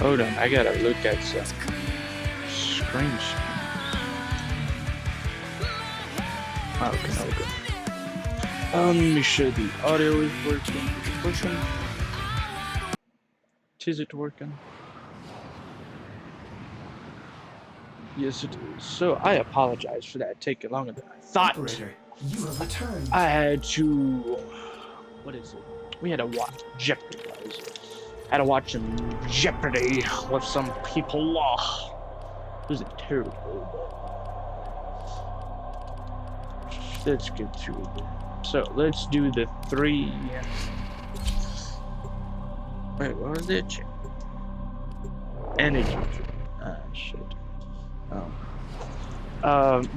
Hold on, I gotta look at some screenshots. Okay. Make sure the audio is working. Is it working? Yes, it is. So I apologize for that taking longer than I thought. Operator, you have returned. I had to. What is it? We had to watch Jeopardy, guys. I had to watch some Jeopardy with some people. It was terrible. Let's get to it. So let's do the 3. Wait, what was it? Energy. Ah, shit.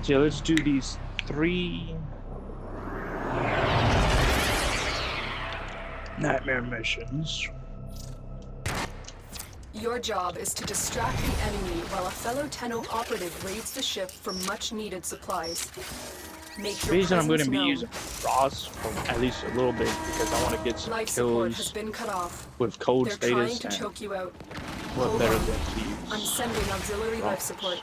So let's do these 3 nightmare missions. Your job is to distract the enemy while a fellow Tenno operative raids the ship for much-needed supplies. Make The your reason I'm going to be presence using Frost for at least a little bit because I want to get some Life support has kills been cut off. with cold They're status. trying to choke you out. What Hold better on. than to use I'm sending auxiliary life support.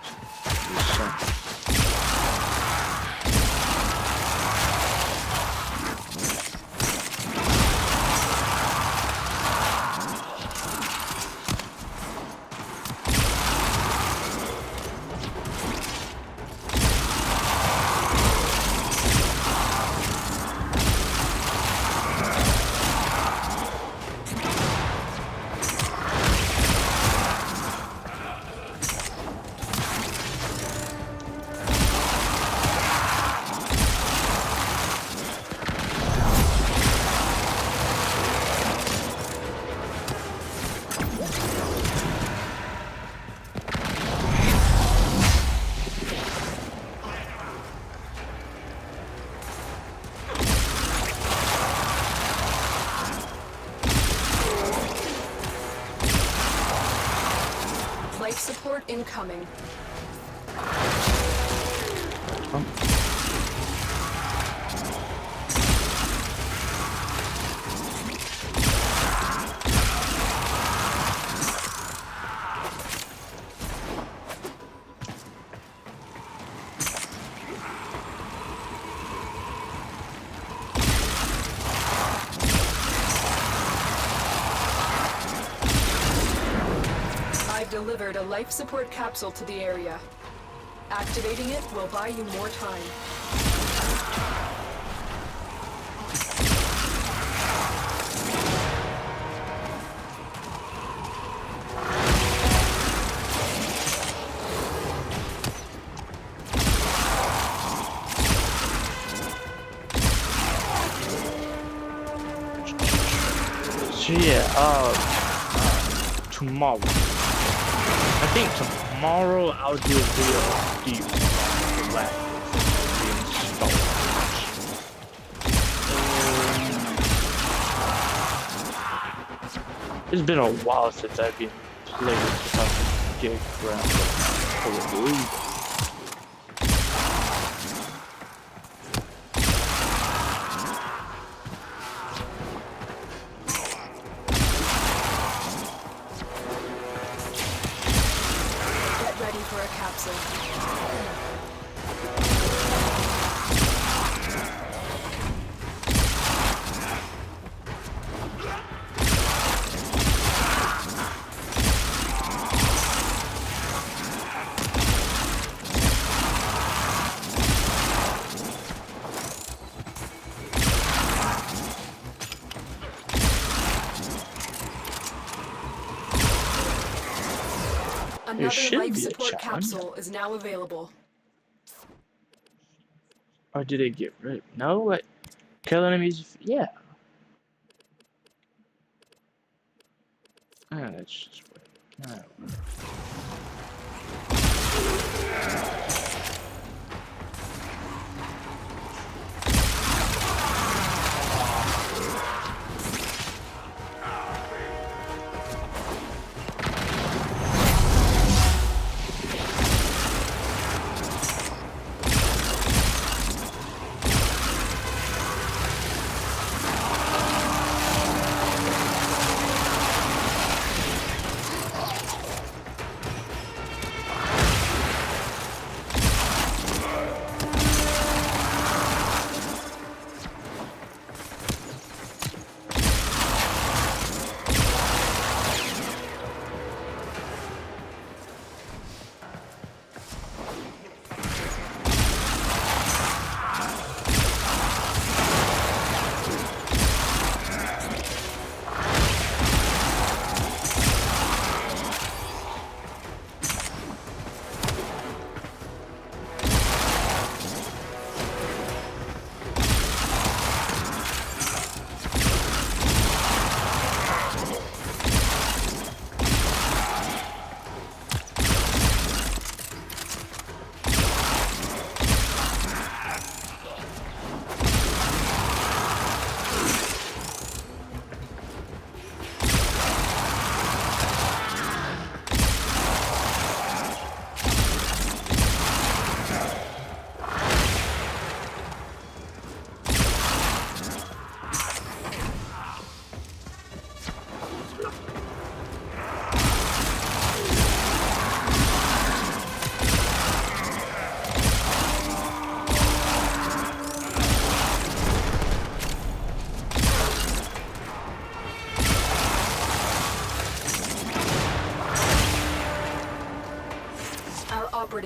Life support incoming. I've delivered a life support capsule to the area. Activating it will buy you more time. So yeah, tomorrow. I think tomorrow I'll do a video of the it's been a while since I've been playing this gig around for the league. Ready for a capsule. Another life support capsule is now available. Or did it get rid? No, what? Kill enemies? Yeah. Ah, that's just weird. No.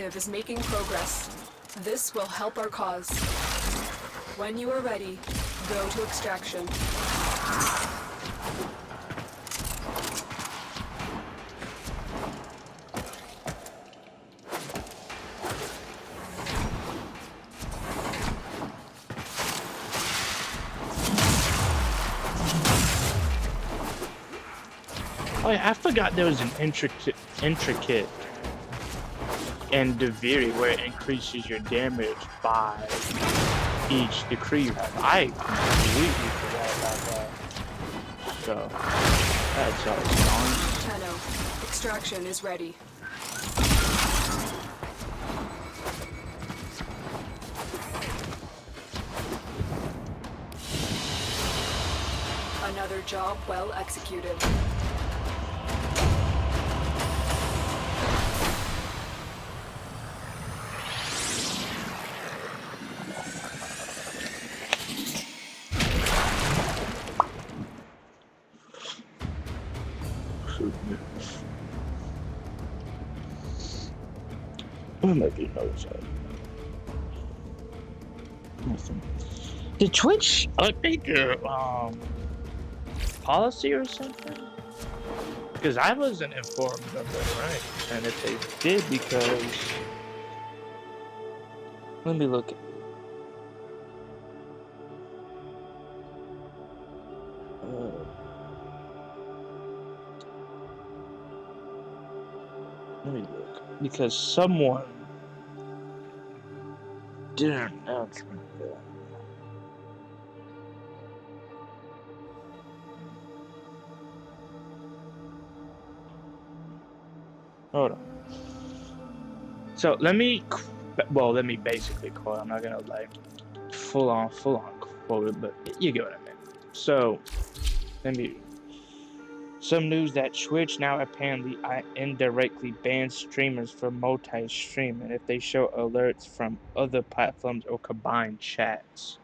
operative is making progress. This will help our cause. When you are ready, go to extraction. Oh yeah, I forgot there was an intricate in Deviri where it increases your damage by each decree you have. I completely forgot about that. So that's awesome. Tenno, extraction is ready. Another job well executed. What might be another Nothing. Did Twitch update their policy or something? Because I wasn't informed of it, right? And if they did, because let me look. Let me look. Because someone did an announcement there. Hold on. So let me basically quote. I'm not gonna like full on quote it, but you get what I mean. So let me. Some news that Twitch now apparently indirectly bans streamers from multi-streaming if they show alerts from other platforms or combined chats.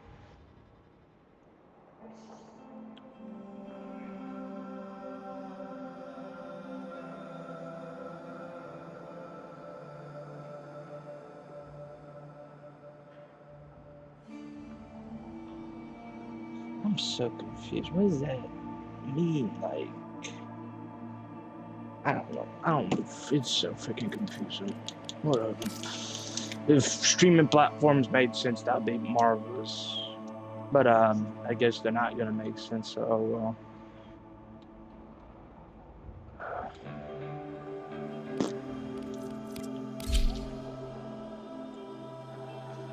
I'm so confused. What does that mean? Like, I don't know. It's so freaking confusing. Whatever. If streaming platforms made sense, that'd be marvelous. But I guess they're not gonna make sense. So oh well.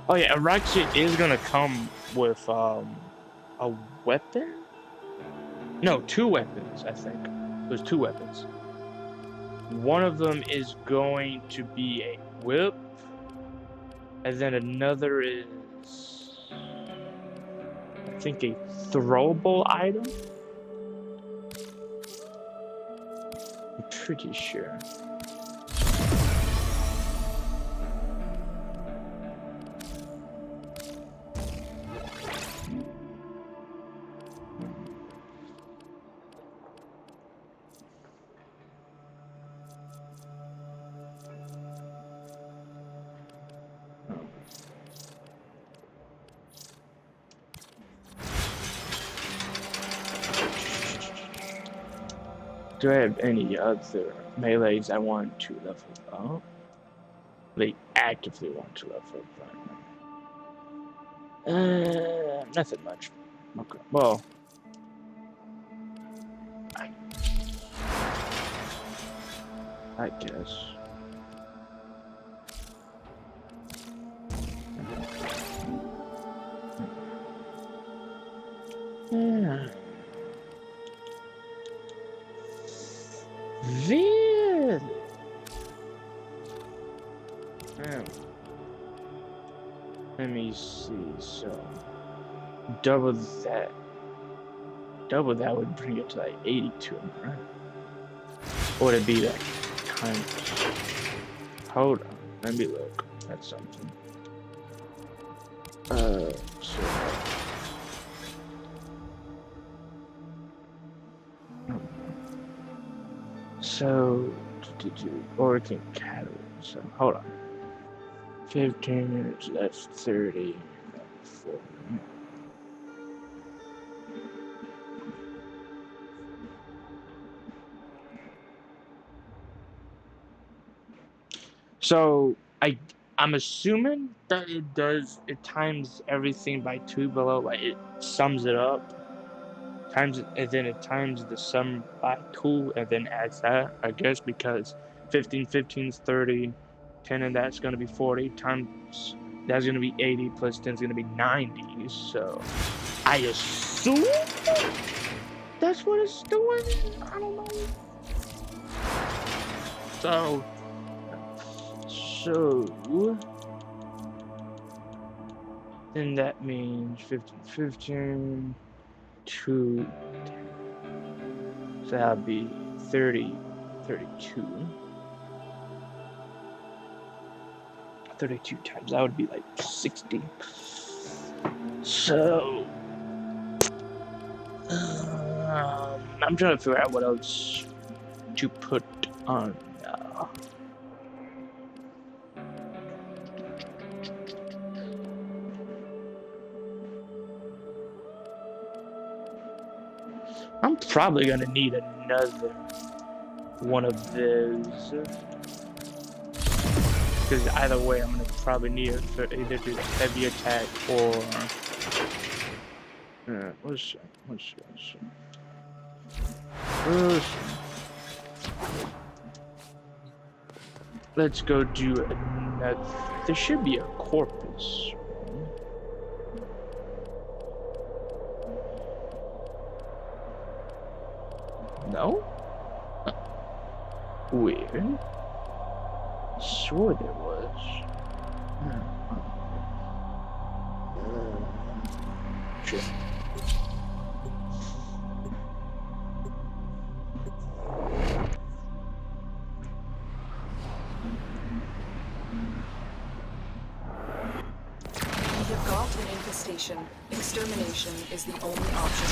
Oh yeah, Ratchet is gonna come with a weapon. No, 2 weapons. I think there's 2 weapons. One of them is going to be a whip, and then another is, I think, a throwable item. I'm pretty sure. Do I have any other melees I want to level up? They actively want to level up right now. Nothing much. Okay, well. I guess. Yeah. Really? Let me see. So, double that would bring it to like 82, right? Or would it be like times? Hold on, let me look at something. So, Oregon cattle. So, hold on. 15, that's 30. 40. So I'm assuming that it times everything by 2 below, like it sums it up, times it, and then it times the sum by 2 and then adds that, I guess, because 15 15 is 30, 10 and that's gonna be 40, times that's gonna be 80 plus 10 is gonna be 90. So I assume that's what it's doing. I don't know. So then that means 15 15 2 10. So that'd be 30 32. 32 times that would be like 60. So I'm trying to figure out what else to put on. I'm probably gonna need another one of those, because either way I'm gonna probably need it for either do the heavy attack or let's go do another. There should be a corpus. No? Weird. Swore there was. Sure. You've got an infestation. Extermination is the only option.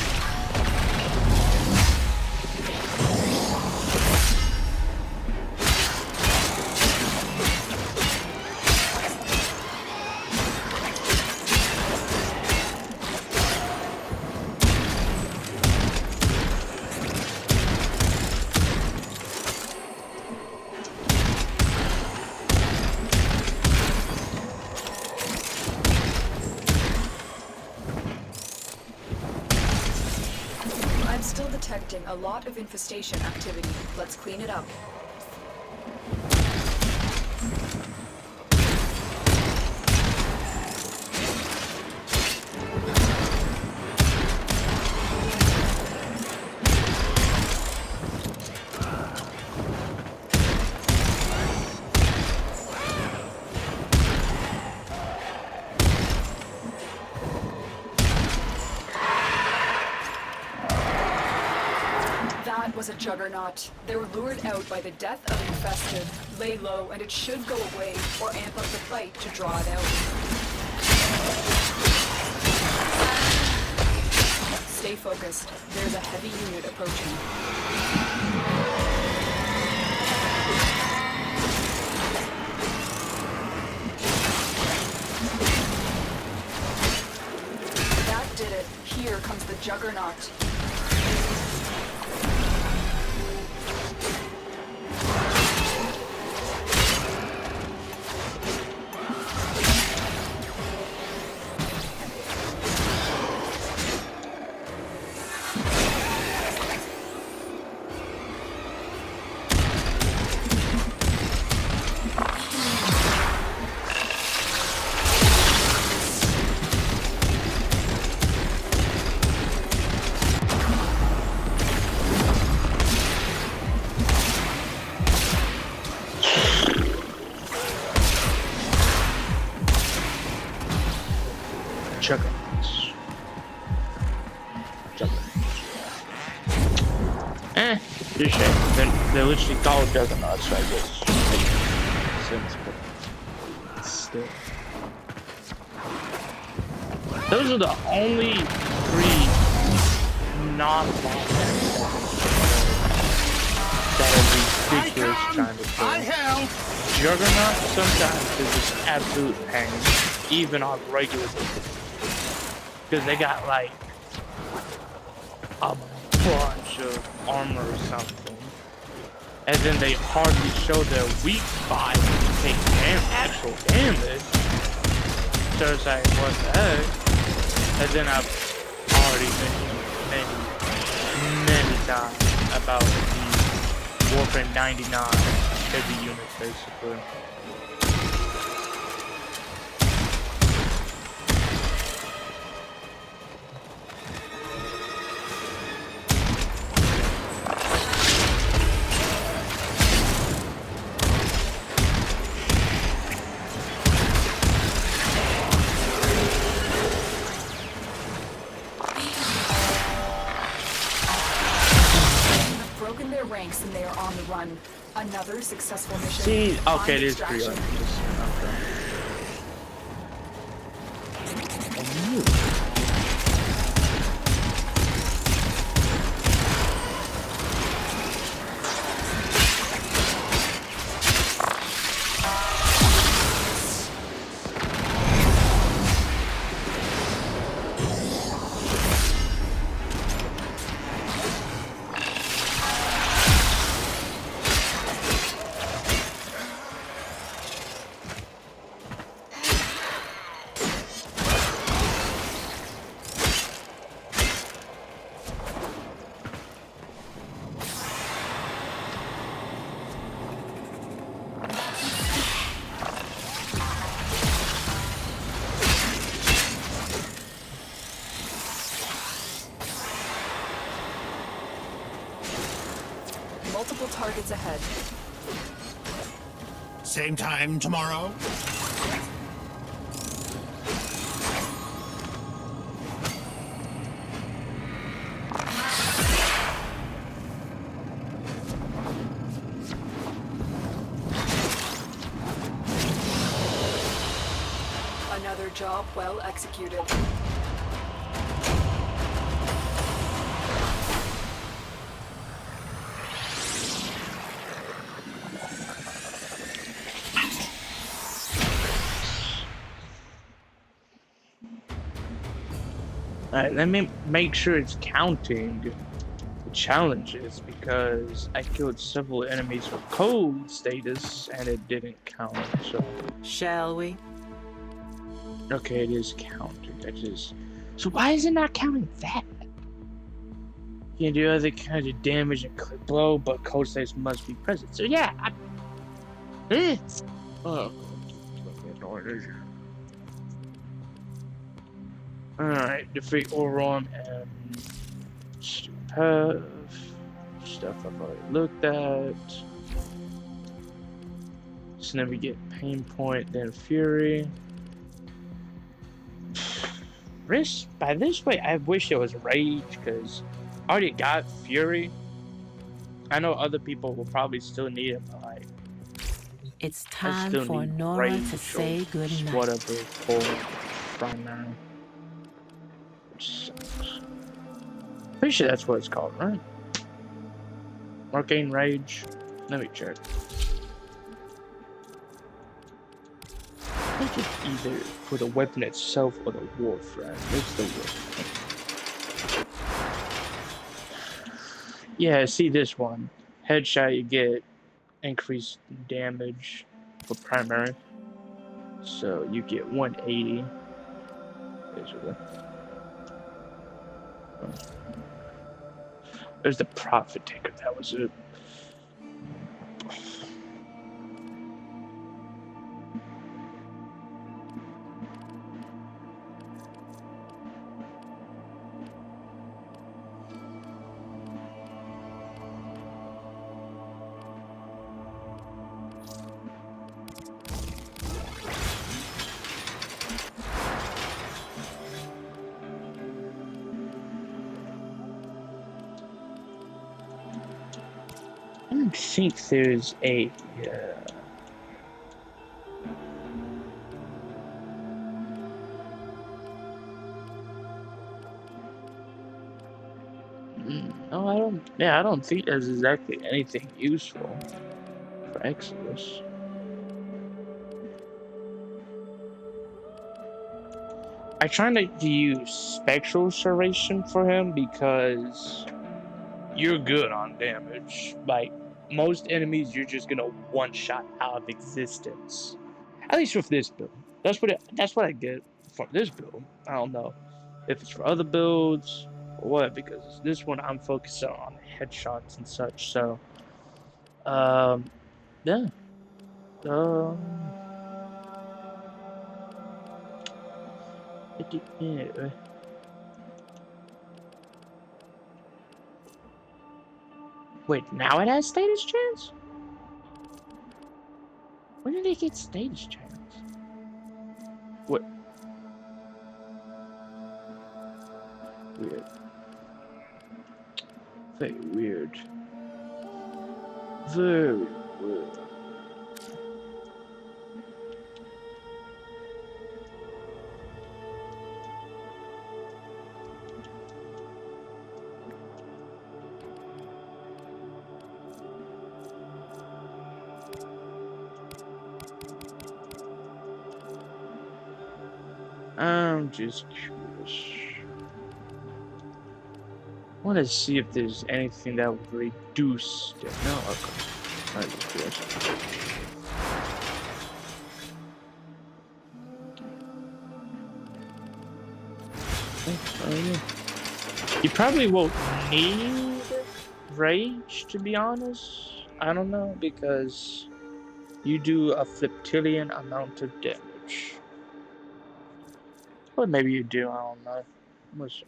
I'm still detecting a lot of infestation activity. Let's clean it up. That was a juggernaut. They were lured out by the death of infested. Lay low and it should go away, or amp up the fight to draw it out. Stay focused. There's a heavy unit approaching. That did it. Here comes the juggernaut. Juggernauts. It's a shame. They're literally called juggernauts, so I guess makes sense, but still. Those are the only 3 non-boss that are ridiculous trying to kill. I help. Juggernaut sometimes is just absolute pain, even on regular people. Because they got like a bunch of armor or something. And then they hardly show their weak spot and take actual damage. So it's like, what the heck? And then I've already mentioned many times about the Warframe 99 heavy unit, basically. Ranks and they are on the run. Another successful mission. See, okay, it is extraction. Multiple targets ahead. Same time tomorrow? Another job well executed. Alright, let me make sure it's counting the challenges because I killed several enemies with cold status and it didn't count, so. Shall we? Okay, it is counting. That is. So why is it not counting that? You can do other kinds of damage and click blow, but cold status must be present. So yeah, Oh. Alright, defeat Auron and Stupev. Stuff I've already looked at. So then we get Pain Point, then Fury. By this way, I wish it was Rage, because I already got Fury. I know other people will probably still need it, but like, It's I time still for need Nora Rage to or say goodnight. whatever for primary. Which sucks. Pretty sure that's what it's called, right? Arcane Rage. Let me check. I think it's either for the weapon itself or the Warframe. It's the Warframe. Yeah, see this one. Headshot, you get increased damage for primary. So you get 180. Basically. There's the Profit Taker, that was it. I don't think there's a No, I don't. Yeah, I don't think there's exactly anything useful for Exodus. I try not to use spectral serration for him because you're good on damage. Like most enemies, you're just gonna one shot out of existence. At least with this build. That's what I get from this build. I don't know if it's for other builds or what, because this one I'm focused on headshots and such. So, yeah. Um, yeah. Wait, now it has status chance? When did it get status chance? What? Weird. Very weird. Very weird. I'm just curious. I want to see if there's anything that would reduce it. No, okay. I'm just curious. You probably won't need rage, to be honest. I don't know, because you do a flippillion amount of damage. Or maybe you do, I don't know. Listen.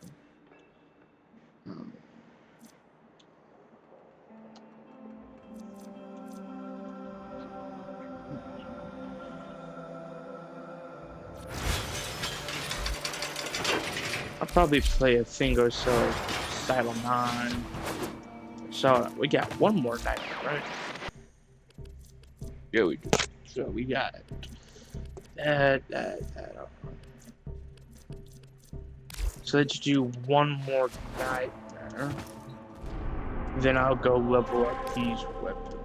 I'll probably play a thing or so Silo 9. So we got one more night, right? Yeah, we do. So we got that. So let's do one more nightmare. Then I'll go level up these weapons.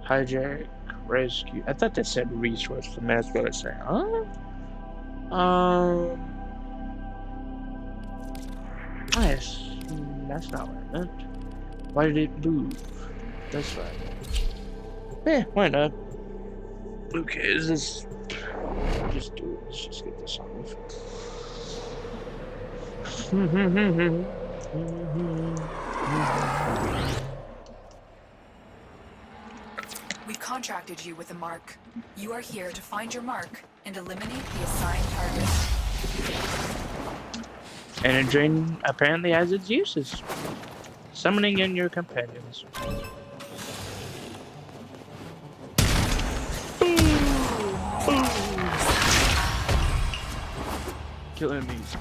Hijack, rescue. I thought that said resource for me. That's what I said. Huh? Nice. That's not what I meant. Why did it move? That's right. Yeah, why not? Okay, is this? Just do it. Let's just get this on with. We contracted you with a mark. You are here to find your mark and eliminate the assigned target. Energy apparently has its uses. Summoning in your companions. Kill enemies.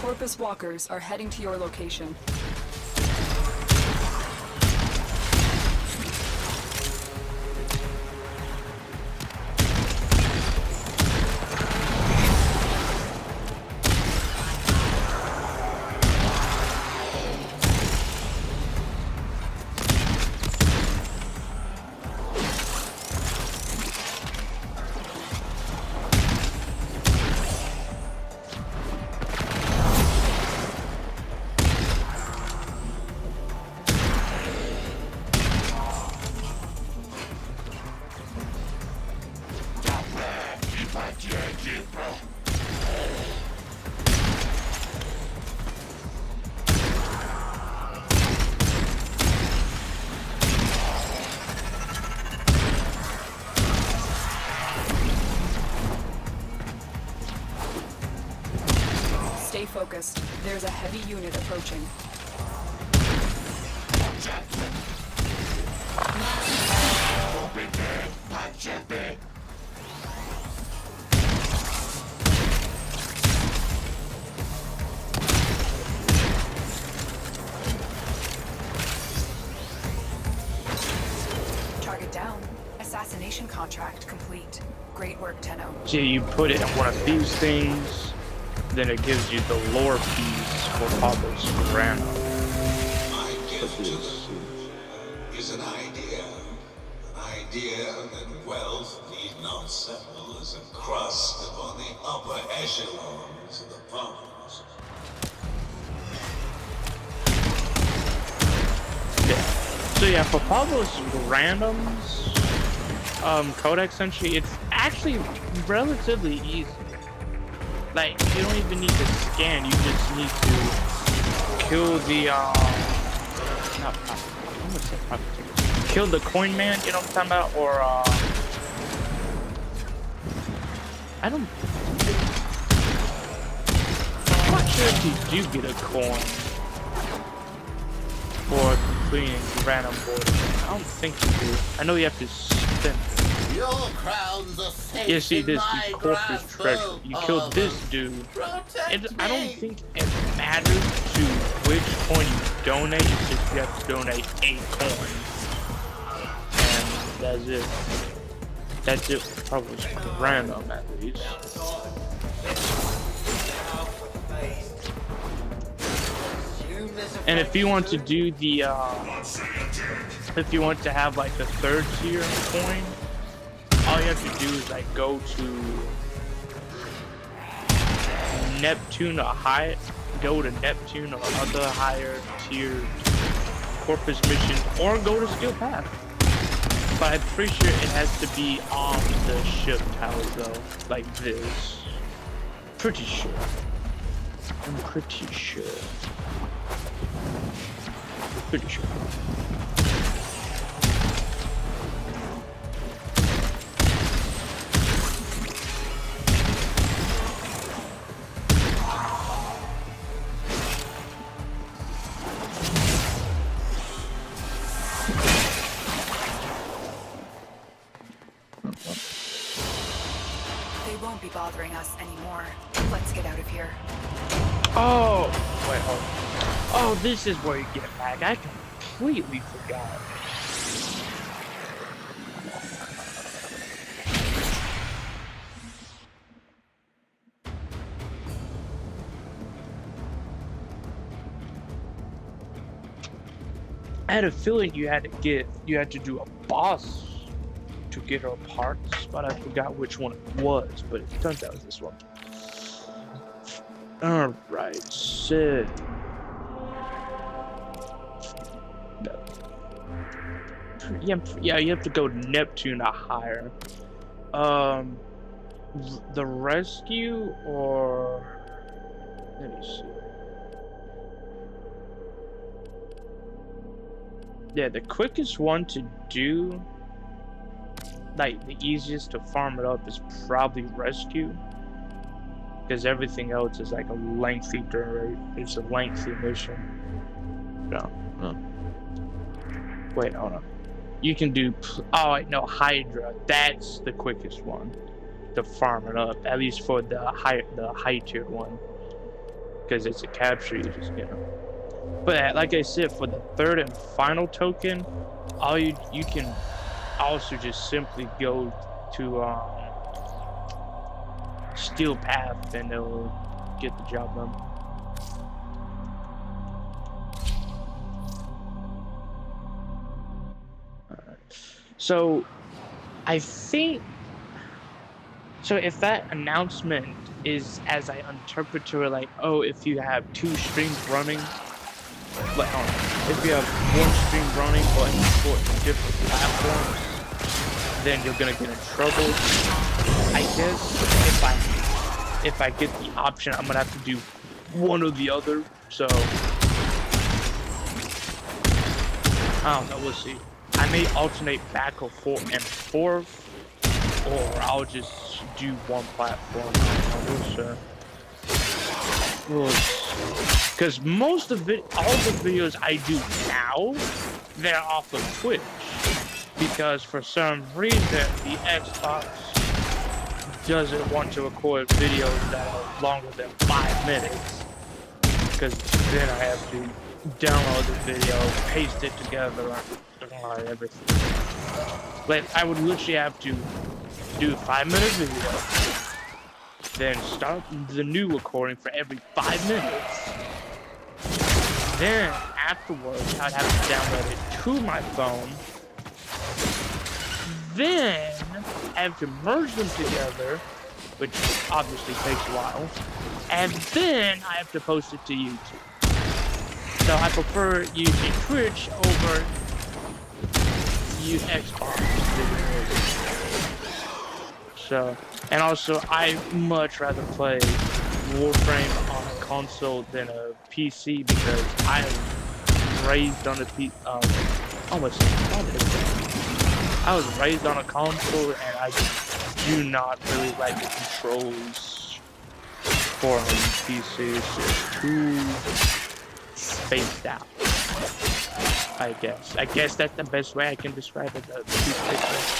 Corpus walkers are heading to your location. Stay focused. There's a heavy unit approaching. assassination contract complete. Great work, Tenno. So you put it in one of these things, then it gives you the lore piece for Pablo Serrano. My gift to the is an idea. An idea that wealth need not settle as a crust upon the upper echelons of the palms. Yeah. So yeah, for Pablo's randoms, codex entry, it's actually relatively easy. Like, you don't even need to scan, you just need to kill the, not property, I'm gonna say property. Kill the coin man, you know what I'm talking about, or, I'm not sure if you do get a coin for completing random boarding. I don't think you do. I know you have to spend it. Your crowns are safe Yeah, see in this, my the corpus grasp, treasure. You killed this dude. Protect I don't me. think it matters to which coin you donate, it's just you have to donate a coin. And that's it. That's it, probably random at least. And if you want to do the, if you want to have like the third tier coin, all you have to do is like go to Neptune or high, go to Neptune or other higher tier corpus missions, or go to Steel Path. But I'm pretty sure it has to be on the ship tower though, like this. Pretty sure. I'm pretty sure. Pretty sure. They won't be bothering us anymore. Let's get out of here. Oh, wait, hold on. Oh, this is where you get back. I completely forgot. I had a feeling you had to do a boss to get her parts, but I forgot which one it was, but it turns out it was this one. Alright, so... Yeah, you have to go to Neptune or higher. The rescue, or... Let me see. Yeah, the quickest one to do, like the easiest to farm it up, is probably rescue, because everything else is like a lengthy duration. It's a lengthy mission. No. Wait, hold on. You can do. Oh wait, no, Hydra. That's the quickest one to farm it up, at least for the high tier one, because it's a capture. You just But like I said, for the third and final token, all you can also just simply go to Steel Path and it'll get the job done. Alright. So I think so if that announcement is as I interpret to it, like, oh, if you have 2 streams running, like, if you have 1 stream running but for different platforms, then you're gonna get in trouble. I guess if I get the option, I'm gonna have to do one or the other. So I don't know. We'll see. I may alternate back or forth, or I'll just do one platform. Because most of it, all the videos I do now, they're off of Twitch. Because for some reason, the Xbox doesn't want to record videos that are longer than 5 minutes. Because then I have to download the video, paste it together, and everything. Like, I would literally have to do a 5-minute video, then start the new recording for every 5 minutes. Then, afterwards, I'd have to download it to my phone. Then, I have to merge them together, which obviously takes a while. And then, I have to post it to YouTube. So, I prefer using Twitch over Xbox. So, and also, I much rather play Warframe on a console than a PC because I was raised on a I was raised on a console and I do not really like the controls for a PC. It's just too spaced out, I guess. I guess that's the best way I can describe it. Too spaced out.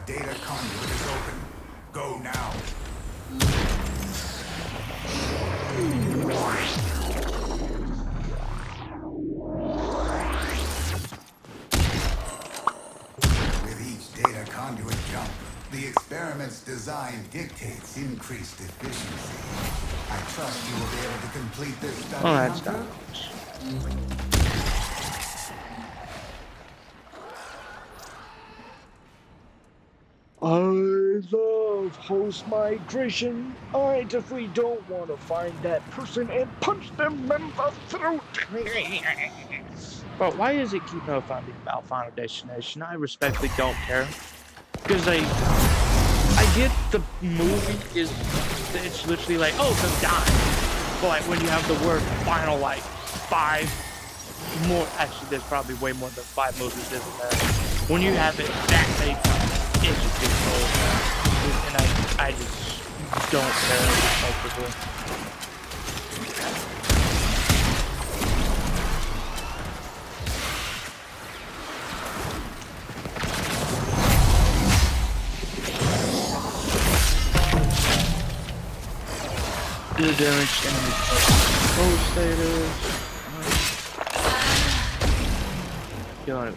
Data conduit is open. Go now. With each data conduit jump, the experiment's design dictates increased efficiency. I trust you will be able to complete this study. Oh, that's Hunter. not. I love host migration. I definitely don't want to find that person and punch them in the throat. But why does it keep notifying me about Final Destination? I respectfully don't care. Because I get the movie is, it's literally like, oh, them dying. But like when you have the word final, like 5 more, actually there's probably way more than 5 movies, isn't there? When you have it that many times, it's just gets old, and I just don't care effectively. The damage enemy control status. Got it.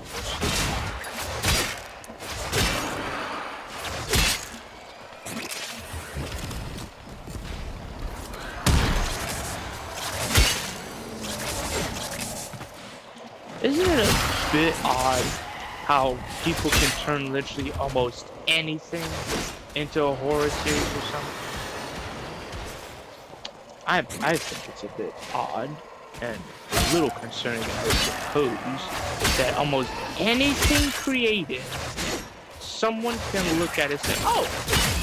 Isn't it a bit odd how people can turn literally almost anything into a horror series or something? I think it's a bit odd and a little concerning, I suppose, that almost anything created, someone can look at it and say, "Oh,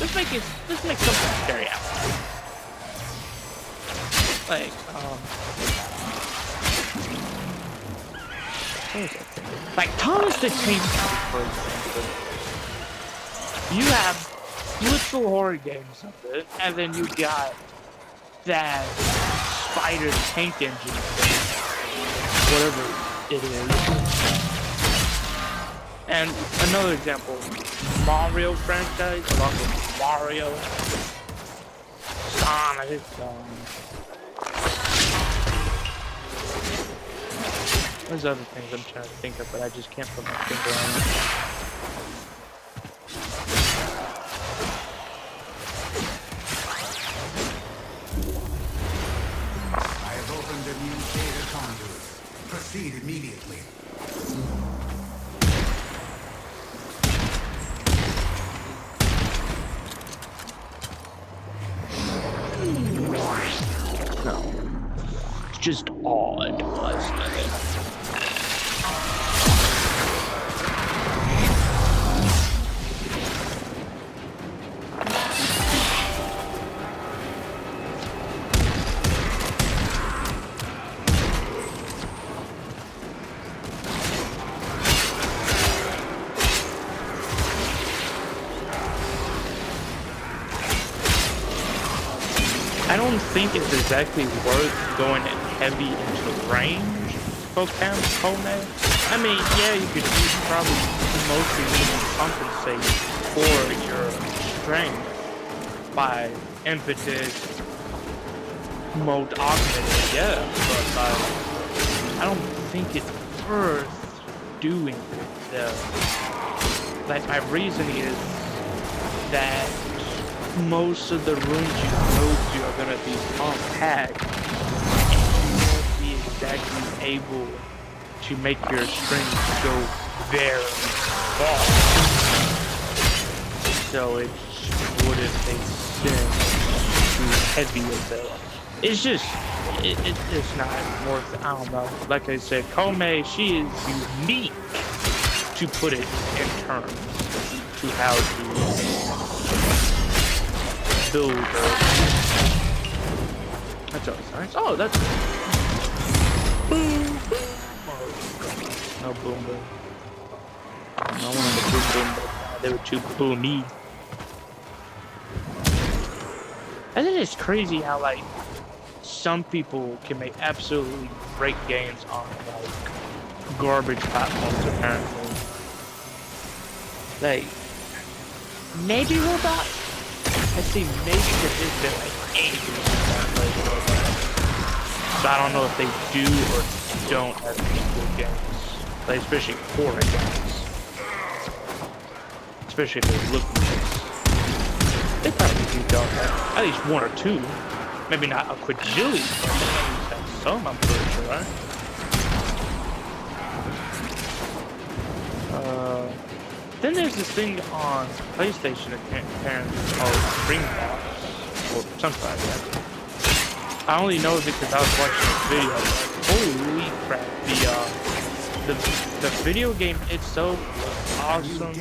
let's make something scary out." Like, what was that thing? Like Thomas the Tank Gun, for example. You have literal horror games of it, and then you got that spider tank engine thing, whatever it is. And another example, Mario franchise, along with Mario, Sonic, there's other things I'm trying to think of, but I just can't put my finger on it. I have opened a new data conduit. Proceed immediately. No. It's just odd, wasn't it? I don't think it's exactly worth going heavy into range Pokemon. I mean, yeah, you could probably mostly even compensate for your strength by impetus mode augmented, yeah, but I don't think it's worth doing it though. Like, my reasoning is that most of the rooms you go to are gonna be compact, and you won't be exactly able to make your strings go very far. So it wouldn't make sense to heavy it though. It's just, it's not worth it. I don't know. Like I said, Kome, she is unique, to put it in terms to how to build her. That's always nice. Oh, that's boom, boom. Oh, no boom, boom. No one on the boom, boom, but they were too boomy. And then it's crazy how, like, some people can make absolutely great games on, like, garbage platforms, apparently. Like, maybe Robot? I see maybe because there's been, like, 8 that play Robot. So I don't know if they do or don't have any good games. Like, especially foreign games. Especially if they're looking nice. They probably don't have at least 1 or 2. Maybe not a quadrillion, but they at least have some, I'm pretty sure, right? Then there's this thing on PlayStation apparently called Dreambox, or something like that. I only know because I was watching a video. Like, holy crap! The video game itself was awesome.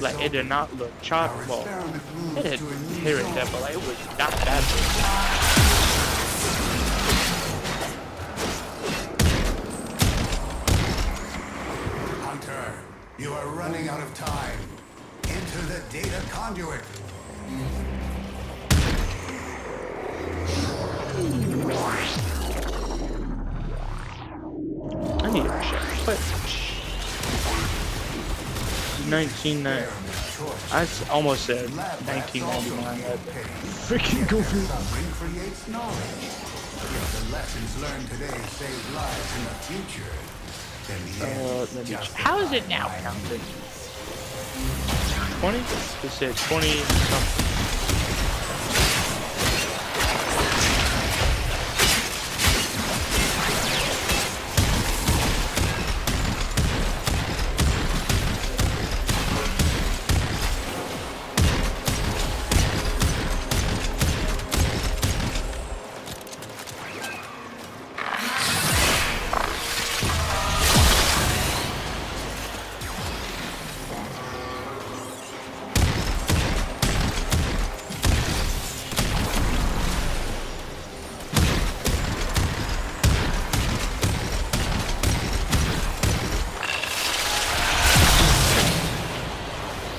Like, it did not look choppy. Well, it had here and there, but like, it was not that bad. You are running out of time. Enter the data conduit. I need a check. But 1990. I almost said 1999. Freaking goofy. Suffering creates knowledge. If the lessons learned today save lives in the future, then the end is just how is it now counted? 20? It said 20 something.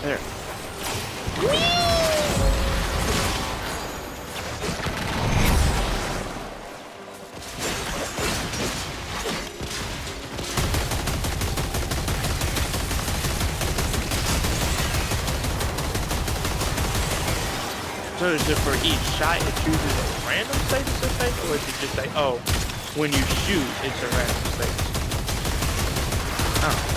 There. So is it for each shot it chooses a random space to space, or is it just like, oh, when you shoot, it's a random space? Oh.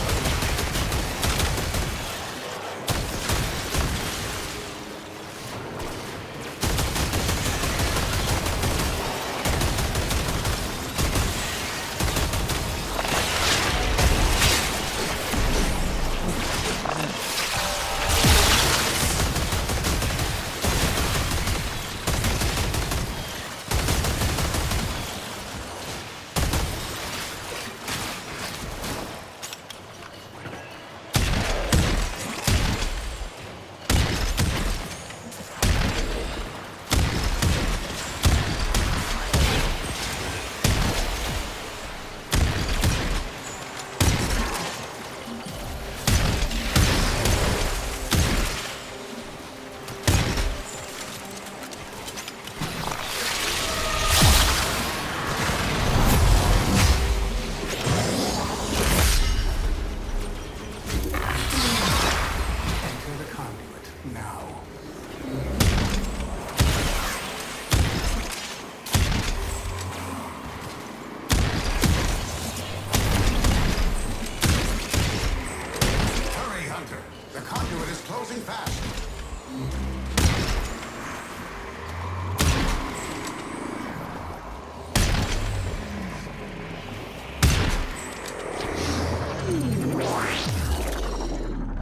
moving fast.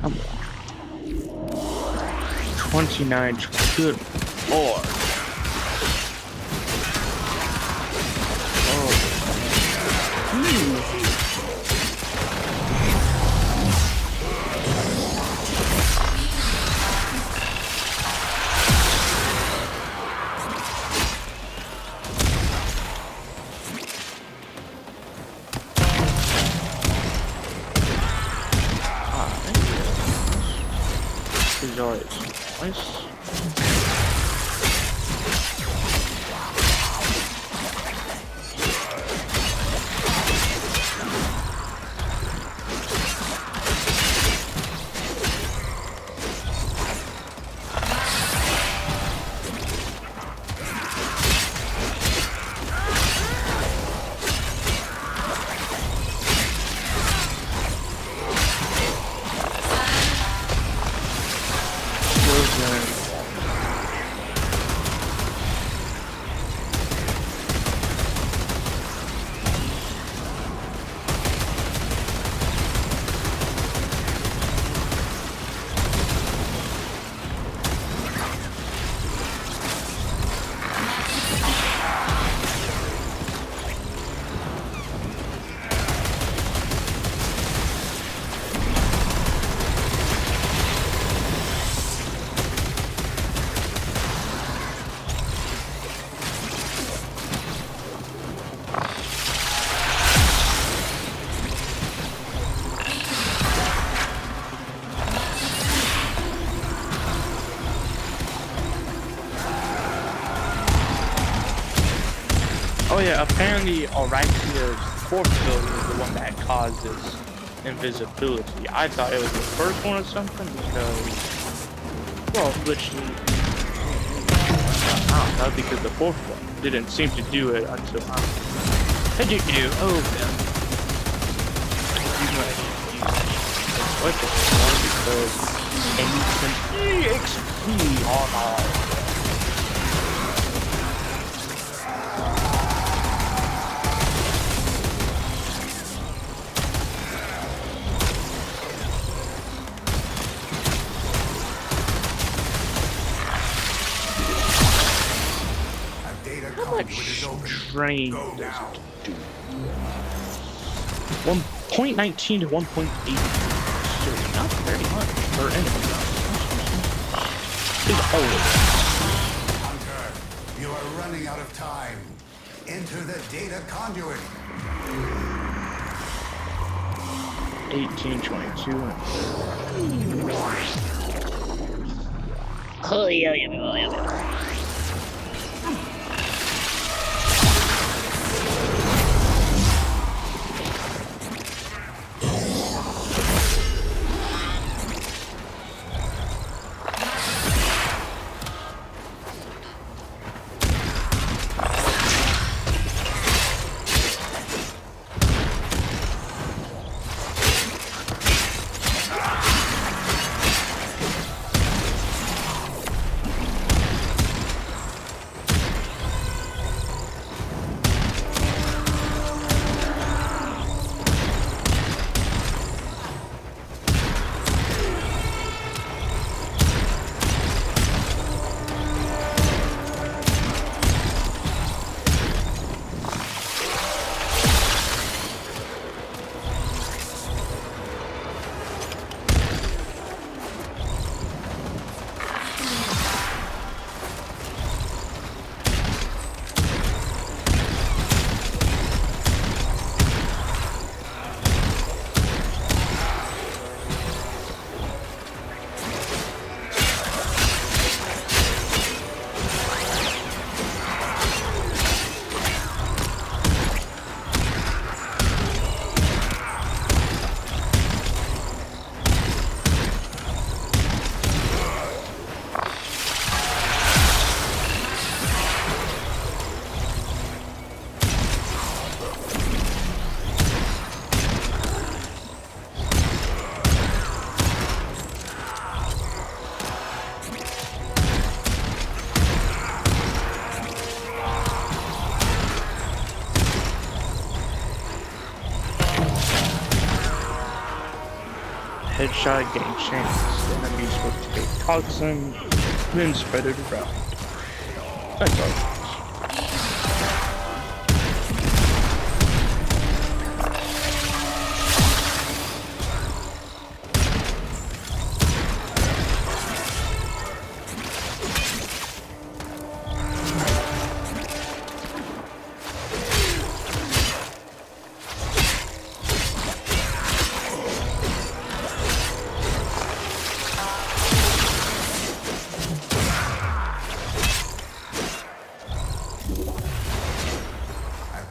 Come on. 29. Good lord. Is always nice. Oh yeah, apparently Alrightia's fourth ability is the one that causes invisibility. I thought it was the first one or something because, well, literally, I don't know, because the fourth one didn't seem to do it until, How'd you do? Oh, yeah. You might use it because and you can EXP on all. Drain does it do? 1.19 to 1.8. So not very much for anything. Is always. Hunter, you are running out of time. Enter the data conduit. 18, 22, and Oh, yeah. headshot, gain chance. The enemies will take toxin, then spread it around. That's all.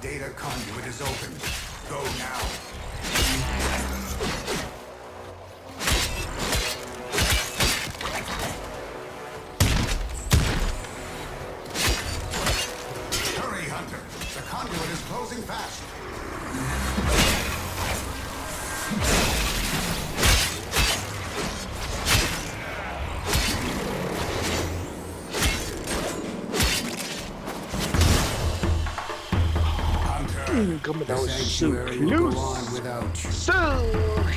Data conduit is open. Go now. Hurry, Hunter. The conduit is closing fast. Coming out The so sanctuary will go close. on without you. So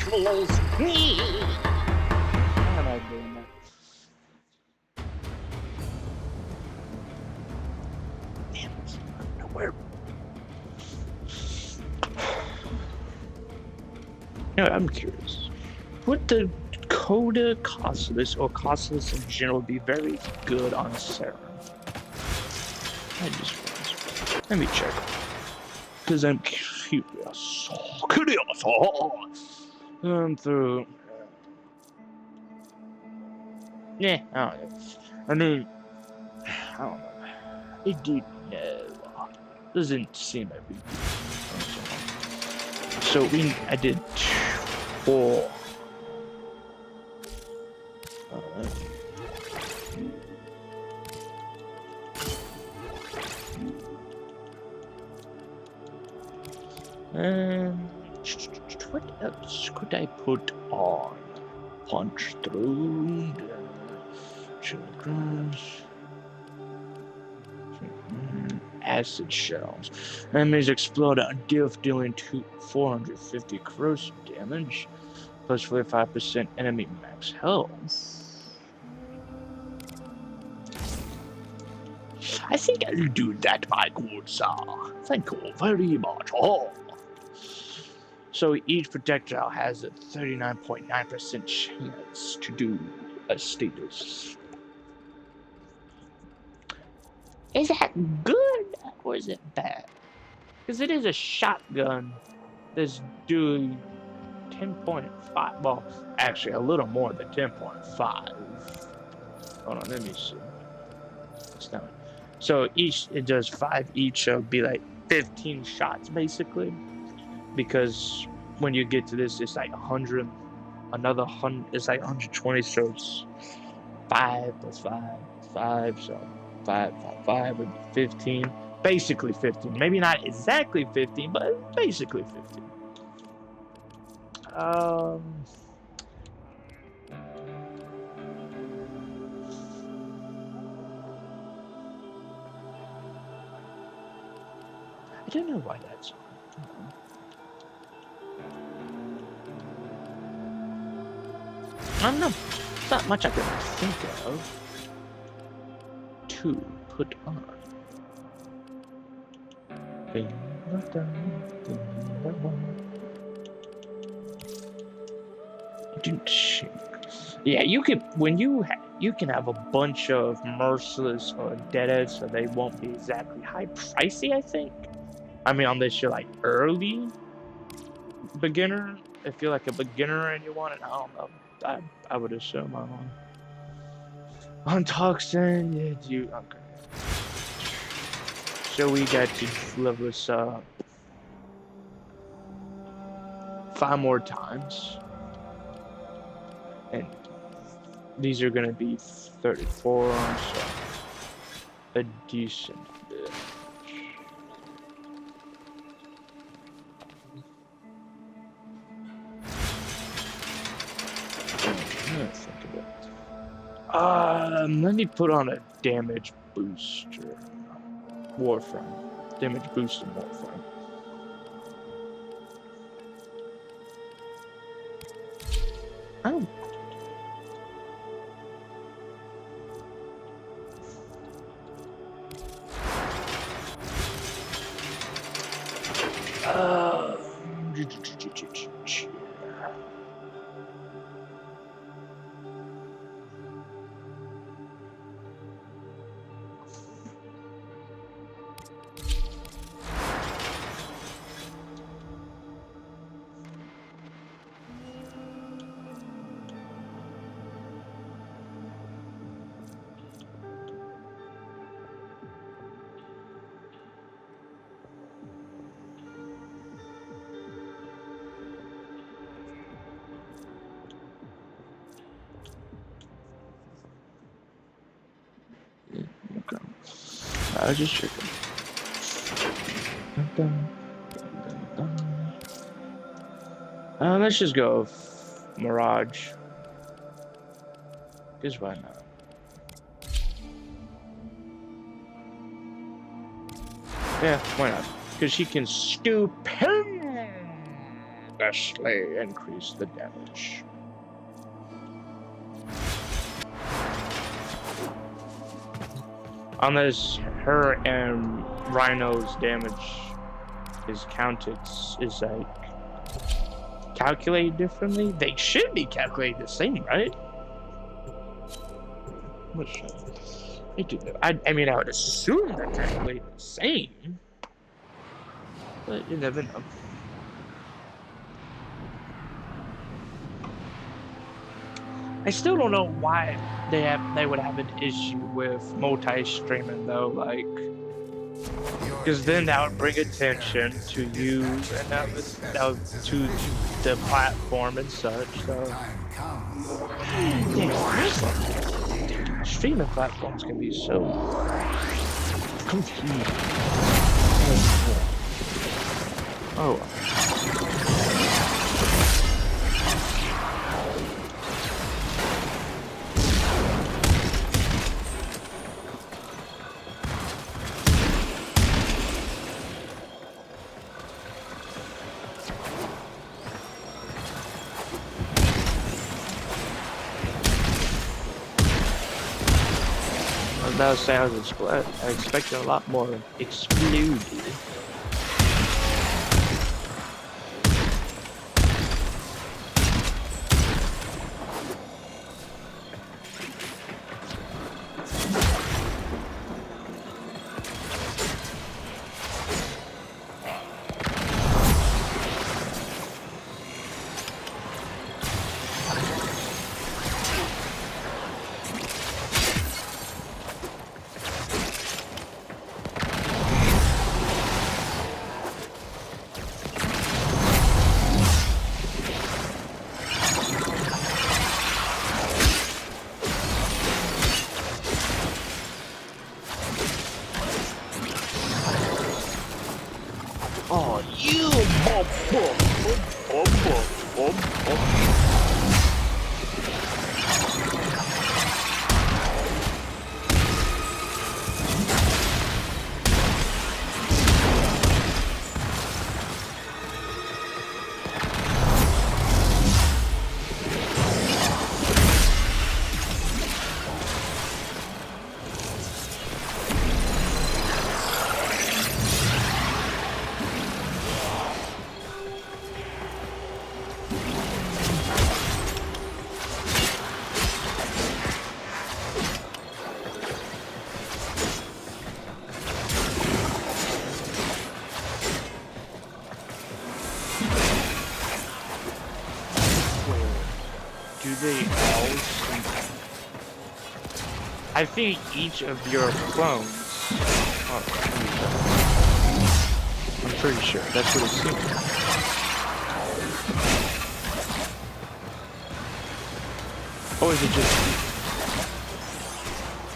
close. How am I doing that? Damn it. Nowhere. You know, I'm curious. Would the Coda Costless or Costless in general be very good on Serum? I just let me check. Because I'm curious. Curious. Through. Yeah, I don't know. I mean, I don't know. It did no. Doesn't seem like we did. So I did 4. What else could I put on? Punch through the children. Acid shells. Enemies explode on diff, dealing 450 corrosive damage, plus 45% enemy max health. I think I'll do that, my good sir. Thank you very much. Oh. So each projectile has a 39.9% chance to do a status. Is that good or is it bad? Because it is a shotgun that's doing 10.5. Well, actually, a little more than 10.5. Hold on, let me see. It's not. So it does 5 each, so it'd be like 15 shots basically. Because when you get to this, it's like 100. Another 100. It's like 120. So it's 5 plus 5, 5. So 5 would be 15. Basically 15. Maybe not exactly 15, but basically 15. I don't know why that's on. I don't know. It's not much I can think of to put on. Yeah, you can you can have a bunch of merciless or deadheads, so they won't be exactly high pricey. I think. I mean, unless you're like early beginner, if you're like a beginner and you want it, I don't know. I would assume on Toxin, yeah, okay. So we got to level this up 5 more times. And these are gonna be 34, so a decent bit. Let me put on a damage booster. Warframe. Damage booster Warframe. Oh. Uh, okay. I was just checking. Dun, dun, dun, dun. Let's just go with Mirage. Because why not? Yeah, why not? Because she can stupendously increase the damage. Unless her and Rhino's damage is counted, is like calculated differently. They should be calculated the same, right? What should I do? I mean, I would assume they're calculated the same, but you never know. I still don't know why they would have an issue with multi-streaming though, like, because then that would bring attention to you and that would to the platform and such. So yeah, streaming platforms can be so confusing. Oh. That sounds explode. I expected a lot more exploded. Oh, you do they all? I think each of your clones. Oh, I'm pretty sure that's what it seems like. Or is it just?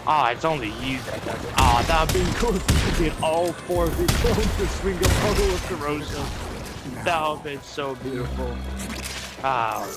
Ah, it's only you that does it. Ah, that'd be cool if you get all four of your clones to swing a puddle of corrosive. That would be so beautiful. Ah.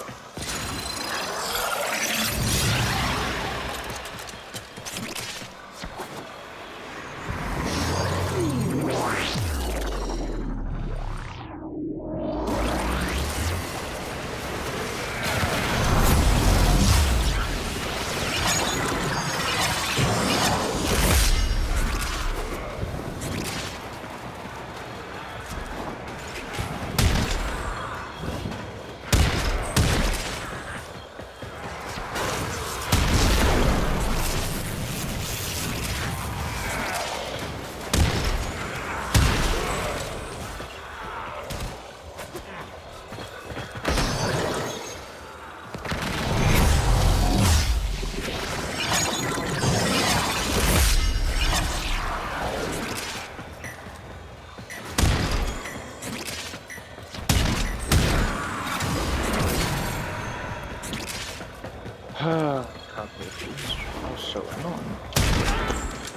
Cockroaches are so annoying.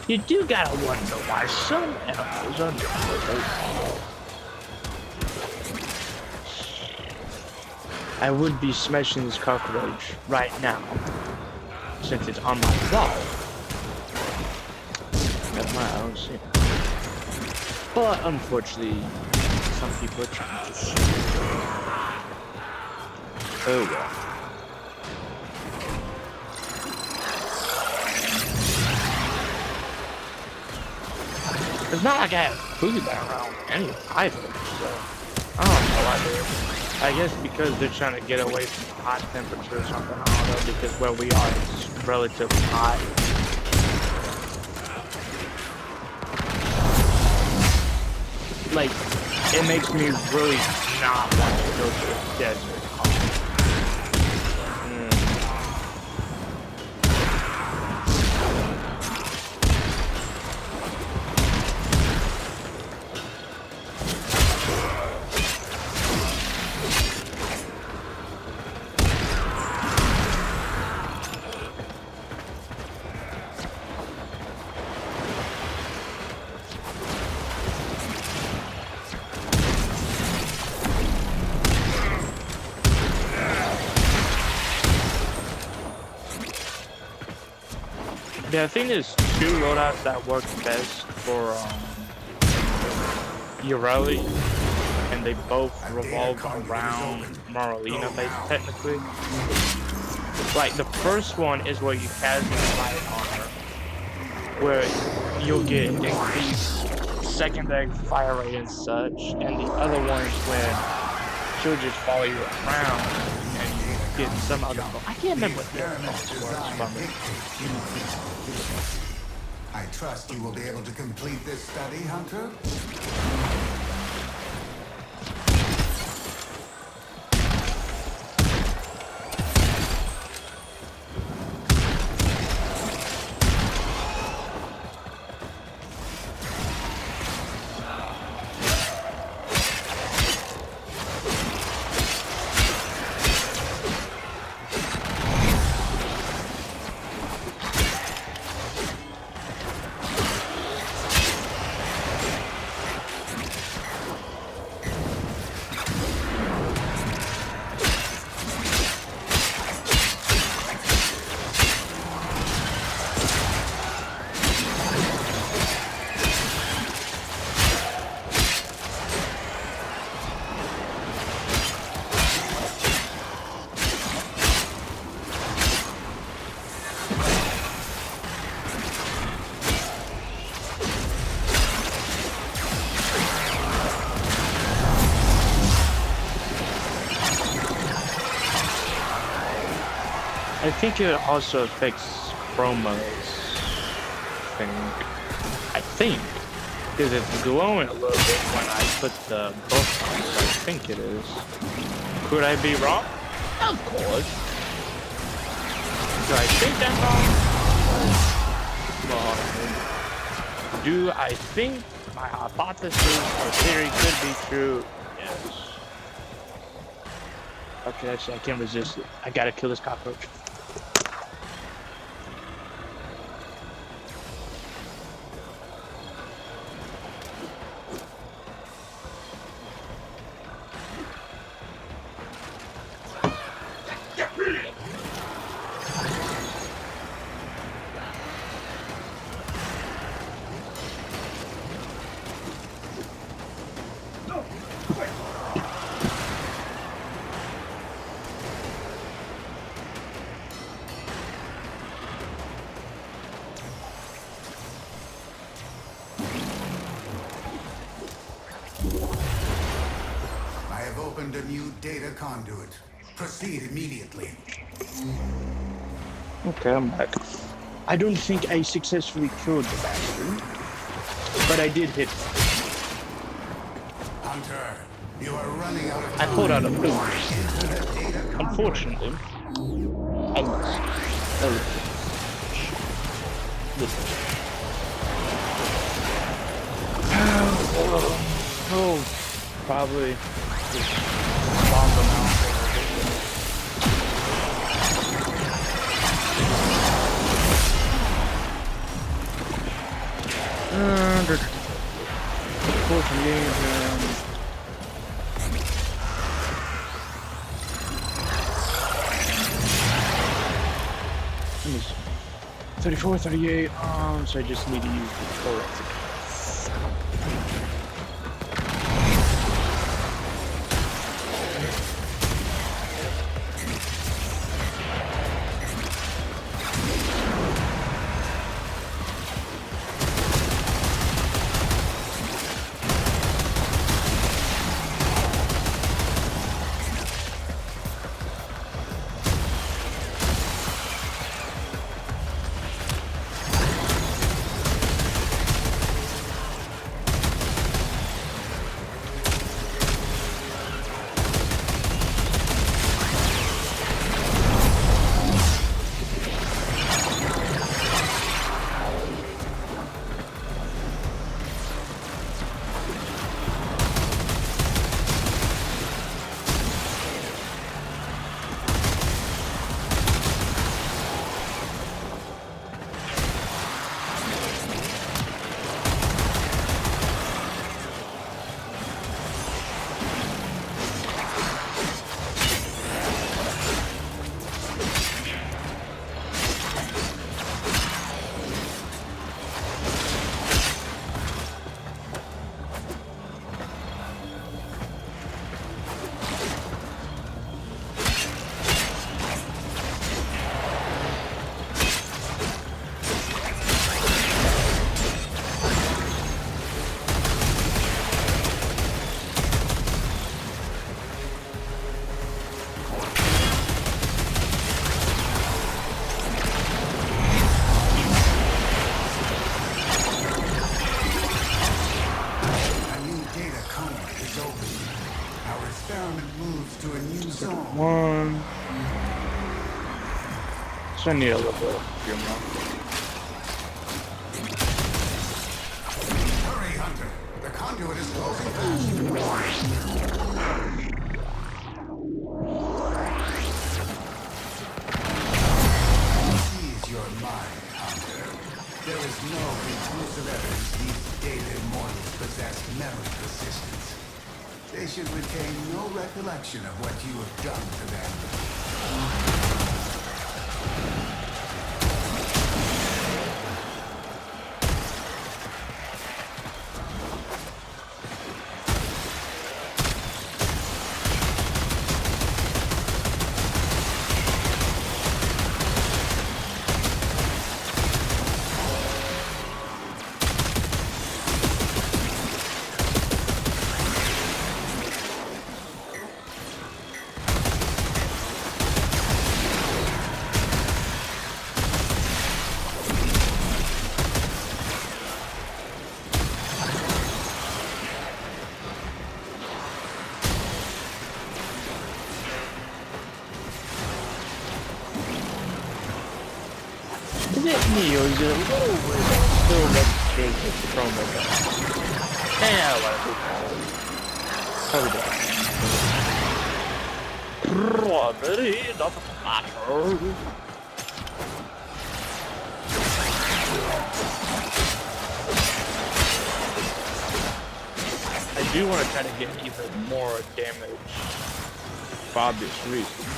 You do gotta wonder why some animals are difficult. I would be smashing this cockroach right now, since it's on my wall. That's my own sin. But unfortunately, some people are trying to shoot. Oh well. It's not like I have food around anyway either, so I don't know. I guess because they're trying to get away from the hot temperature or something. I don't know, because where we are is relatively hot. Like, it makes me really not want to go to the desert. Yeah, I think there's two loadouts that work best for Ureli, and they both revolve around Marlena base technically. Like, the first one is where you casually light armor, where you'll get increased secondary fire rate and such, and the other one is when she'll just follow you around and you get some other. I can't remember what the other was from it. I trust you will be able to complete this study, Hunter. I think it also affects chromos. I think. Because it's glowing a little bit when I put the book on, so I think it is. Could I be wrong? Of course. Do I think that's wrong? Well, do I think my hypothesis or theory could be true? Yes. Okay, actually, I can't resist it. I gotta kill this cockroach. Opened a new data conduit. Proceed immediately. Okay, I'm back. I don't think I successfully killed the bastard, but I did hit him. Hunter, you are running out of time. I pulled out a boot. Unfortunately, I lost. Oh, probably. Just bomb them out. 34, 28, 34, 38, so I just need to use the correct. One. So I need a little bit of fuel more. Hurry, Hunter. The conduit is closing fast. Ease your mind, Hunter. There is no conclusive evidence these data immortals possess memory persistence. They should retain no recollection of what you have done to them. Is it me or is it a little weird that I still let the kids with the promo gun? Yeah, I want to do that. Probably not matter. I do want to try to get even more damage for obvious reasons.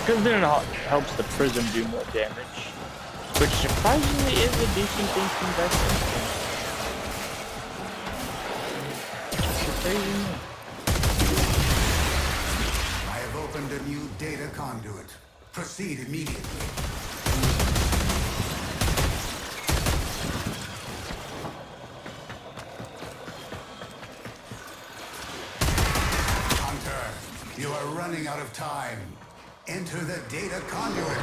Because then it helps the prism do more damage, which surprisingly is a decent thing to invest in. I have opened a new data conduit. Proceed immediately. You are running out of time. Enter the data conduit.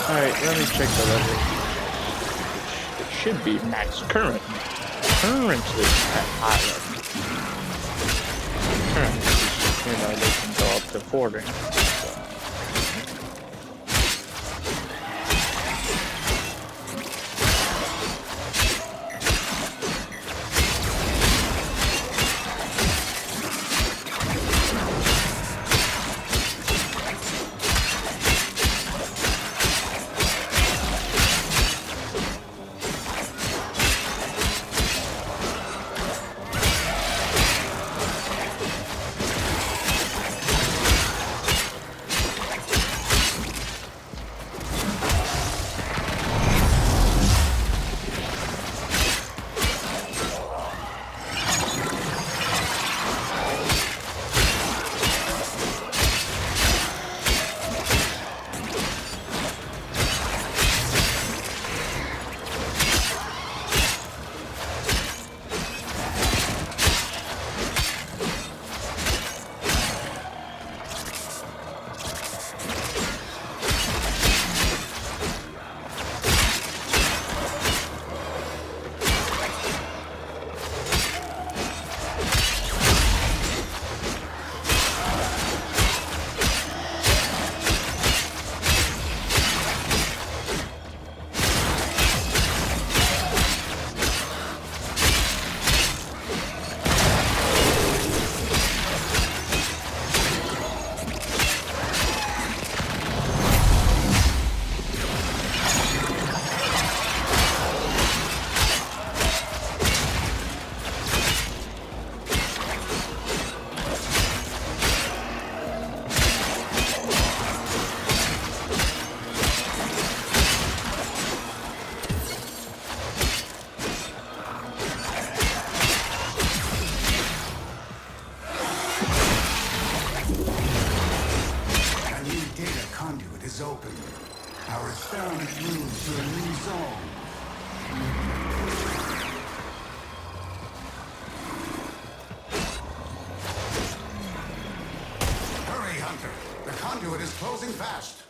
Alright, let me check the level. It should be max current. Currently at high level. Currently, you know, they can go up to 40. Open. Our experiment moves to a new zone. Hurry, Hunter. The conduit is closing fast.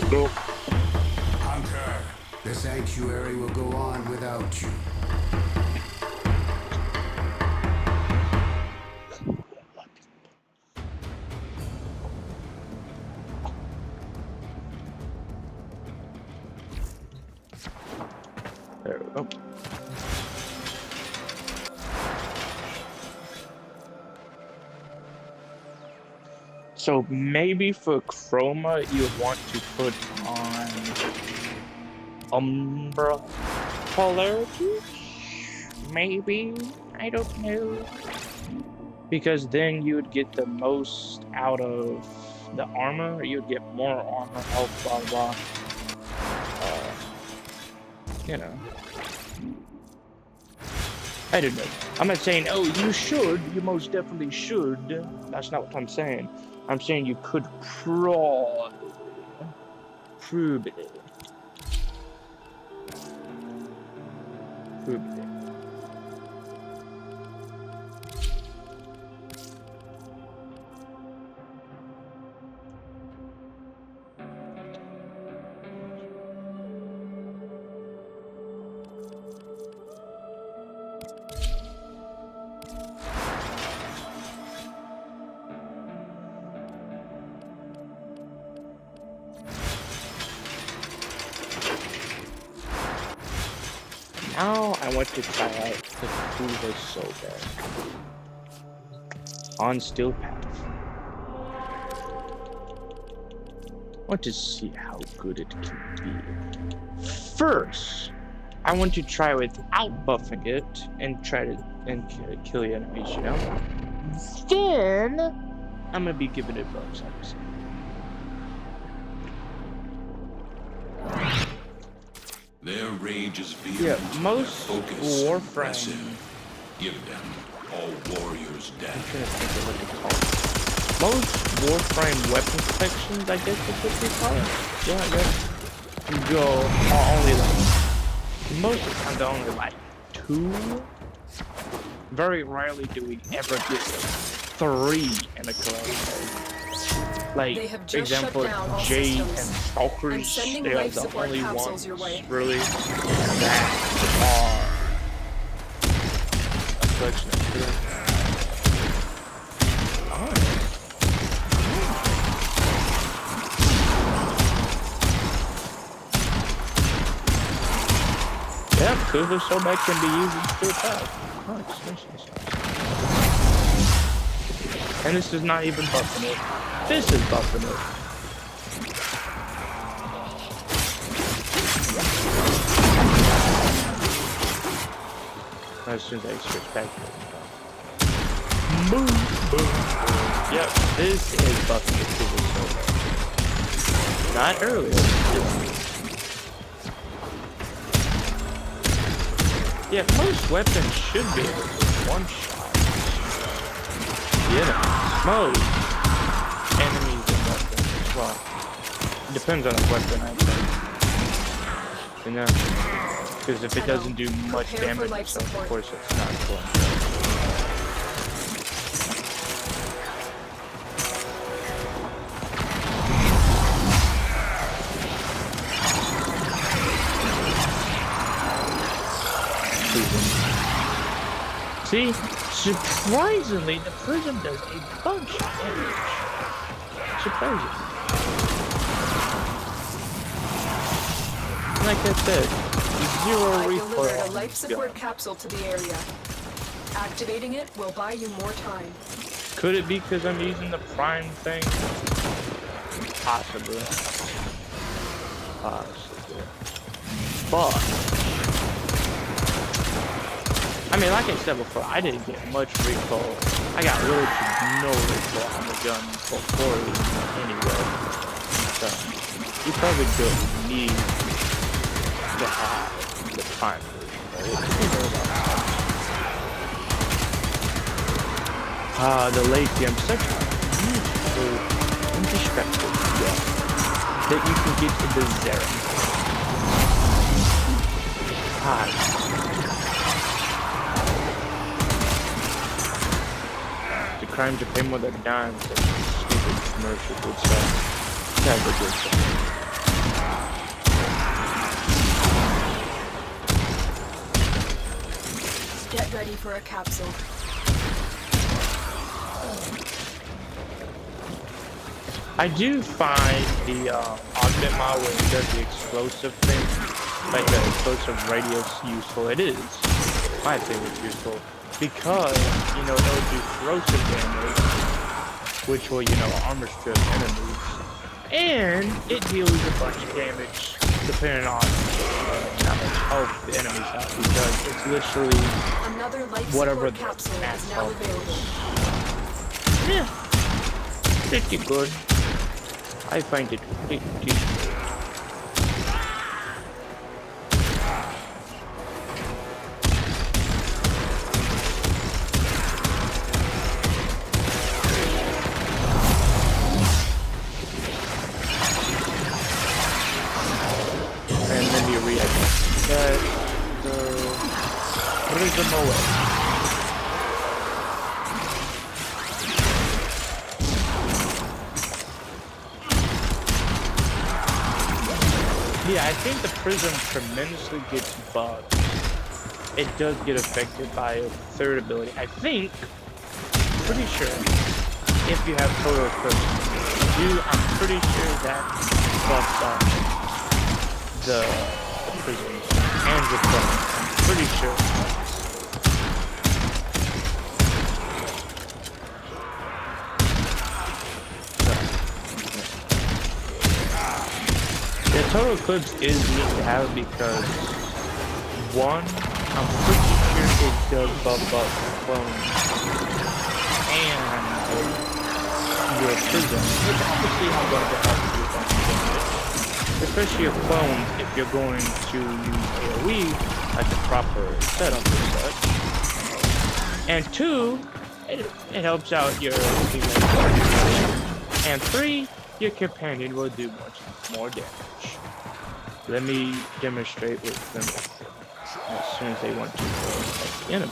Go. Hunter, the sanctuary will go on without you. There we go. So maybe for chroma you would want to put on umbra polarity? Maybe? I don't know. Because then you would get the most out of the armor, you'd get more armor, health, blah blah. You know. I don't know. I'm not saying, oh, you should, you most definitely should. That's not what I'm saying. I'm saying you could probably. Probably. Now I want to try out the Hoover so bad. On Steel Path. I want to see how good it can be. First, I want to try without buffing it and try to kill the enemies, you know? Then I'm gonna be giving it bugs, obviously. Their rage is Yeah, vehement. most their focus Warframe. impressive. Give them all warriors I'm death. trying to think of what to call it. Most Warframe weapon sections, I guess is what they call it. Yeah, I guess. Are only like, most of the time they're only like 2. Very rarely do we ever get 3 in a collection. Like, They have for just example, shut down all Jade and systems. Stalkers, I'm sending they are life the support only capsules ones, your way. really, that are a collection of 3. Yeah, Quiver Sobek can be used in steel attack. Nice. And this is not even buffing it. This is buffing it. As soon as I switch back to it. Boom, boom, boom. Yep, this is buffing the Quiver Sobek. Not earlier. Yeah, most weapons should be able to one-shot. Yeah, most enemies and weapons. Well, depends on the weapon, I think. You know, because if it doesn't do much Prepare for damage, life so of support. course it's not cool. See, surprisingly, the prism does a bunch of damage. Surprisingly. Like I said, 0 I recoil. delivered a on life this support gun. capsule to the area. Activating it will buy you more time. Could it be because I'm using the prime thing? Possibly. But I mean, like I said before, I didn't get much recoil. I got little to no recoil on the gun before anyway. So, you probably don't need to have the prime the Latium, such a beautiful, indestructible gun that you can get to the zero. The crime to pay more than dimes, that stupid commercial would say. That's a good thing. Get ready for a capsule. I do find the augment mod where it does the explosive thing, like the explosive radius, useful. It is. I think it's useful because, you know, it'll do corrosive damage, which will, you know, armor strip enemies, and it deals a bunch of damage depending on how much health the enemies have, because it's literally Another life whatever support the capsule max is now health available. is. Yeah, pretty good. I find it pretty good. And then you react. Prism away. Yeah, I think the prism tremendously gets bugged. It does get affected by a third ability. I think, pretty sure, if you have total eclipse, I'm pretty sure that buffs up the prism and the phone. I'm pretty sure. Yeah, total eclipse is neat to have because 1, I'm pretty sure it does buff up clones and your prison, which obviously I'm going to help you with that, especially your clones if you're going to use AoE like the proper setup and such. And 2, it helps out your teammate. And 3, your companion will do much more damage. Let me demonstrate with them as soon as they want to attack the enemy.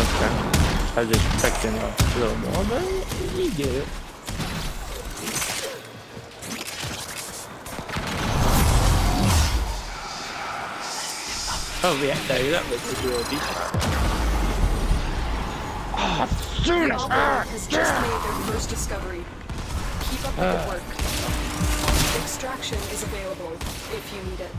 Okay, I was just expecting a little more, but you get it. Oh yeah, that was a real decent. As soon as has just made their first discovery. Keep up the good work. Extraction is available if you need it.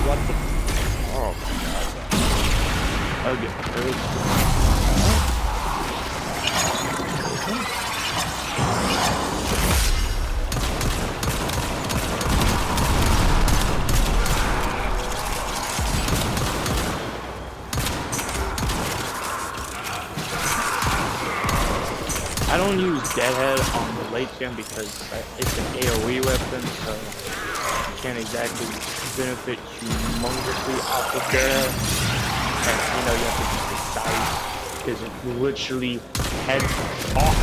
What the? Oh my god. Okay, I don't use Deadhead on the late game because it's an AoE weapon, so you can't exactly benefit humongously off of Deadhead. And you know, you have to be precise because it literally heads off.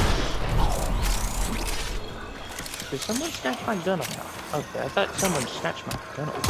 Did someone snatch my gun away? Okay, I thought someone snatched my gun away.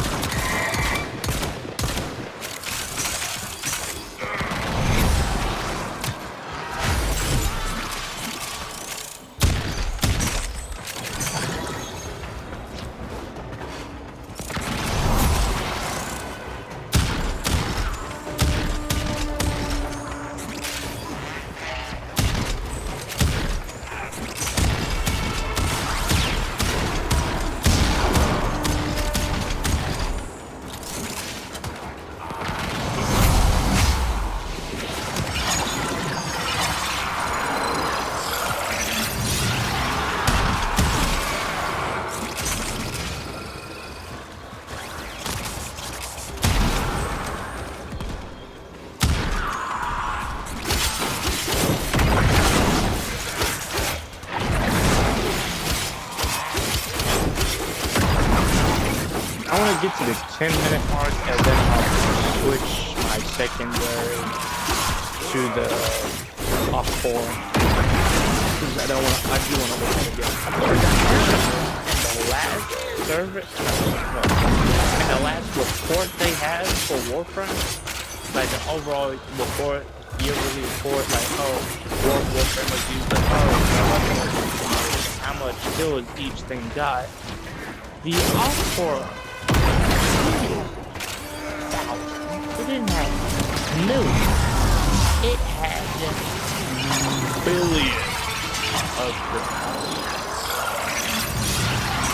I want to get to the 10-minute mark and then I'll switch my secondary to the off-4. Because I do want to look at it again. The last service, and the last report they had for Warframe, like the overall report, yearly report, like, oh, Warframe was used, like, oh, how much kills each thing got. The off-4, it didn't have millions. It had billions of kills.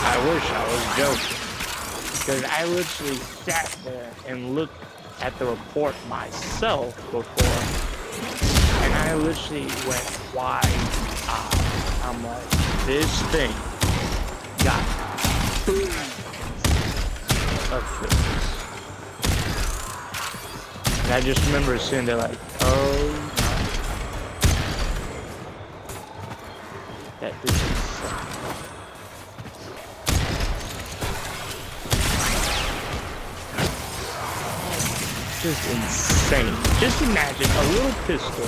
I wish I was joking. Because I literally sat there and looked at the report myself before. And I literally went wide-eyed. I'm like, this thing got billions of kills. And I just remember sitting there like, oh my. That is insane. Just insane. Just imagine a little pistol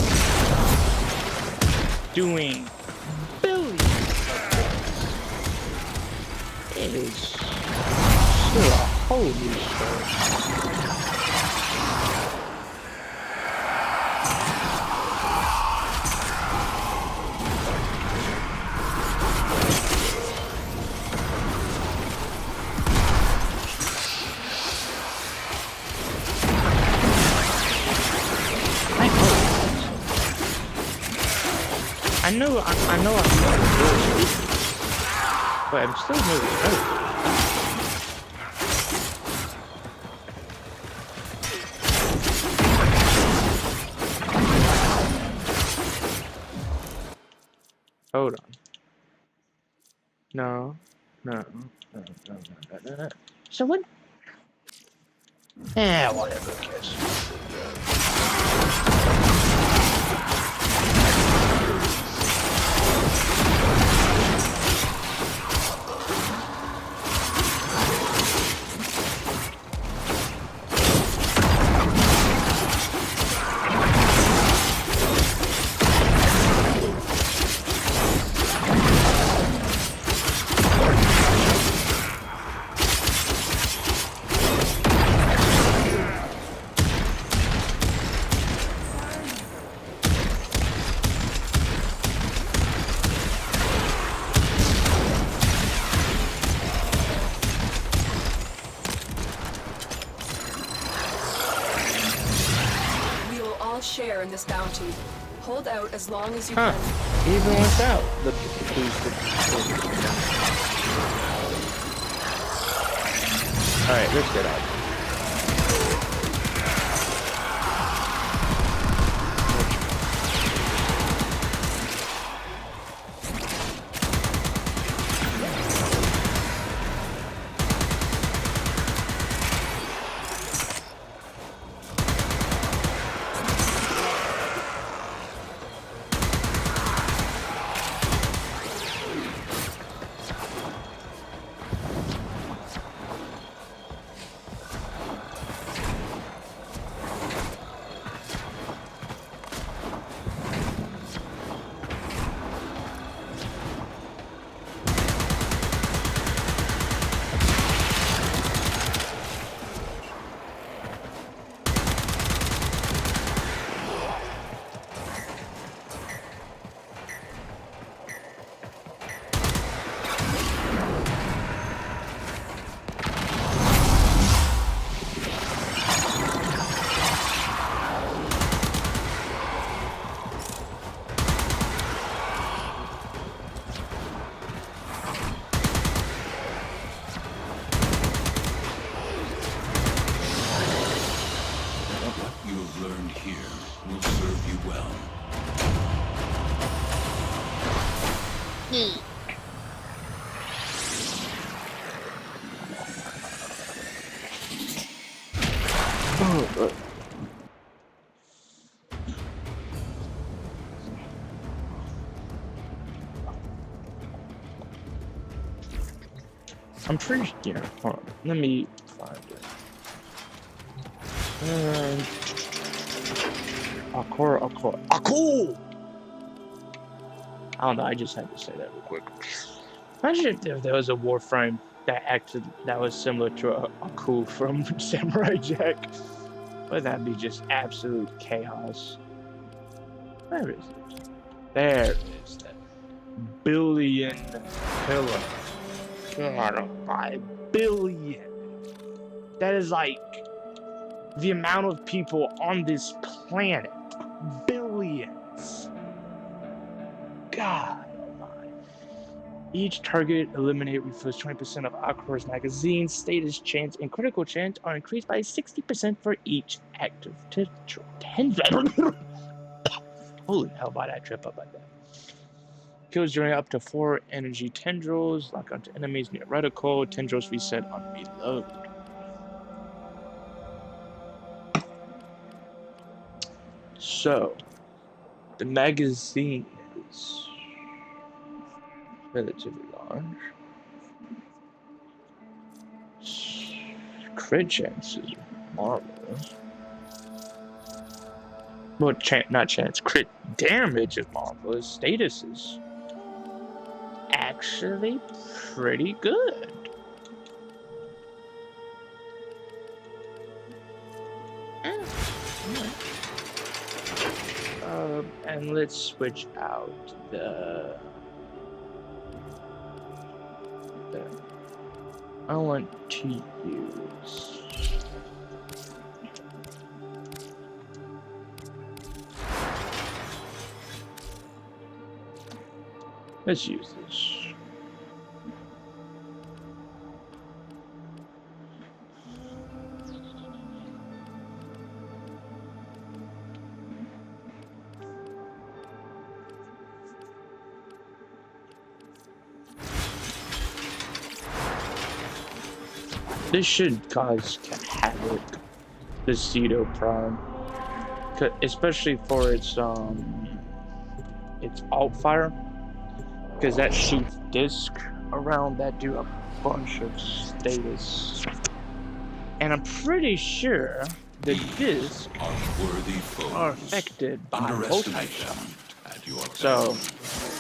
doing billions of kills. It is still a whole new story. I know I'm not good, Wait, I'm still moving. Oh. Hold on. No. So what? Whatever, I guess. We will all share in this bounty. Hold out as long as you Huh. can. Even without the boosted. Alright, let's get out. What you have learned here will serve you well. I'm pretty sure. Hold on. Let me find it. Akor. I don't know. I just had to say that real quick. Imagine if there was a Warframe that was similar to a Aku from Samurai Jack. But that'd be just absolute chaos. Where is it? There it is. That billion pillar. God, 5 billion. That is like the amount of people on this planet. Billions. God almighty. Each target eliminated refills 20% of Akor's magazine. Status chance and critical chance are increased by 60% for each active tendril. Holy hell, why'd I trip up like that? Kills during up to 4 energy tendrils. Lock onto enemies near reticle. Tendrils reset on reload. So, the magazine is relatively large. Crit chance is marvelous. Well, not chance. Crit damage is marvelous. Status is actually pretty good. And let's switch out the I want to use let's use this. This should cause havoc. The Ceto Prime, especially for its alt fire, because that shoots disc around that do a bunch of status, and I'm pretty sure the discs Unworthy foes. are affected by Underestimate voltage. them at your So,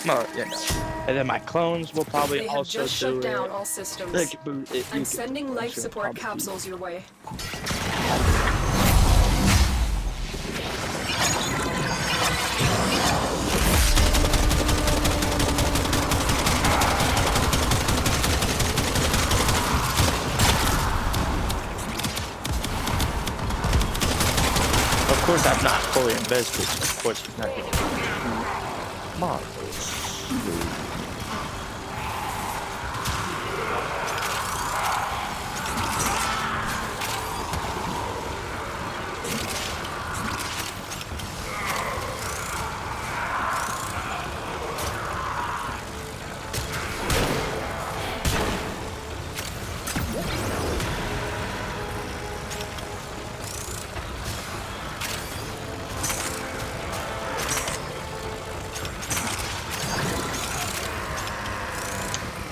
well, you know, and then my clones will probably They have also just do shut down it. all systems. Like, I'm sending life support capsules. capsules your way. Of course, I'm not fully invested. So of course, it's not going to be marvelous.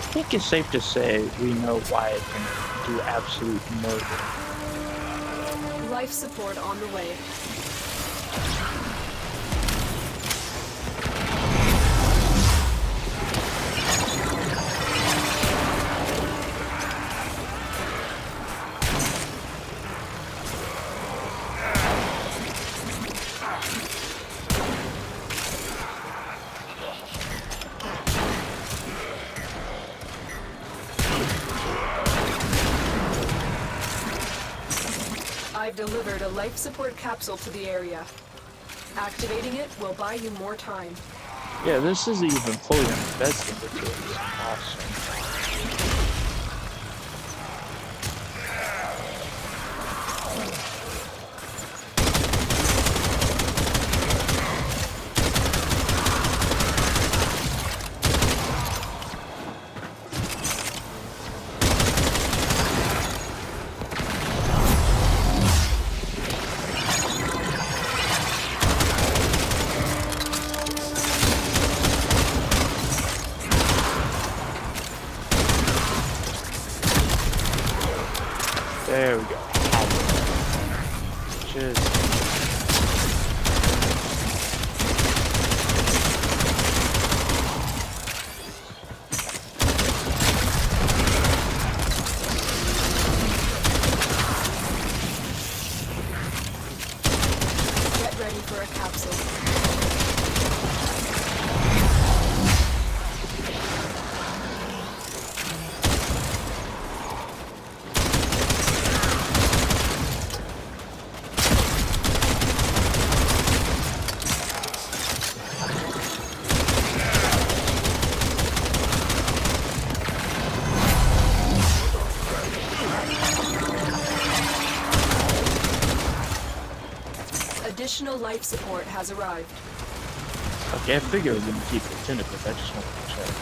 I think it's safe to say we know why it can do absolute murder. Life support on the way. I've delivered a life support capsule to the area. Activating it will buy you more time. Yeah, this isn't even fully invested into it. It's awesome. There we go. Just Get ready for a capsule. Additional life support has arrived. okay, I figured we would keep the tentacles. I just wanted to check.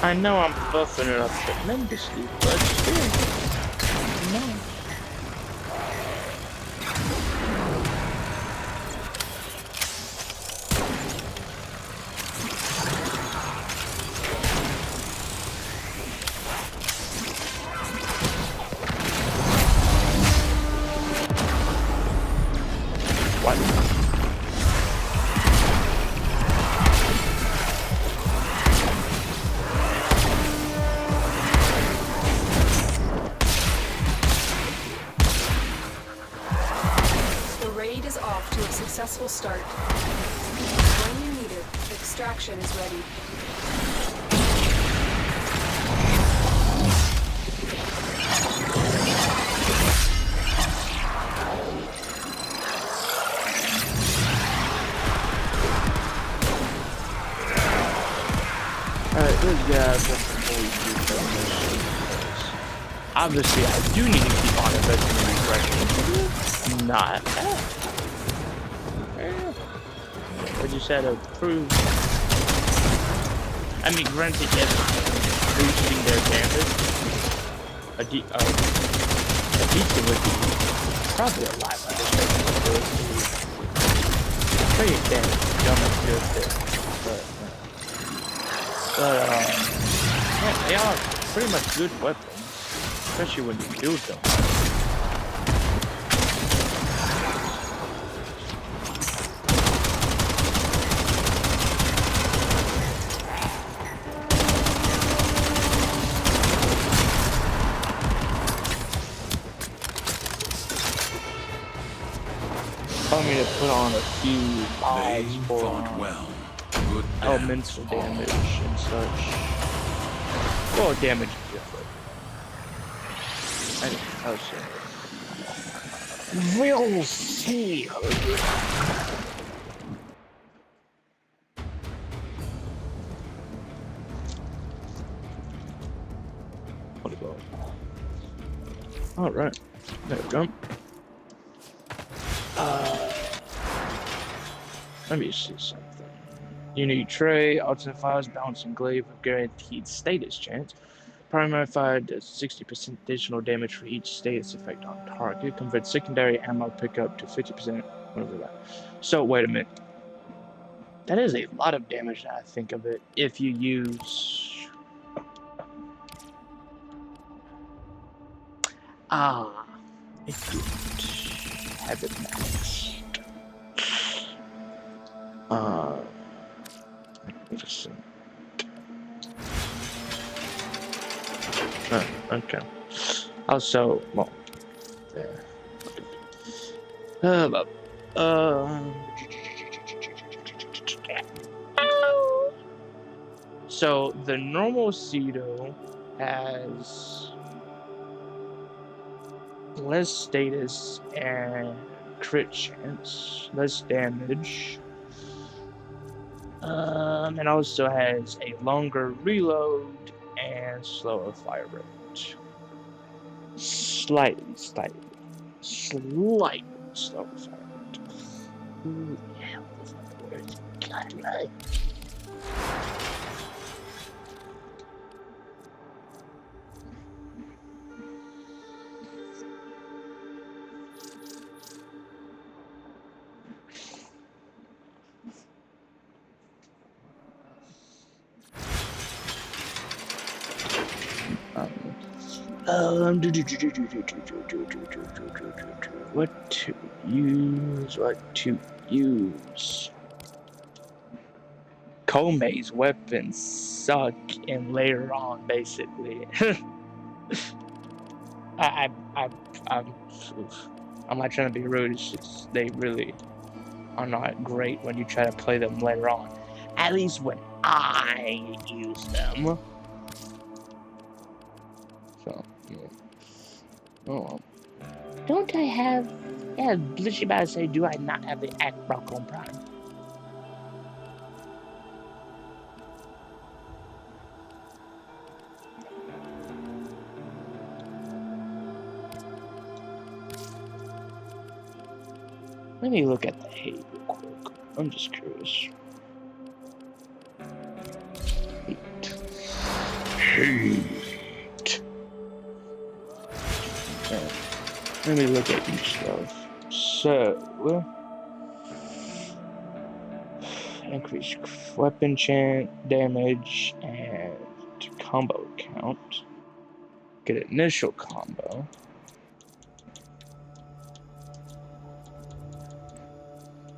I know I'm buffing it up tremendously, but still, no. Successful start. When you need it, extraction is ready. Alright, this guy's before we do this. Obviously, I do need to keep on investing in refreshing. Not bad. But you said approve. I mean, granted, yes, boosting their damage. A decent would be probably a lot of this. Pretty damage, don't have good there. But yeah, they are pretty much good weapons, especially when you build them. Tell me to put on a few mods for elemental damage and such. Well, damage is different. I'll see. We'll see. What about? All right, there we go. Let me see something. Unique tray, alternate files, balancing glaive with guaranteed status chance. Primary fire does 60% additional damage for each status effect on target. Converts secondary ammo pickup to 50%. Whatever that. So wait a minute. That is a lot of damage now I think of it. If you use if you have it maxed. Interesting. Okay. Also, well, there. So the normal Cedo has less status and crit chance, less damage. And also has a longer reload and slower fire rate. Slightly slower fire rate. Ooh, yeah, that's not the word. God, right. What to use? Komei's weapons suck, and later on, basically, I'm not trying to be rude. It's just they really are not great when you try to play them later on. At least when I use them. So, yeah. Oh well. Don't I have... Yeah, literally about to say, do I not have the Act Rock on Prime? Let me look at the hate real quick. I'm just curious. Let me look at each stuff. So, increase weapon chance, damage, and combo count. Get initial combo.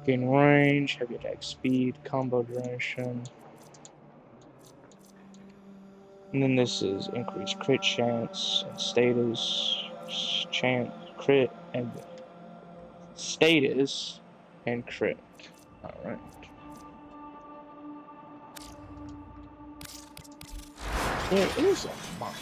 Gain range, heavy attack speed, combo duration. And then this is increased crit chance and status, chance, crit, and status, and crit. Alright. There is a mod.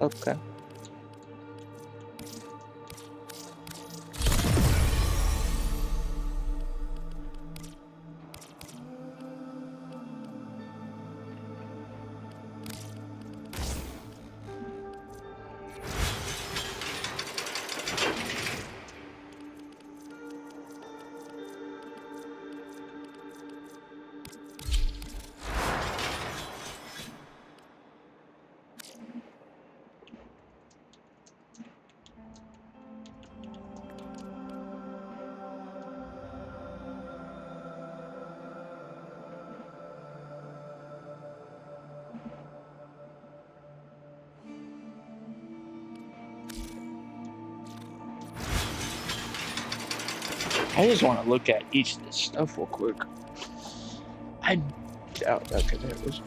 Okay. I just want to look at each of this stuff real quick. I doubt. Okay, there it is.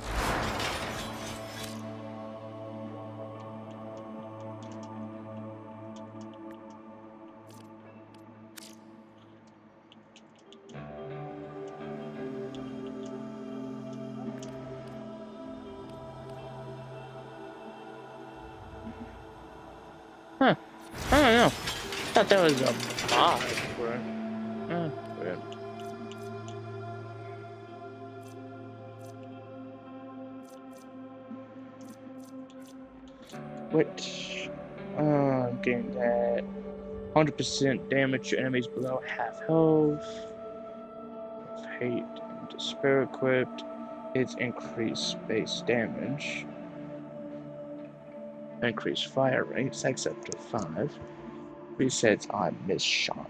Huh. I don't know. I thought that was a mod for it. Weird. Which, I'm getting that 100% damage to enemies below half health. Hate and despair equipped. It's increased base damage. Increased fire rate, sex up to 5. Resets on miss shot.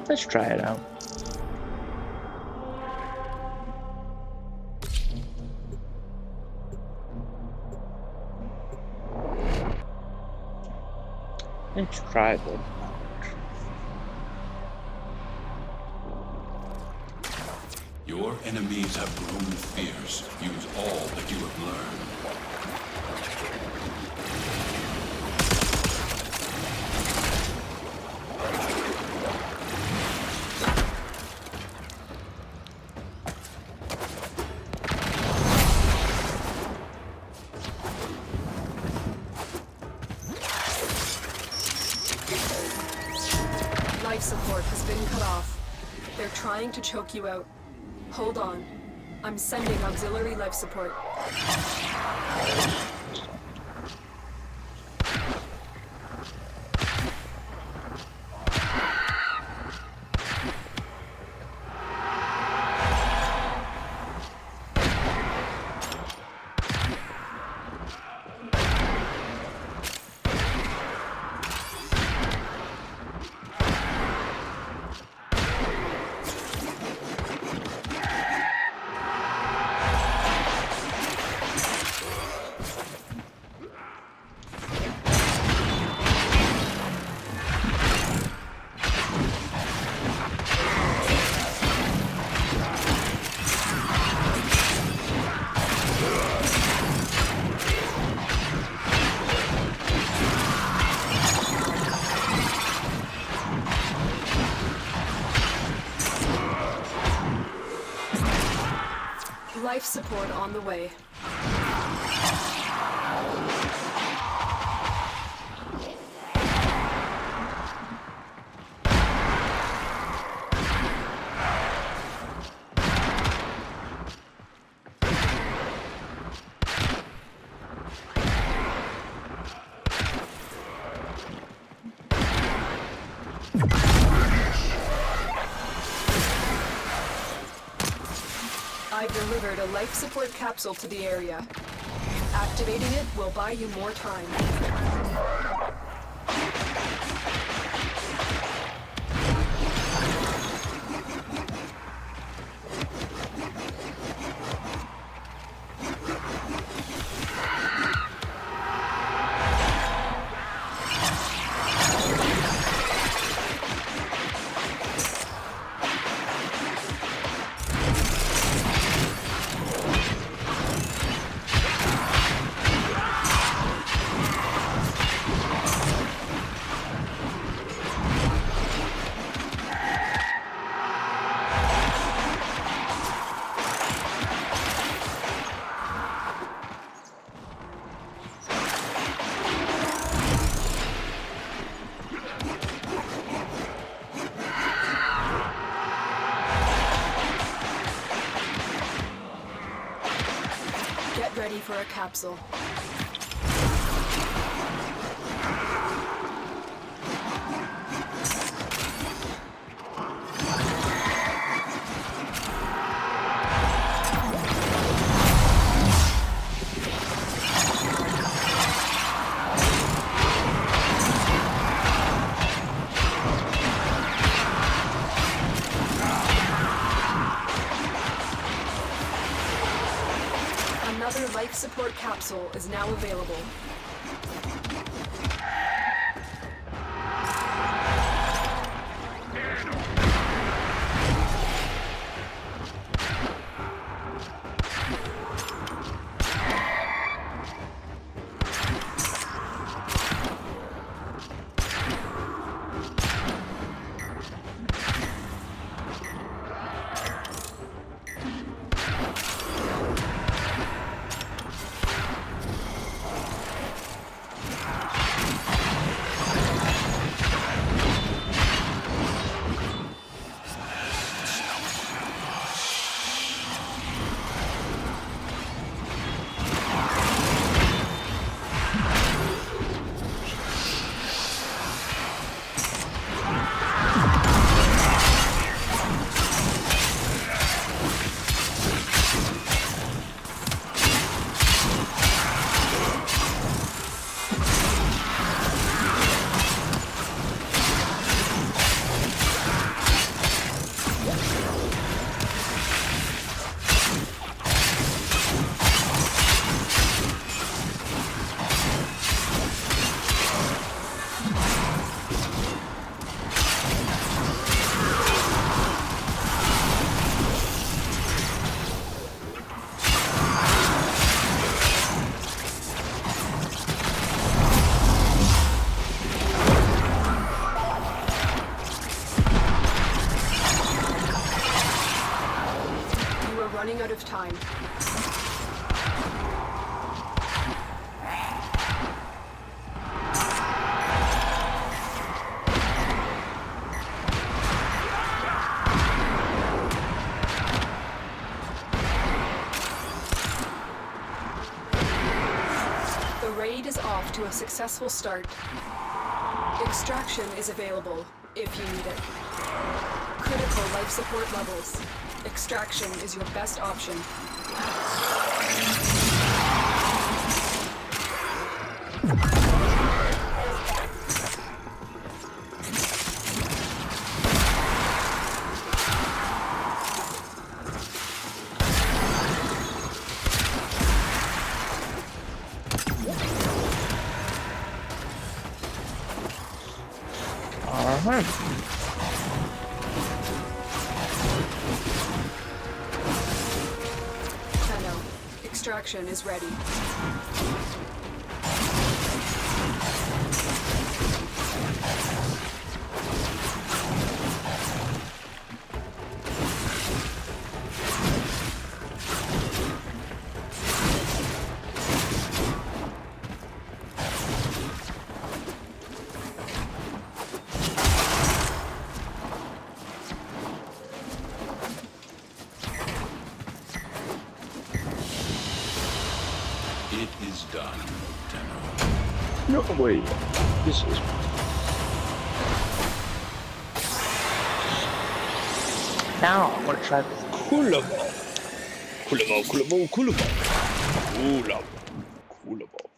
Let's try it out. Let's try them out. Your enemies have grown fierce. Use all that you have learned. Life support has been cut off. They're trying to choke you out. Hold on. I'm sending auxiliary life support. Life support on the way. I've delivered a life support capsule to the area. Activating it will buy you more time. Get ready for a capsule. Another life support capsule is now available. Running out of time. The raid is off to a successful start. Extraction is available if you need it. Critical life support levels. Extraction is your best option. Alright. Extraction is ready. It is done, Tenno. No way. This is. Now I want to try this cooler ball. Cooler ball, cooler ball, cooler ball. Cooler ball, cooler ball.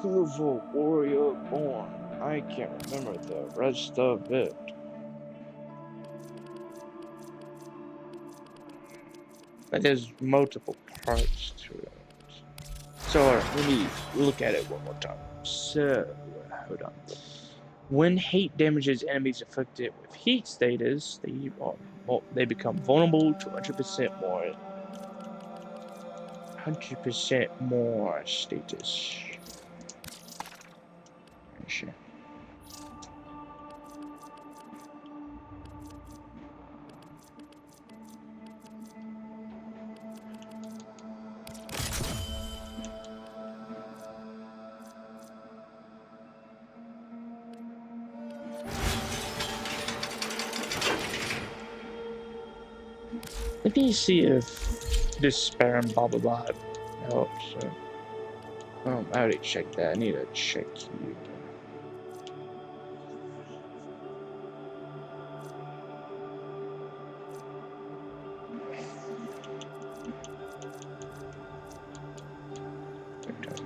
Kurovo, warrior born. I can't remember the rest of it. But there's multiple parts to it. So alright, let me look at it one more time. So, hold on. When hate damages enemies afflicted with heat status, they become vulnerable to 100% more 100% more status. Sure. Let me see if this spare and blah blah blah helps. I already checked that. I need to check you.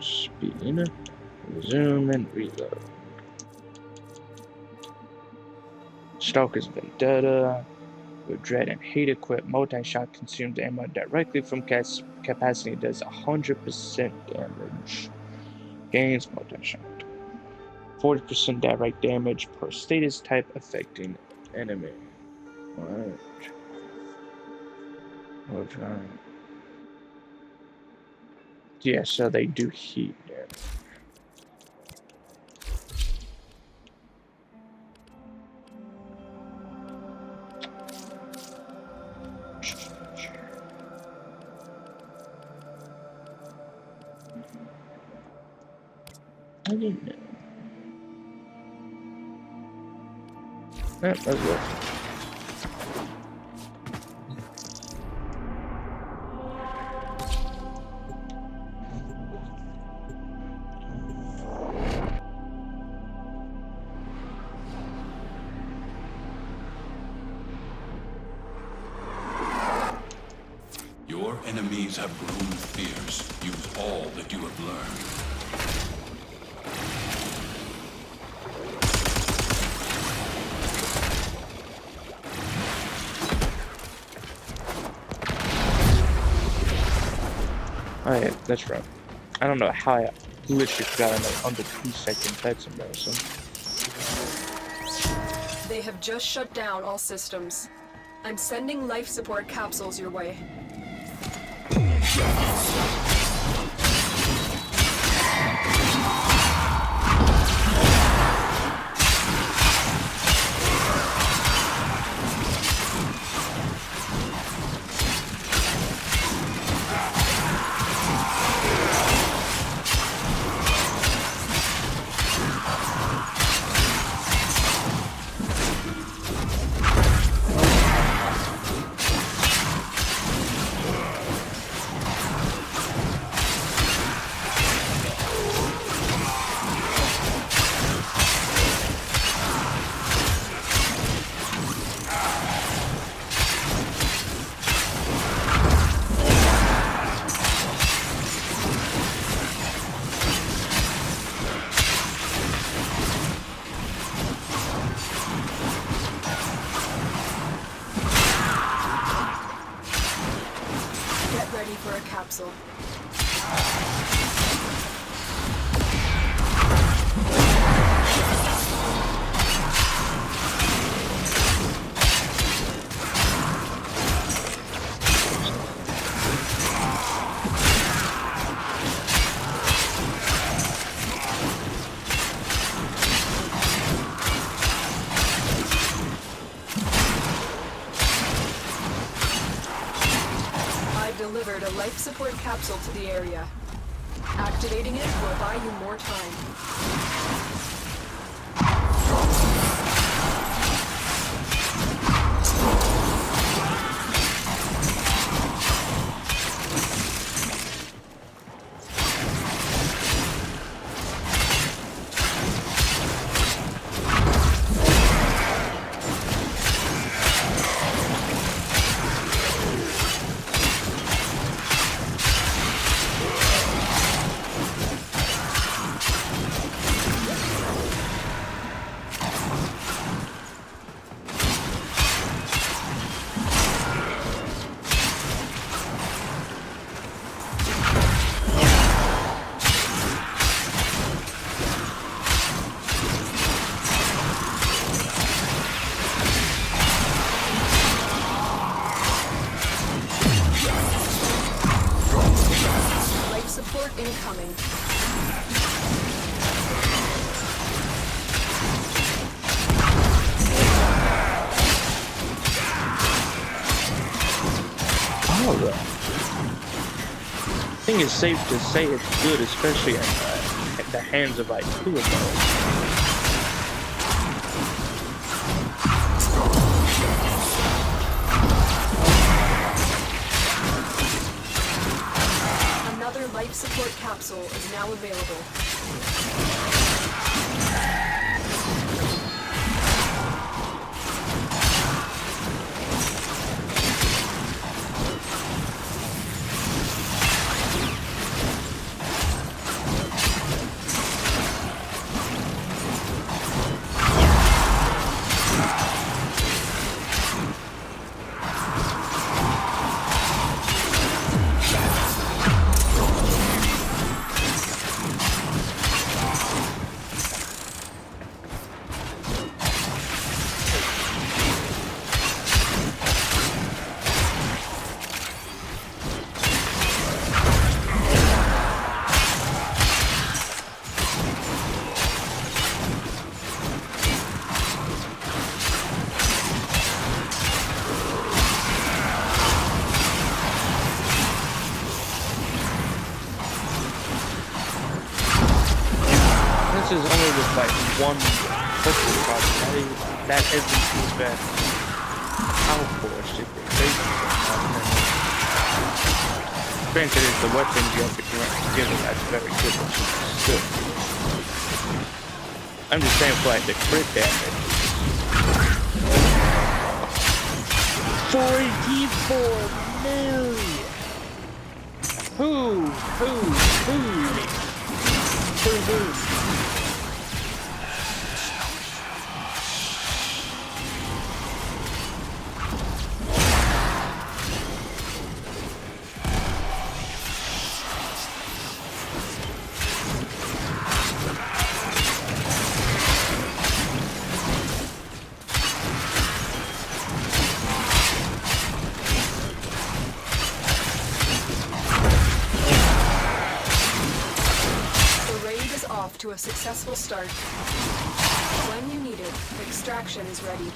Speed, zoom and reload. Stalker's Vendetta. With Dread and Hate equipped, multi-shot consumes ammo directly from capacity, does 100% damage. Gains multi-shot. 40% direct damage per status type affecting enemy. Alright. Okay. Yeah, so they do heat damage. I didn't know. That's good. Your enemies have grown fierce. Use all that you have learned. Oh yeah, that's right. I don't know how I literally forgot I'm like under 2 seconds. That's embarrassing. They have just shut down all systems. I'm sending life support capsules your way. For a capsule. Delivered a life support capsule to the area. Activating it will buy you more time. Life support incoming. Oh, I think it's safe to say it's good, especially at the hands of like two of those. Another life support capsule is now available. This is only with like one purple card. That isn't too bad. How forced it is. Granted, it's the weapons you have to give it, that's very good. Still. I'm just saying for like the crit damage. 44 million! Who? To a successful start. When you need it, extraction is ready.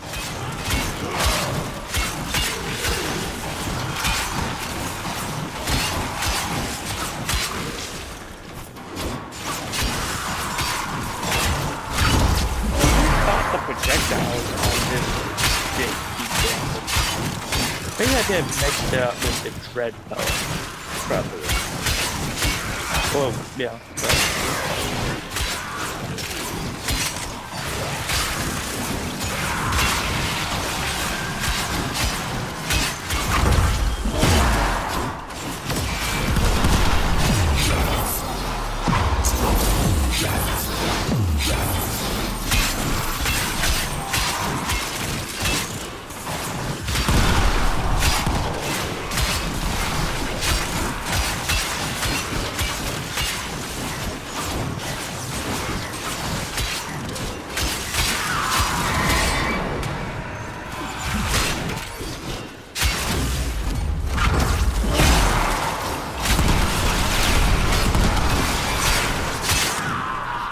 The projectiles on this big maybe I did mix it up with the dread power. Probably. Well, yeah. Probably.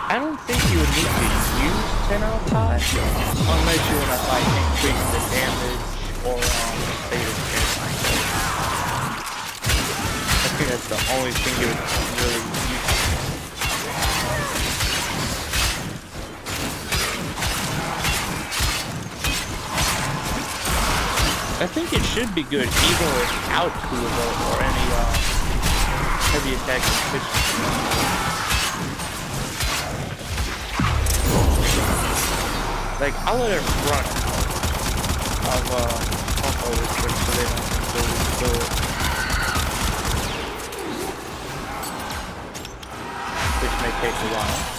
I don't think you would need to use 10 out of 5 unless you want to like increase the damage or state of care. I think that's the only thing you would really use I think it should be good even without Kulo or any heavy attack efficiency. Like, I'll let it run out of combo restrict so they don't completely kill it. Which may take a while.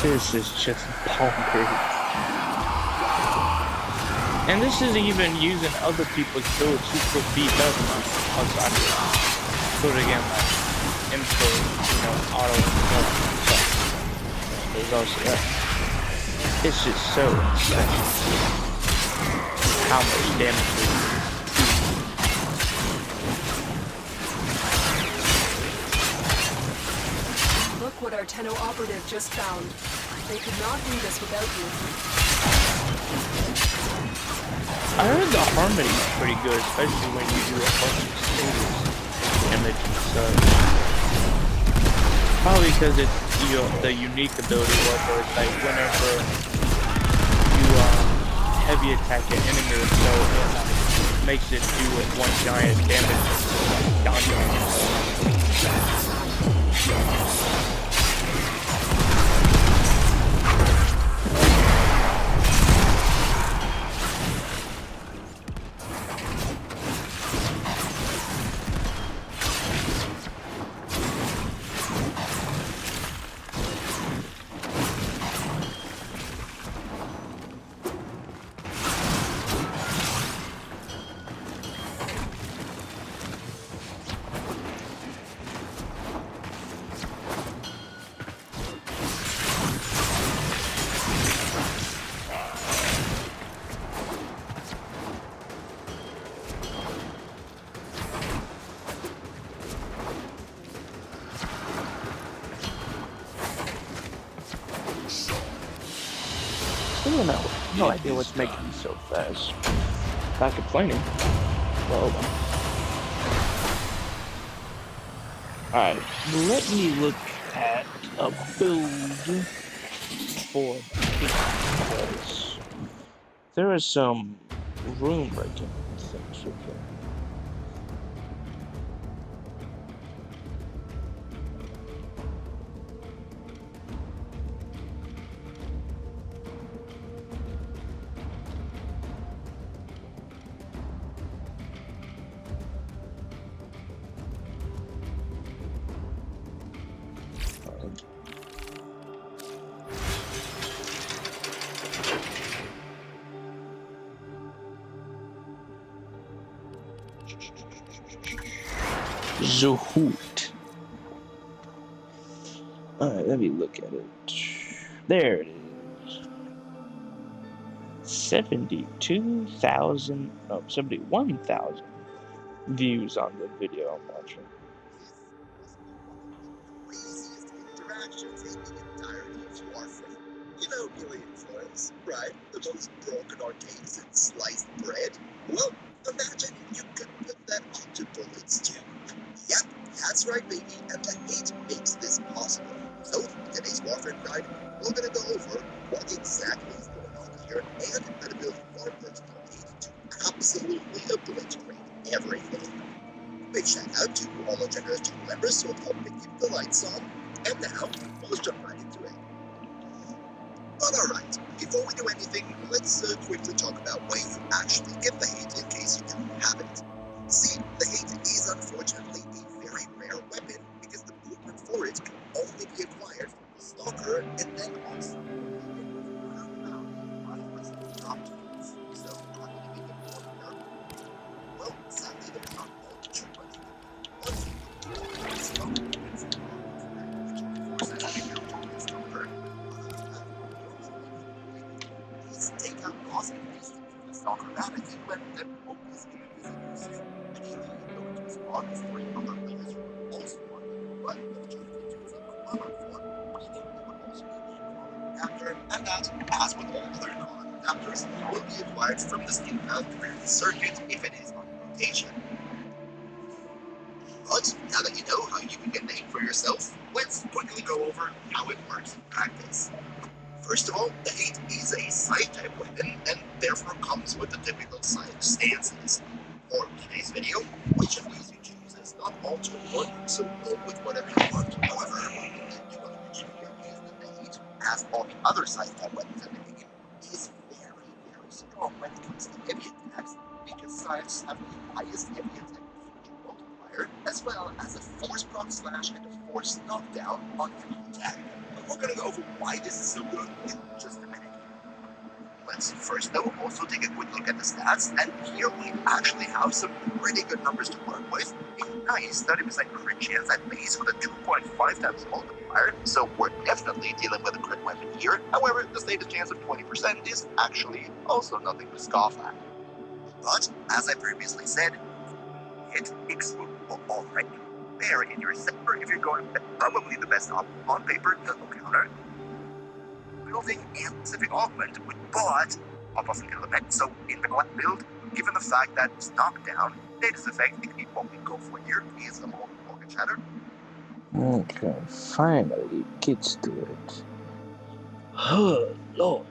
This is just bonkers. And this isn't even using other people's builds super beat up outside of it. So again, like info, auto and stuff. There's also that. It's just so insane how much damage it is. Look what our Tenno operative just found. They could not do this without you. I heard the harmony's pretty good, especially when you do a bunch of stages damage and such. Probably because it's the unique ability where it's like whenever you heavy attack an enemy or so, it makes it do one giant damage. No idea what's making me so fast. Not complaining. Well, alright, let me look at a build for because there are some room breaking things with them. Zohoot. Alright, let me look at it. There it is. 72,000, no, 71,000 views on the video I'm watching. Craziest interactions in the entirety of Warframe. You know Alien Florence, right? The most broken arcades and sliced bread? Well, imagine you could put that onto bullets too. Yep, that's right, baby, and the hate makes this possible. So, in today's Warframe guide, we're gonna go over what exactly is going on here and how to build your personal hate to absolutely obliterate everything. Big shout out to all our generous channel members who have helped me keep the lights on. And now, let's jump right into it. But alright, before we do anything, let's quickly talk about where you actually get the hate in case you don't have it. See, the hate is unfortunately a very rare weapon because the movement for it can only be acquired from the stalker and then also so how do you make it more rare? Well, sadly there's not all the true ones. Once you please take out positive things from the stalker vanity when them focus images in your suit. Initially, you go into a spawn of 3 other players who will also want you, but if changed into its common form, meaning you would also need a common adapter, and that, as with all other common adapters, will be acquired from the skin path through the circuit if it is on rotation. But now that you know how you can get the hate for yourself, let's quickly go over how it works in practice. First of all, the hate is a side-type weapon, and therefore comes with the typical side stances. For today's video, which of these you choose is not all too important, so go with whatever you want. However, you want to make sure you're using the hate, as all the other side-type weapons in the game, is very, very strong when it comes to heavy attacks, because sides have the highest heavy attack multiplier, as well as a force proc slash and a force knockdown on every attack. We're going to go over why this is so good in just a minute. Let's first though also take a quick look at the stats, and here we actually have some pretty good numbers to work with. A nice 30% crit chance at base with a 2.5 times multiplier, so we're definitely dealing with a crit weapon here. However, the stated chance of 20% is actually also nothing to scoff at. But, as I previously said, hit excludable already. There in your sector, if you're going probably the best op on paper, no counter. Building and specific augment with bot opposite element, so in the black build, given the fact that it's knockdown, status effect, if what we go for here is a Morgan Shatter. Okay, finally gets to it. Oh, Lord.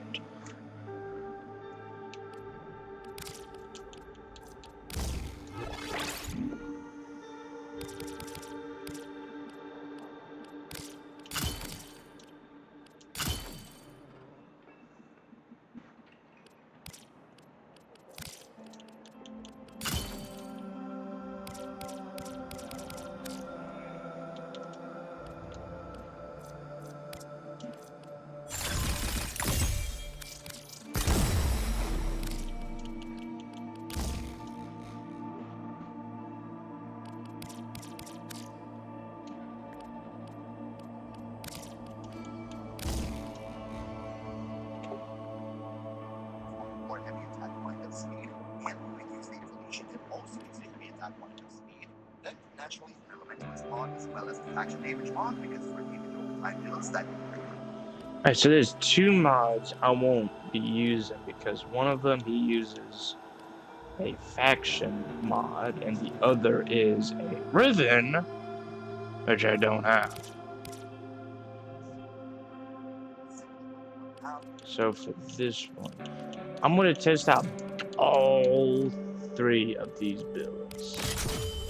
Naturally, elementalist on as well as faction damage on because for even overtime builds that. Alright, so there's 2 mods I won't be using because one of them he uses a faction mod, and the other is a Riven, which I don't have. So for this one, I'm gonna test out all 3 of these builds.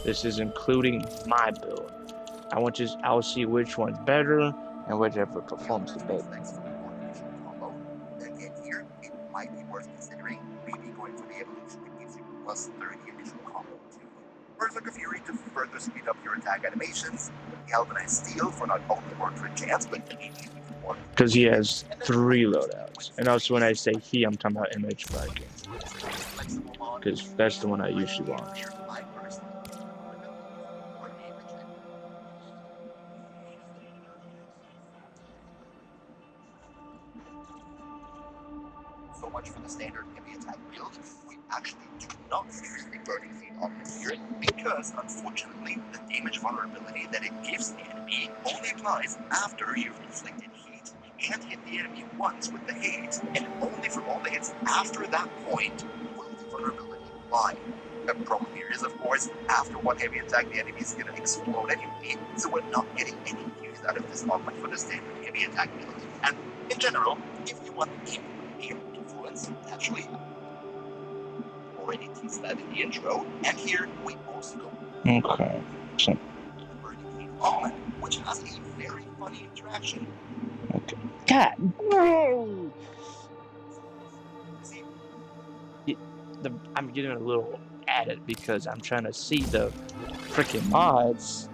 This is including my build. I'll see which one's better and whichever performs the best. Again, here, it might be worth considering maybe going for the evolution that gives you plus 30 initial combo too. Berserker Fury to further speed up your attack animations, Galvanized Steel for not only more crit chance, but because he has 3 loadouts. And also when I say he, I'm talking about MH Viking. Because that's the one I usually launch. So much for the standard heavy attack build. We actually do not use the Burning Feet on here because, unfortunately, the damage vulnerability that it gives the enemy only applies after you've inflicted heat and hit the enemy once with the hate, and only for all the hits after that point will the vulnerability apply. The problem here is, of course, after one heavy attack, the enemy is going to explode anyway, so we're not getting any use out of this augment for the standard heavy attack build. And in general, if you want to keep influence, naturally, already teased that in the intro, and here we also go. Okay. So, Augment, which has a very funny interaction. okay. God. No! See, I'm getting a little at it because I'm trying to see the freaking mods,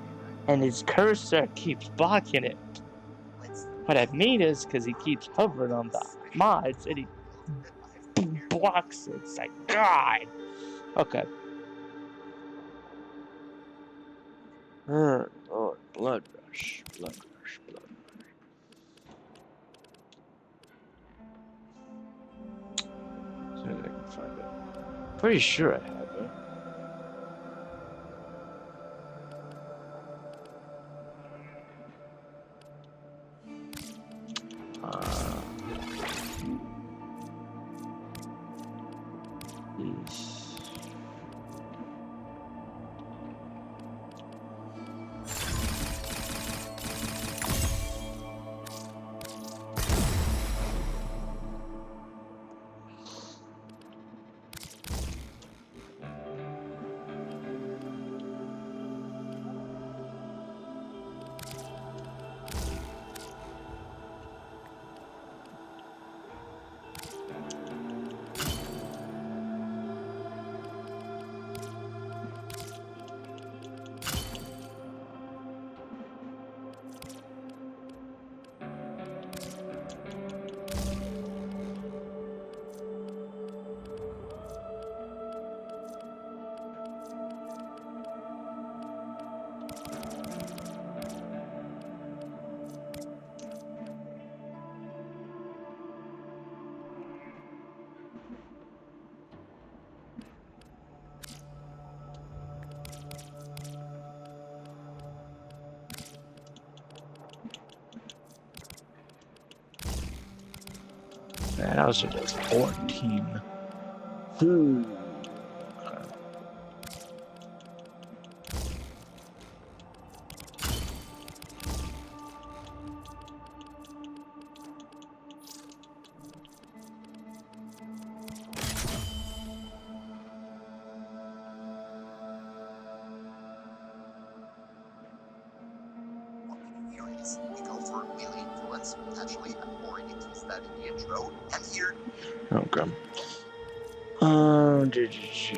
and his cursor keeps blocking it. What I mean is because he keeps hovering on the mods and he blocks it. It's like, God. Okay. Oh, blood rush. Blood rush. Blood rush. As soon as I can find it. Pretty sure I have it. These. That also does 14. Okay. Furious, we go for melee influence, potentially. I've already teased that in the intro. And here, Okay. Did you?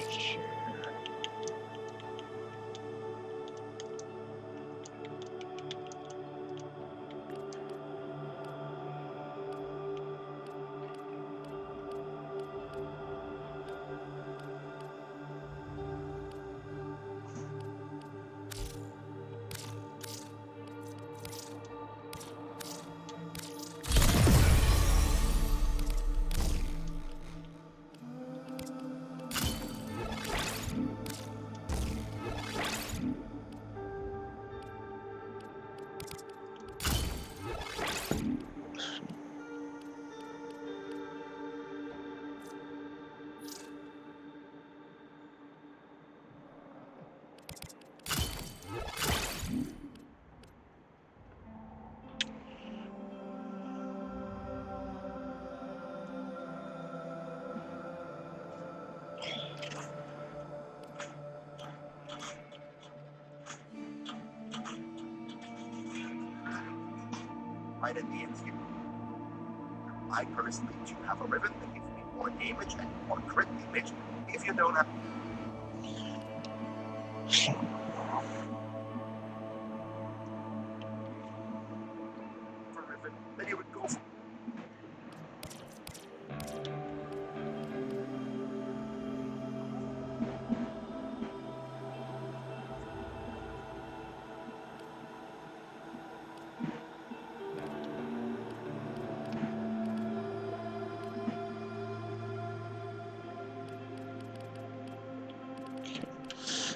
might it be in you? I personally do have a ribbon that gives me more damage and more crit damage if you don't have for ribbon, then you would go for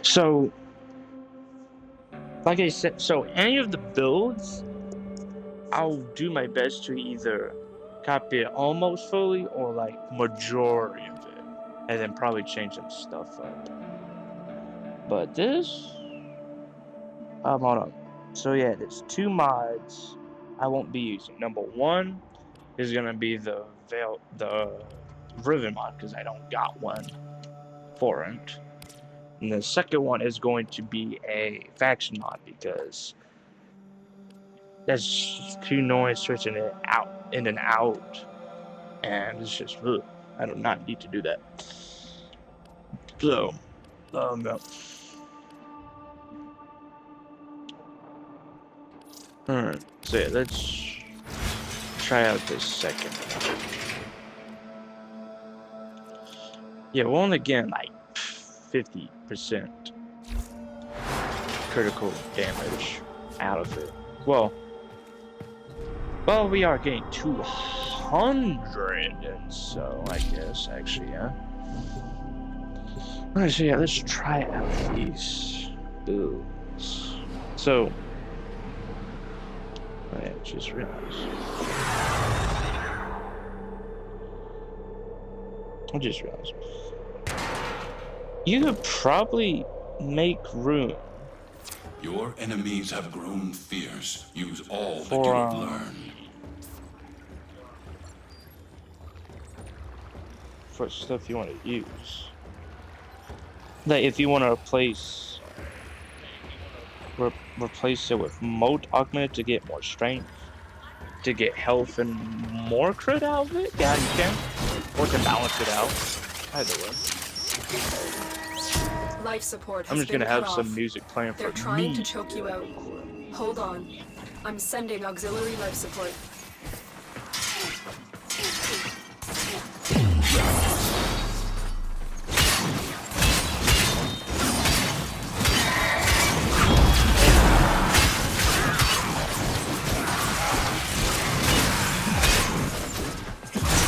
So, like I said, so any of the builds, I'll do my best to either copy it almost fully or like majority of it, and then probably change some stuff up. But this, hold on. So yeah, there's 2 mods I won't be using. Number 1 is gonna be the Riven mod because I don't got one for it. And the second one is going to be a faction mod because that's just too noise switching it out in and out, and it's just ugh, I do not need to do that. So, no. Alright, so yeah, let's try out this second one. Yeah, we're only getting like 50% critical damage out of it. Well, we are getting 200, and so I guess actually, yeah. Alright, so yeah, let's try out these builds. So, I just realized. You could probably make room. Your enemies have grown fierce. Use all that For, you have learned. For stuff you want to use. Like if you want to replace it with moat augmented to get more strength, to get health and more crit out of it, yeah, you can. Or to balance it out. Either way. Life support has I'm just been gonna cut have off. some music playing for They're trying me. to choke you out. Hold on. I'm sending auxiliary life support.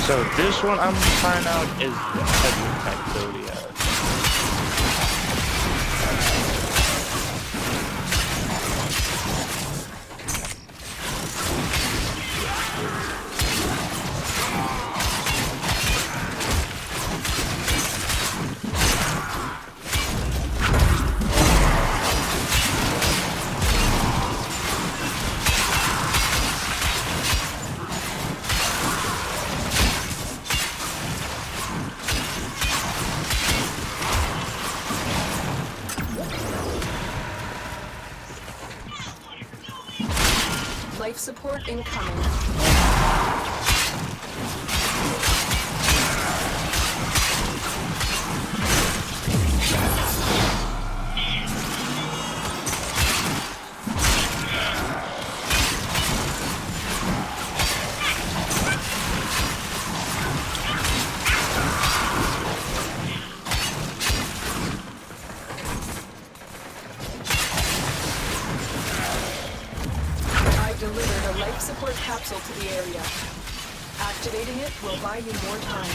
So this one I'm trying out is the heavy type build, yeah. Life support incoming. Delivered a life support capsule to the area. Activating it will buy you more time.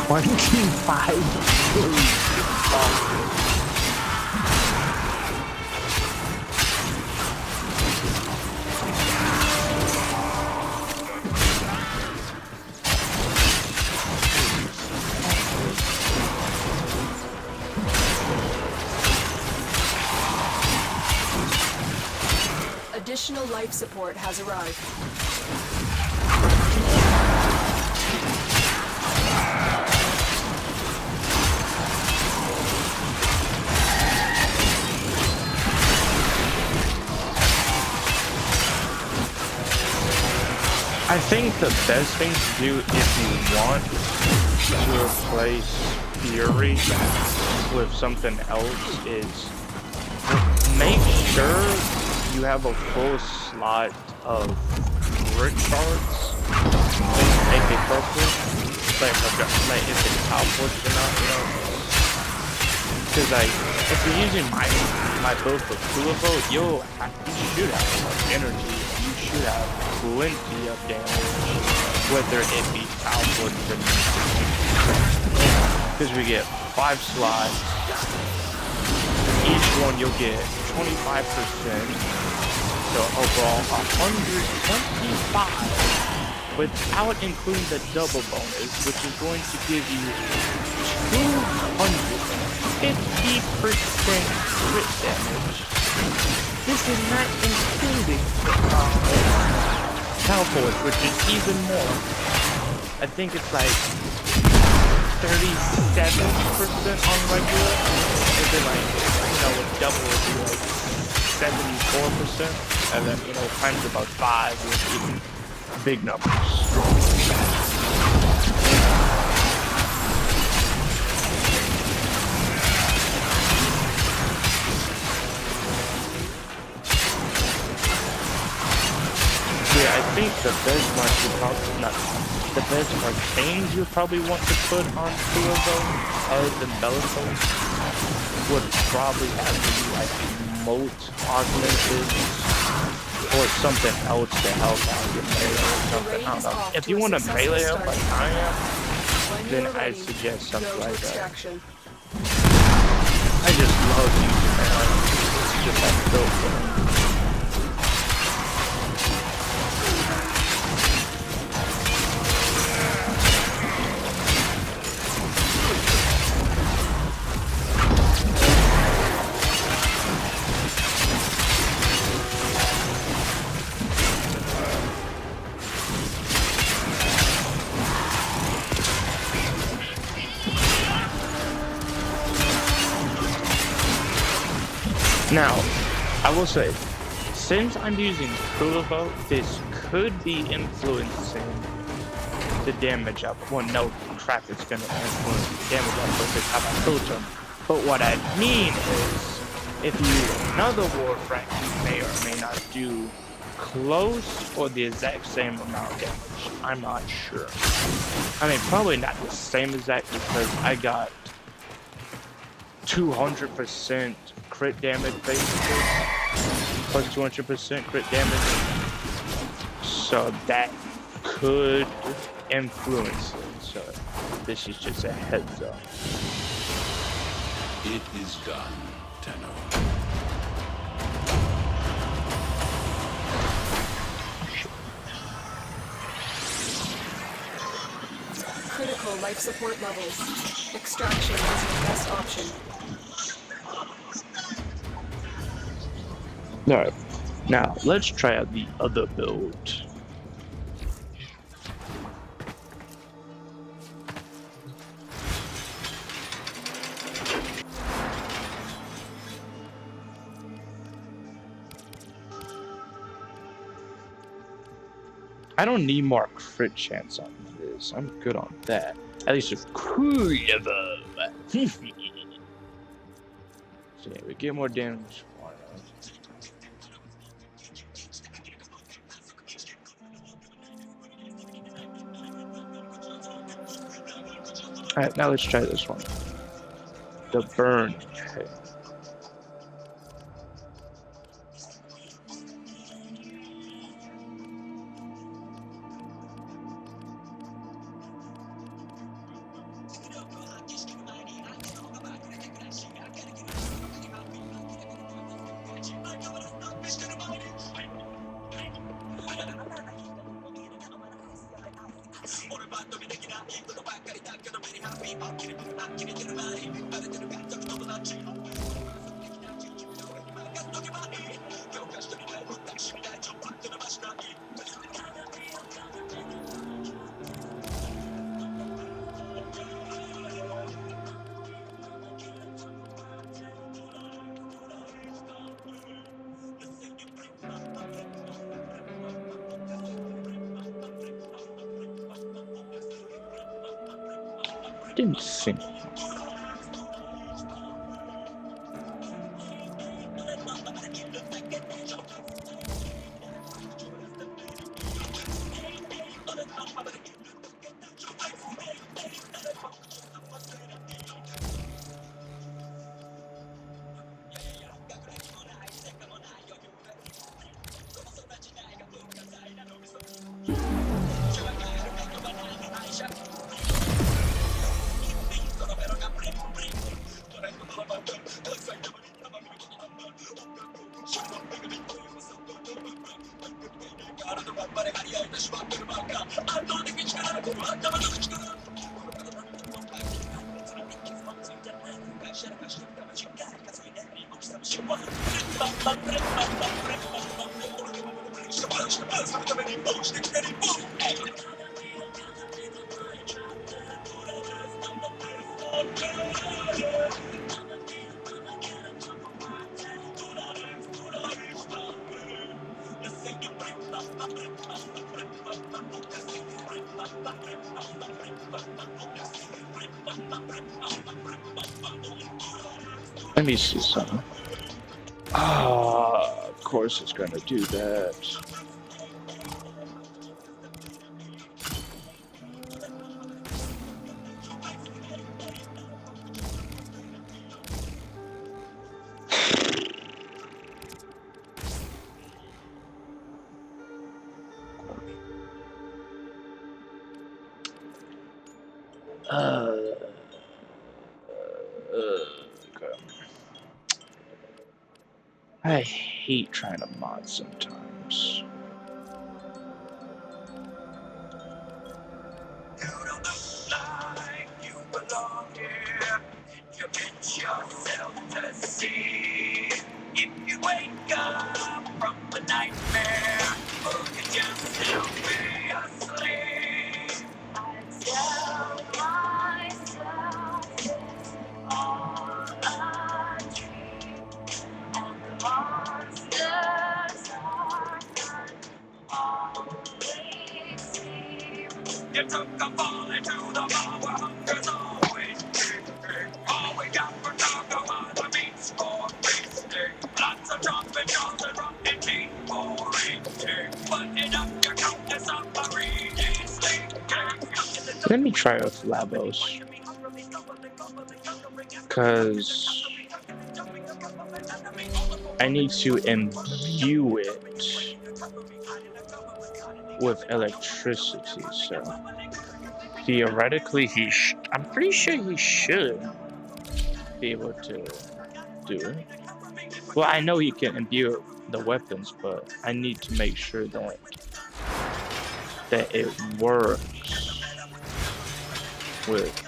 25 Additional life support has arrived. I think the best thing to do if you want to replace Fury with something else is make sure you have a full slot of crit shards when you make it purple. Like if it's outputs or not, you know. Because like if you're using my build for Kulivo, you should have enough energy. You should have plenty of damage, whether it be outputs or not. Because we get 5 slots. Each one you'll get 25%. So overall 125 without including the double bonus, which is going to give you 250% crit damage. This is not including teleports, which is even more. I think it's like 37% on regular, and then like, you know, with double it would be like 74%, and then, you know, times about 5 with even big numbers. Yeah, I think the benchmark you probably not the benchmark change you probably want to put on two of them, other than Bellator, would probably have to be like moat augmented or something else to help out your melee or something. I don't know. If you want to melee him like I am, then I'd suggest something like that. I just love using melee. It's just like built for me. Now, I will say, since I'm using Kulivo, this could be influencing the damage output. Well, no crap, it's going to influence the damage output because how I filter them. But what I mean is, if you use another Warframe, you may or may not do close or the exact same amount of damage. I'm not sure. I mean, probably not the same exact because I got 200% crit damage basically, plus 200% crit damage, so that could influence it, so this is just a heads up. It is done, Tenno. Critical life support levels. Extraction is your best option. Alright, now let's try out the other build. I don't need more crit chance on this. I'm good on that. At least it's Kulivo. So yeah, we get more damage. Alright, now let's try this one. The burn. Okay. Didn't think. Let me see something. Ah, of course it's gonna do that. Okay. I hate trying to mod sometimes. Let me try with Labos, because I need to imbue it with electricity, so theoretically I'm pretty sure he should be able to do it. Well, I know he can imbue the weapons, but I need to make sure that it works with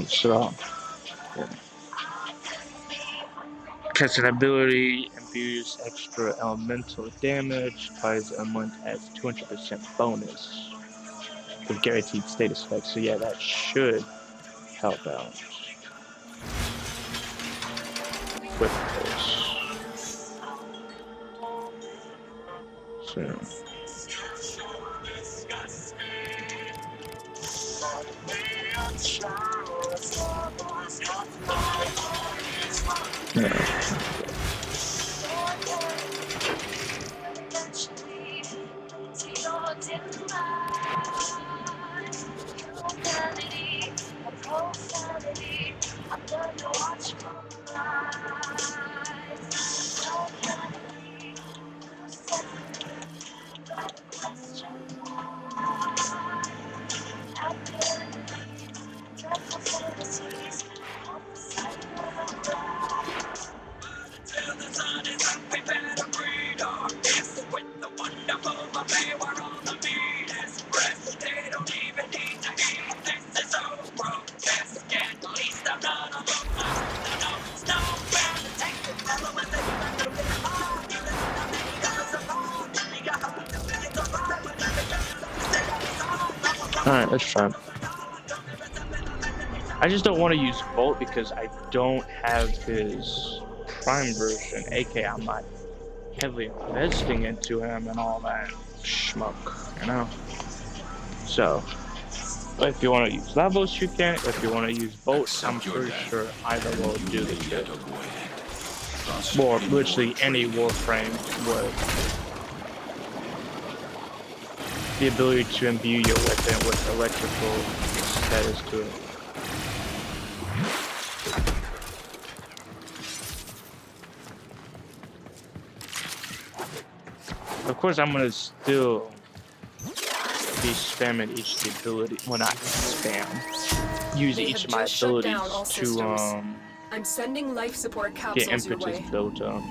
so yeah. Because an ability imbues extra elemental damage, applies element as 200% bonus with guaranteed status effects. So yeah, that should help out with this. So yeah. Alright, that's fine. I just don't want to use Bolt because I don't have his Prime version, aka I'm not heavily investing into him and all that schmuck, you know? So, if you want to use Lavos, you can. If you want to use Bolt, I'm pretty sure either will do the trick. Or literally any Warframe would. The ability to imbue your weapon with electrical status to it. Of course, I'm gonna still be spamming each of the ability. Well, not spam. Use each of my abilities to I'm sending life support get capsules your impetus way. built up.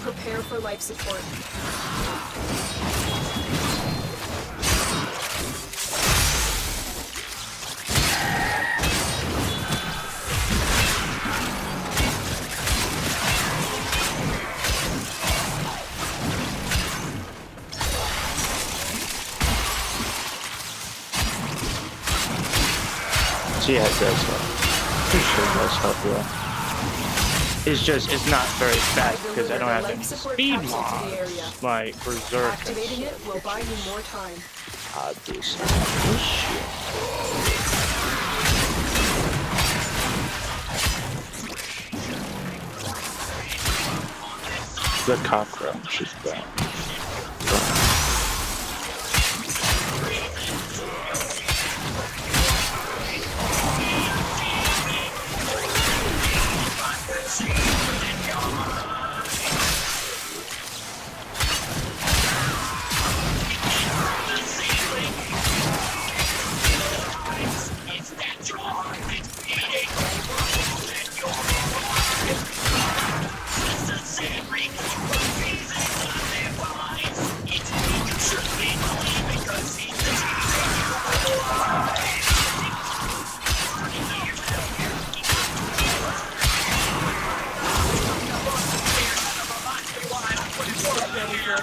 Prepare for life support. Yeah, it does help. Pretty sure it does help, yeah. It's just, it's not very fast because I don't have any speed mods, like Berserk. Activating it will buy you more time. Obviously. The cockroach is back.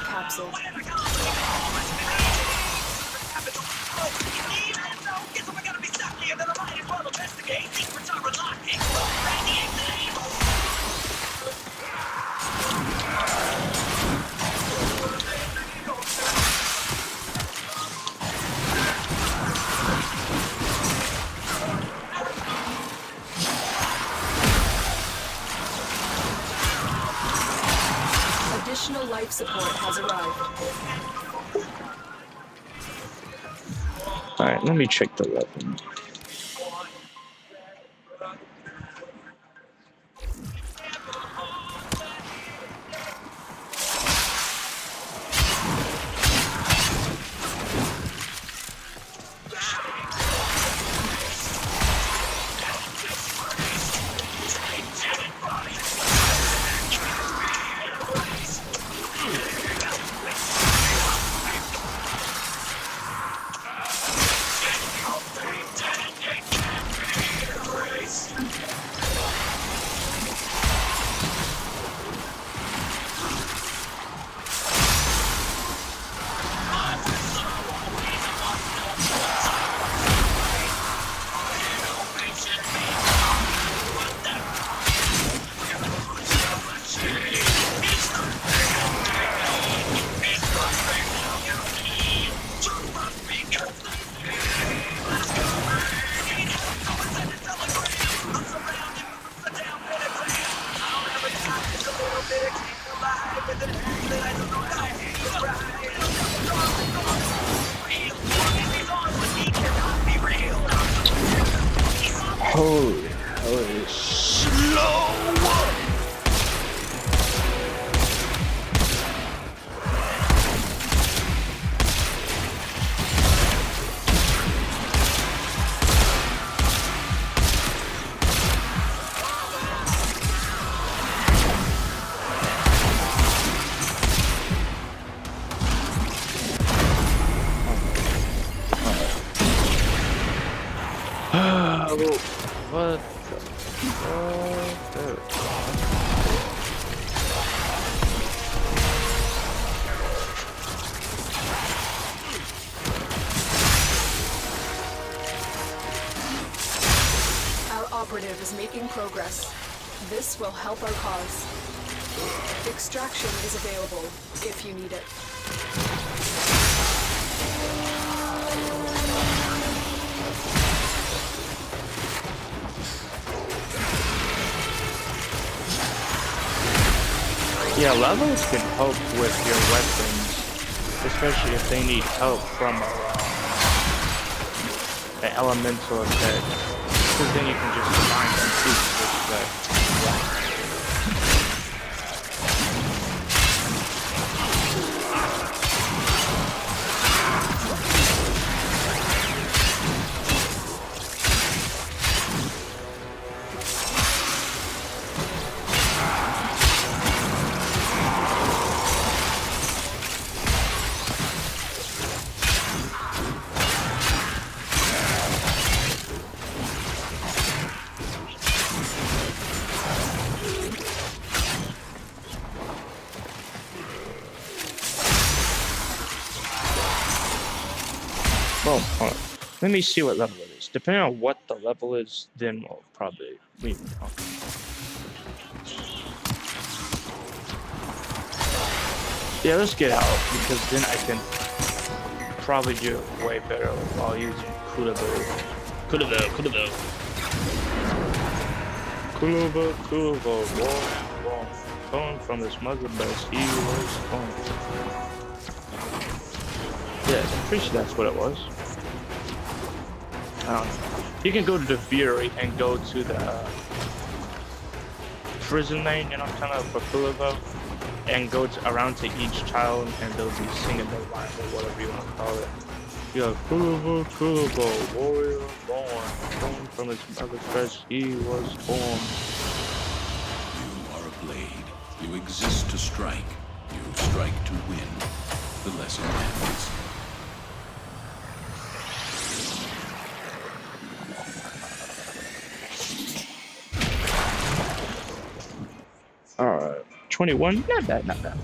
Capsule. Additional life support has arrived. Alright, let me check the weapon. Holy slow. What the fuck? Our operative is making progress. This will help our cause. Extraction is available if you need it. Yeah, levels can help with your weapons, especially if they need help from an elemental effect, because then you can just combine them too, which well, hold on. Let me see what level it is. Depending on what the level is, then we'll probably leave it on. Yeah, let's get out, because then I can probably do it way better while using Kurobo, born from his mother, but he was born. Yeah, I'm pretty sure that's what it was. I don't know. You can go to the Fury and go to the prison lane, you know, kind of for Kurobo, and go around to each child, and they'll be singing the line or whatever you want to call it. You're like, Kurobo, warrior born from his mother's breast, he was born. You are a blade. You exist to strike. You strike to win. The lesson ends. Alright, 21, not bad, not bad.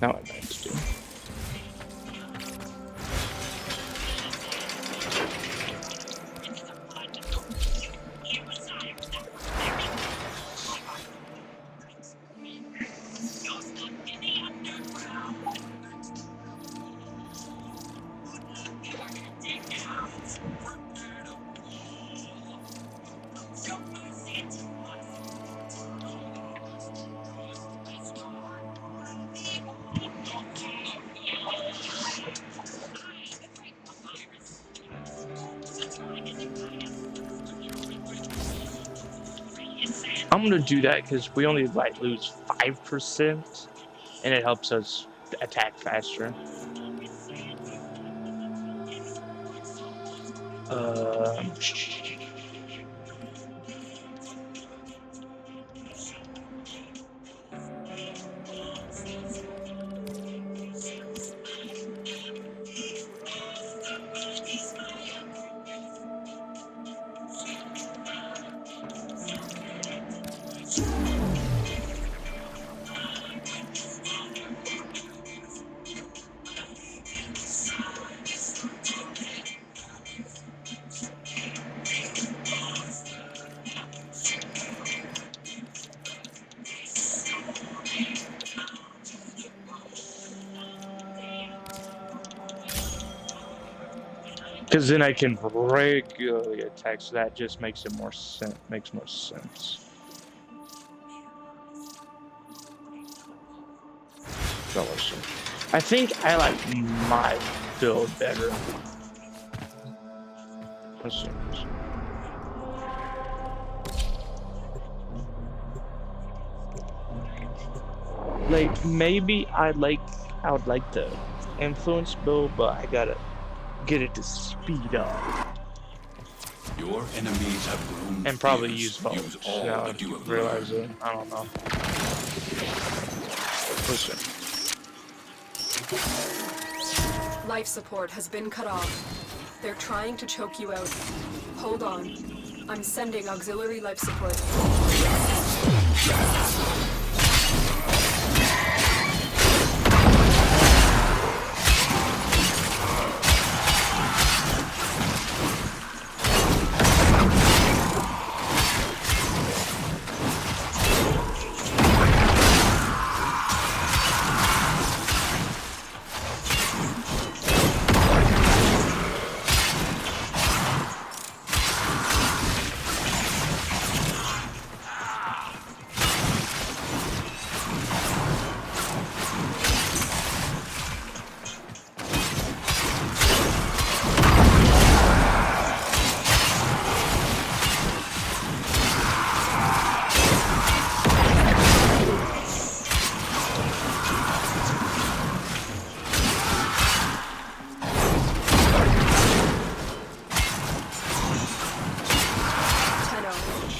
Now I know what to do. I'm gonna do that because we only like lose 5%, and it helps us attack faster. Because then I can regularly attack, so that just makes it more makes more sense. So let's see. I think I like my build better. Let's see. Like maybe I would like the influence build, but I gotta get it to speed up. Your enemies have grown And probably fierce. use volts. Use all Now I that you have realize learned. it. I don't know. Listen. Life support has been cut off. They're trying to choke you out. Hold on. I'm sending auxiliary life support.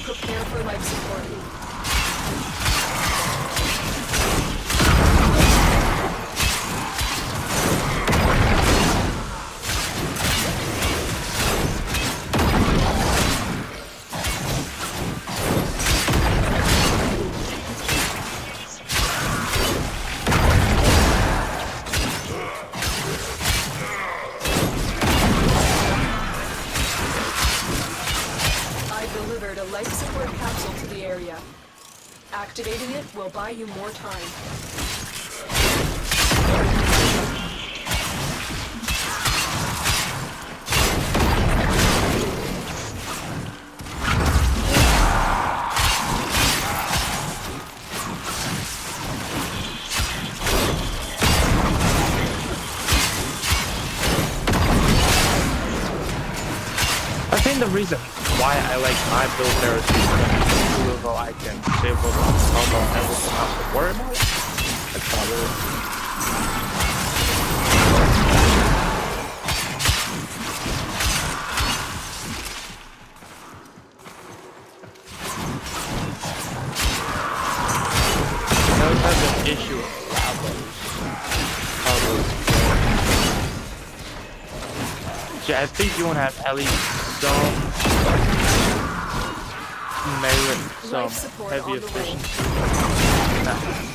Prepare for life support. Delivered a life support capsule to the area. Activating it will buy you more time. I think the reason why I like my build there is because even though I can disable the normal and everything else to worry about, that's probably it. I always have an issue with Bravo's. See, I think you want to have at least some melee, some heavy efficiency. Nah.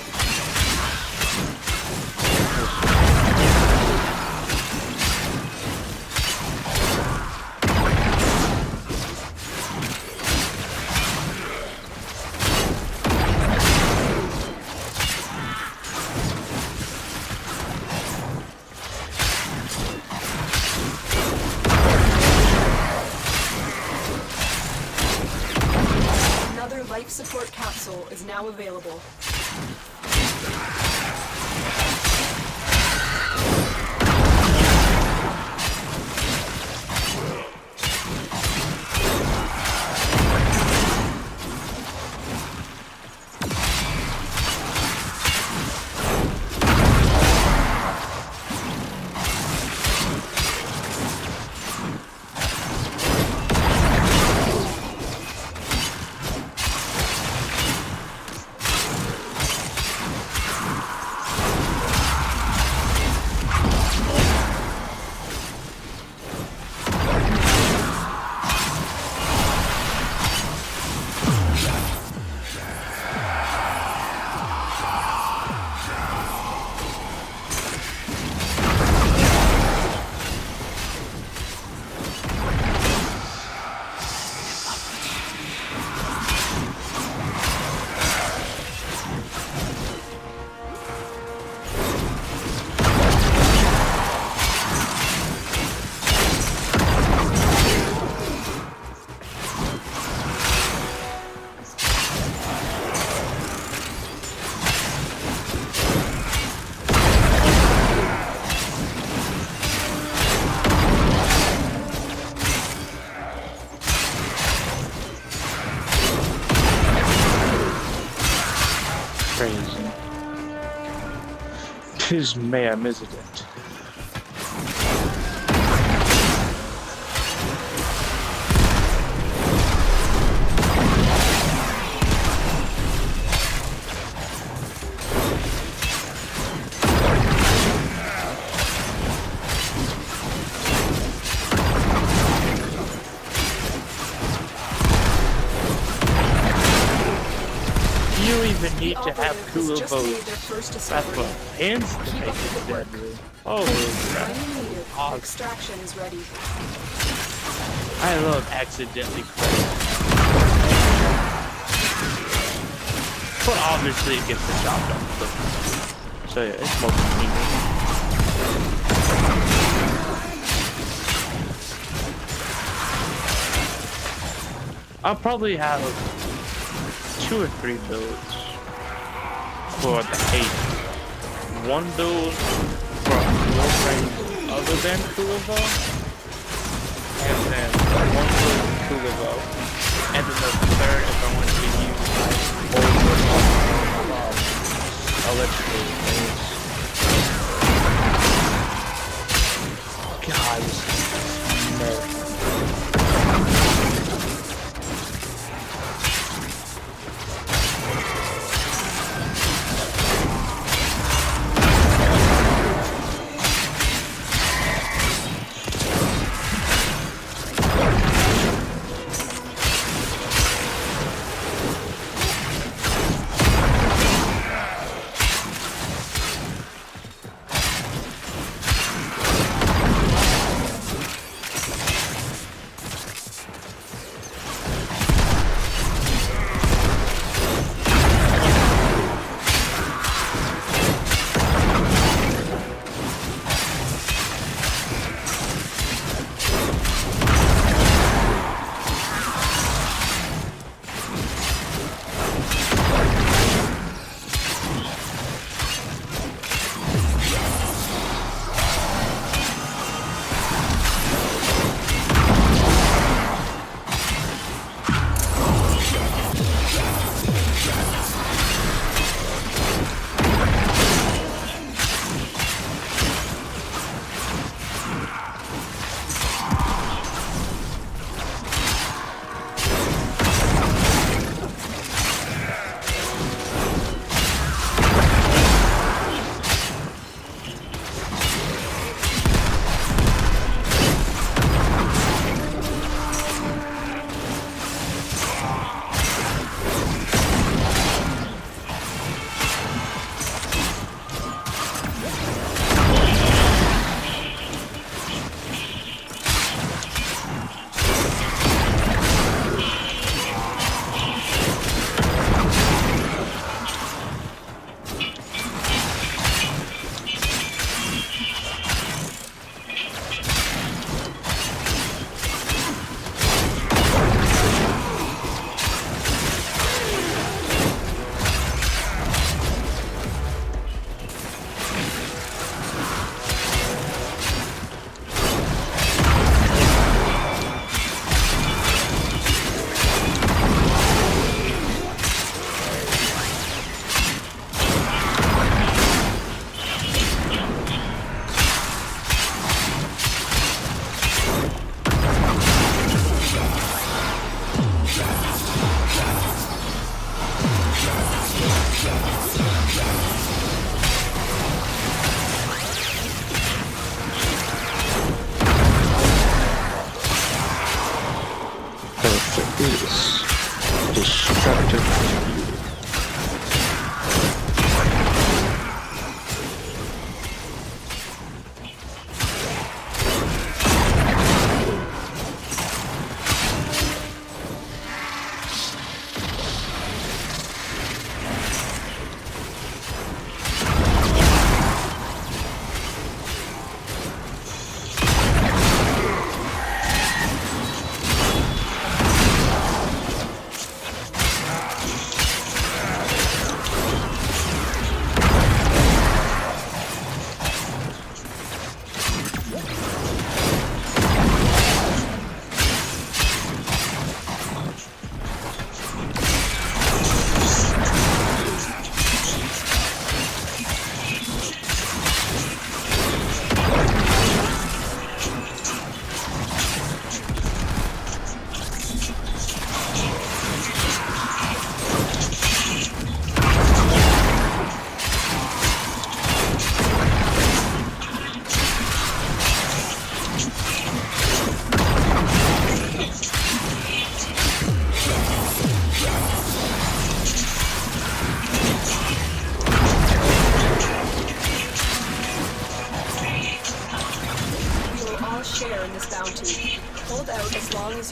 Life support capsule is now available. 'Tis mayhem, isn't it? You even need to have operative two has of just made those. their first That's discovery. what pins to Keep make up the it good work. deadly. Holy crap. When needed, Awesome. extraction is ready. I love accidentally critting. But obviously it gets the job done quick. So yeah, it's mostly needed. I'll probably have 2 or 3 builds for the hate. One build for Warframe other than Kulivo, and then one build for Kulivo, and then the third if I want to use my older electrical things. God, this is nerd.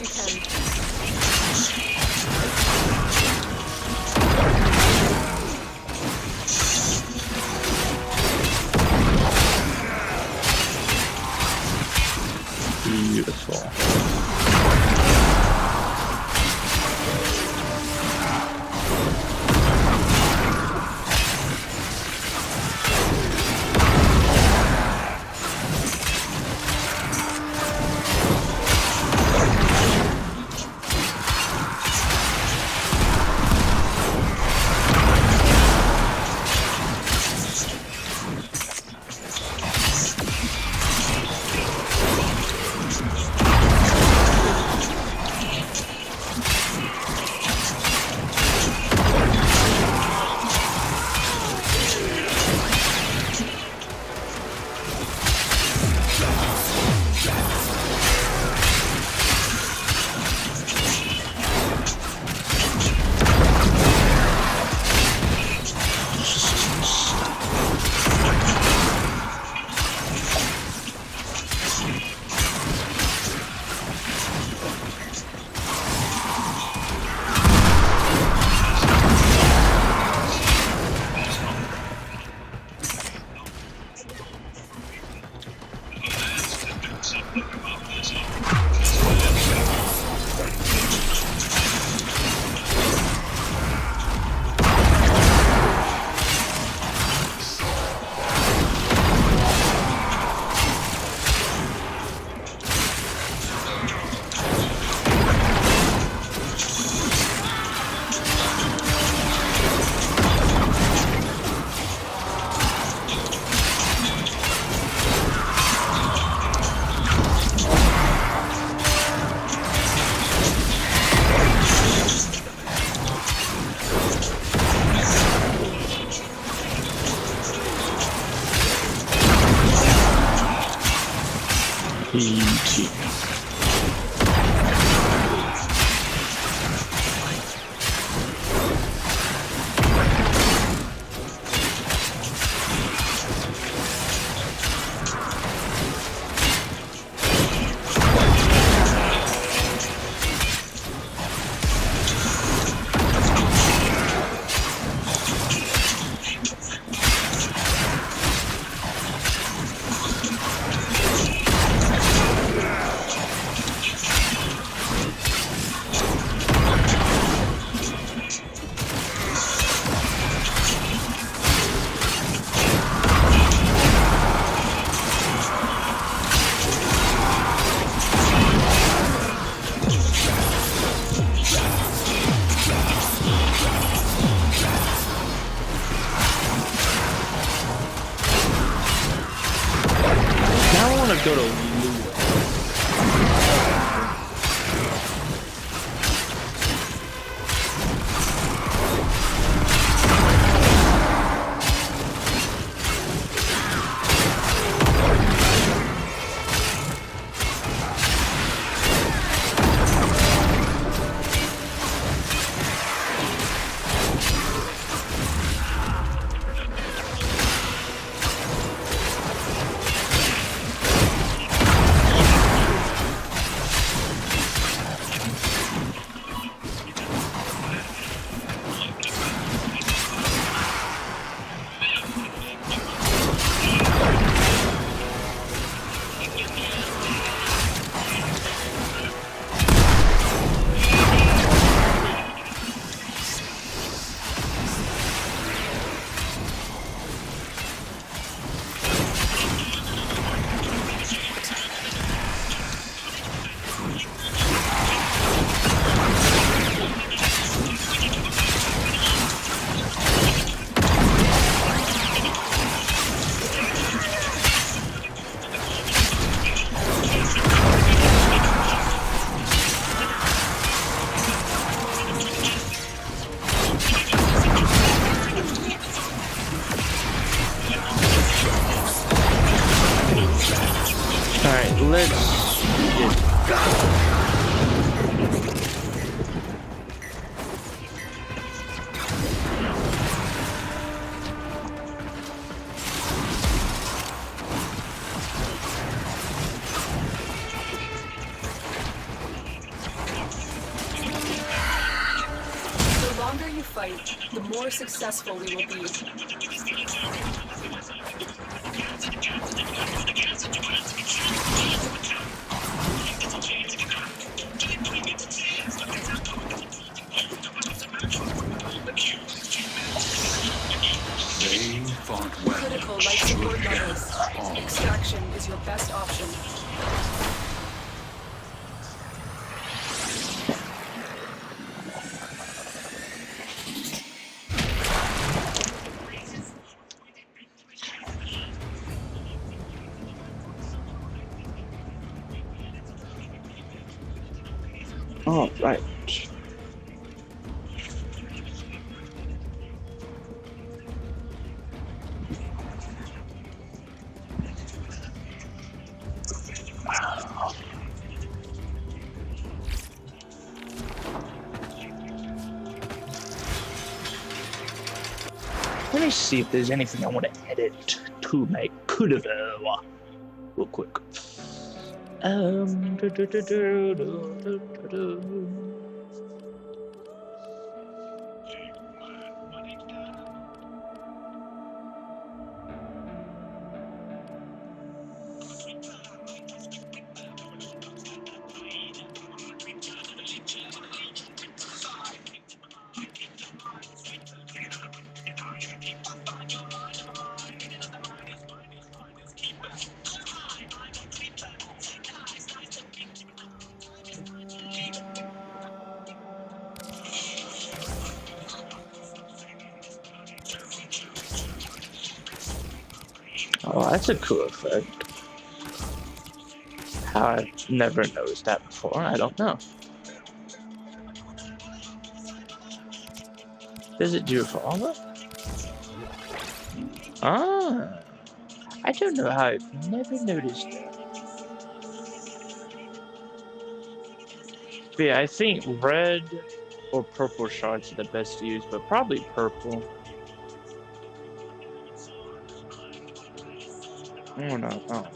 as you can. Beautiful. Beauty. Go to Lua. Alright, let's get fight, the more successful we will be. They fought well. Critical life support Good levels. God, all. Extraction is your best option. Oh, right. Let me see if there's anything I want to edit to make real quick. Do, do, do, do, do, do, do, do. Oh, that's a cool effect. How I've never noticed that before, I don't know. Does it do it for all of them? Ah, I don't know how I've never noticed that. But yeah, I think red or purple shards are the best to use, but probably purple. I don't know.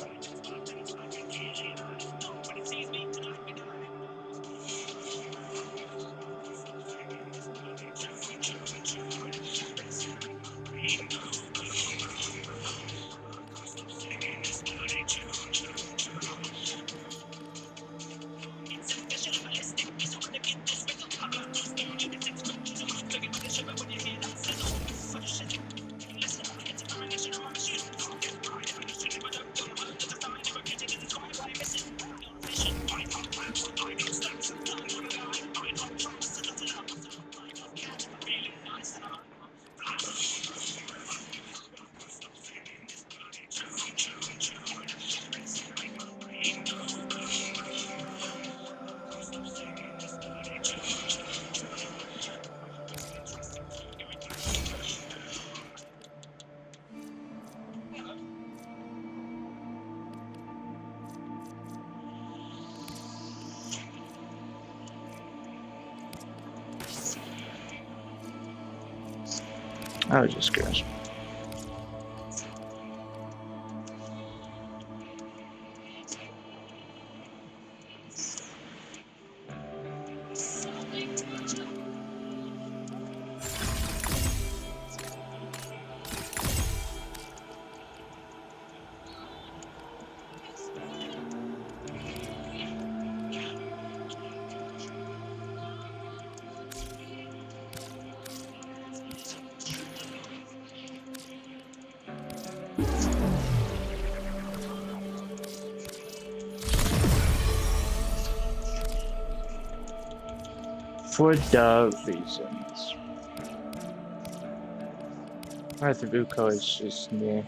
I was just curious. For the reasons. I think Uko is just near.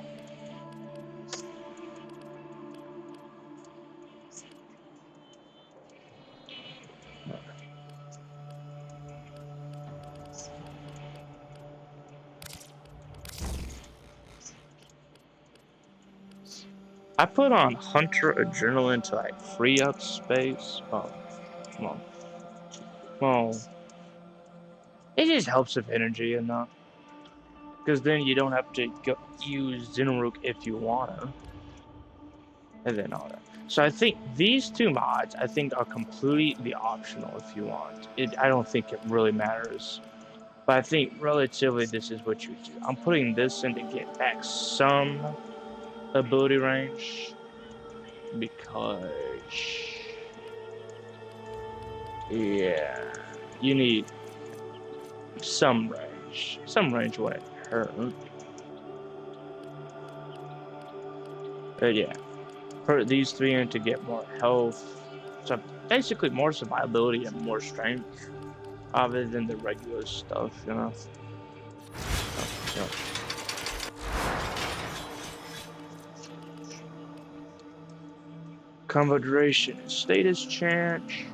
I put on Hunter Adrenaline to like free up space. Oh, come on. Well, it just helps with energy enough. Because then you don't have to use Zenrook if you want to. And then all that. So I think these two mods, I think, are completely optional if you want. I don't think it really matters But I think relatively this is what you do. I'm putting this in to get back some ability range because yeah, you need some range. Some range wouldn't hurt. But yeah, put these three in to get more health. So basically more survivability and more strength, other than the regular stuff, you know. So, combo duration and status change.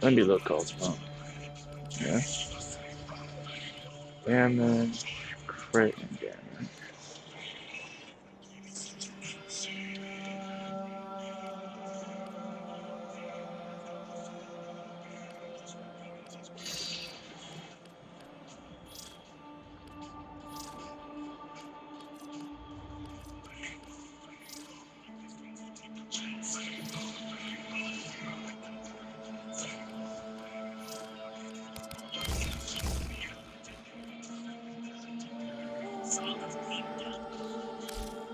Let me look also. Yeah. Damage, crit, and damage.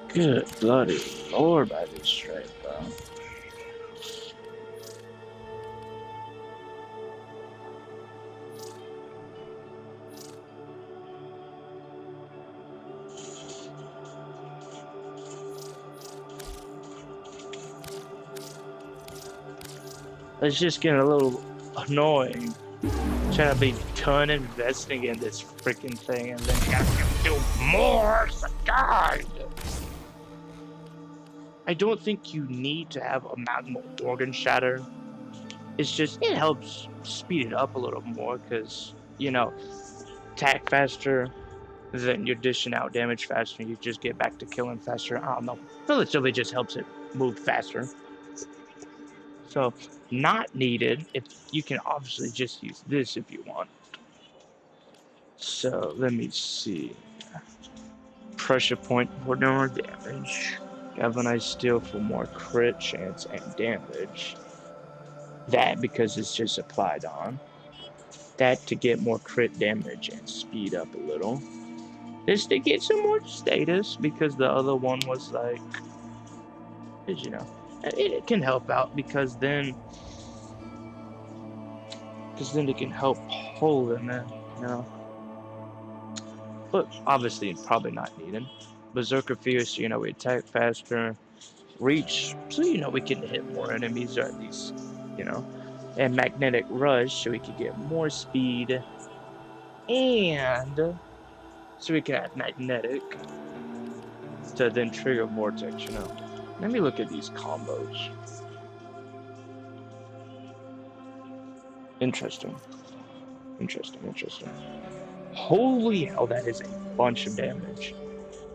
Good bloody lord by this straight, bro. It's just getting a little annoying. Trying to be done investing in this freaking thing and then you gotta do more. God! I don't think you need to have a maximal organ shatter. It's just, it helps speed it up a little more because, you know, attack faster, then you're dishing out damage faster, and you just get back to killing faster. I don't know. Relatively just helps it move faster. So, not needed. If you can obviously just use this if you want. So, let me see. Pressure point for more damage. Galvanized steel for more crit chance and damage. That because it's just applied on. That to get more crit damage and speed up a little. This to get some more status because the other one was like, you know, it can help out because then it can help hold them in, you know. But obviously, probably not needed. Berserker Fierce, you know, we attack faster, reach, so you know we can hit more enemies or at least, you know. And Magnetic Rush, so we can get more speed, and so we can have Magnetic to then trigger Vortex, you know. Let me look at these combos. Interesting. Holy hell, that is a bunch of damage.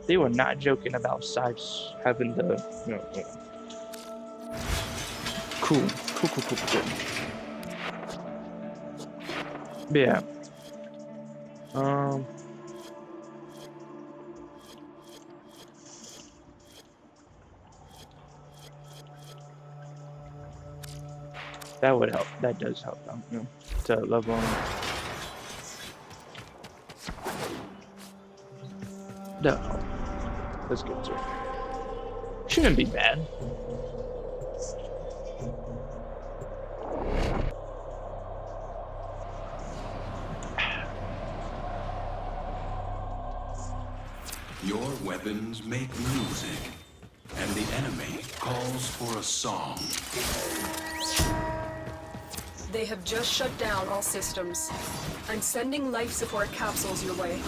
They were not joking about sides having the, you know. Cool. But yeah. That would help. That does help, you know, to level them. That'll help. Let's get to it. Shouldn't be bad. Your weapons make music, and the enemy calls for a song. They have just shut down all systems. I'm sending life support capsules your way.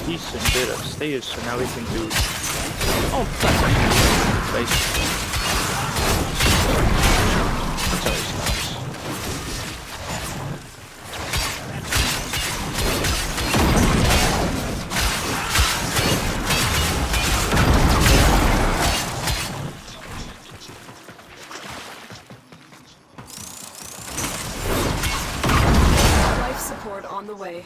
Decent bit of stage, so now we can do. Oh, that's nice. That's always nice. Life support on the way.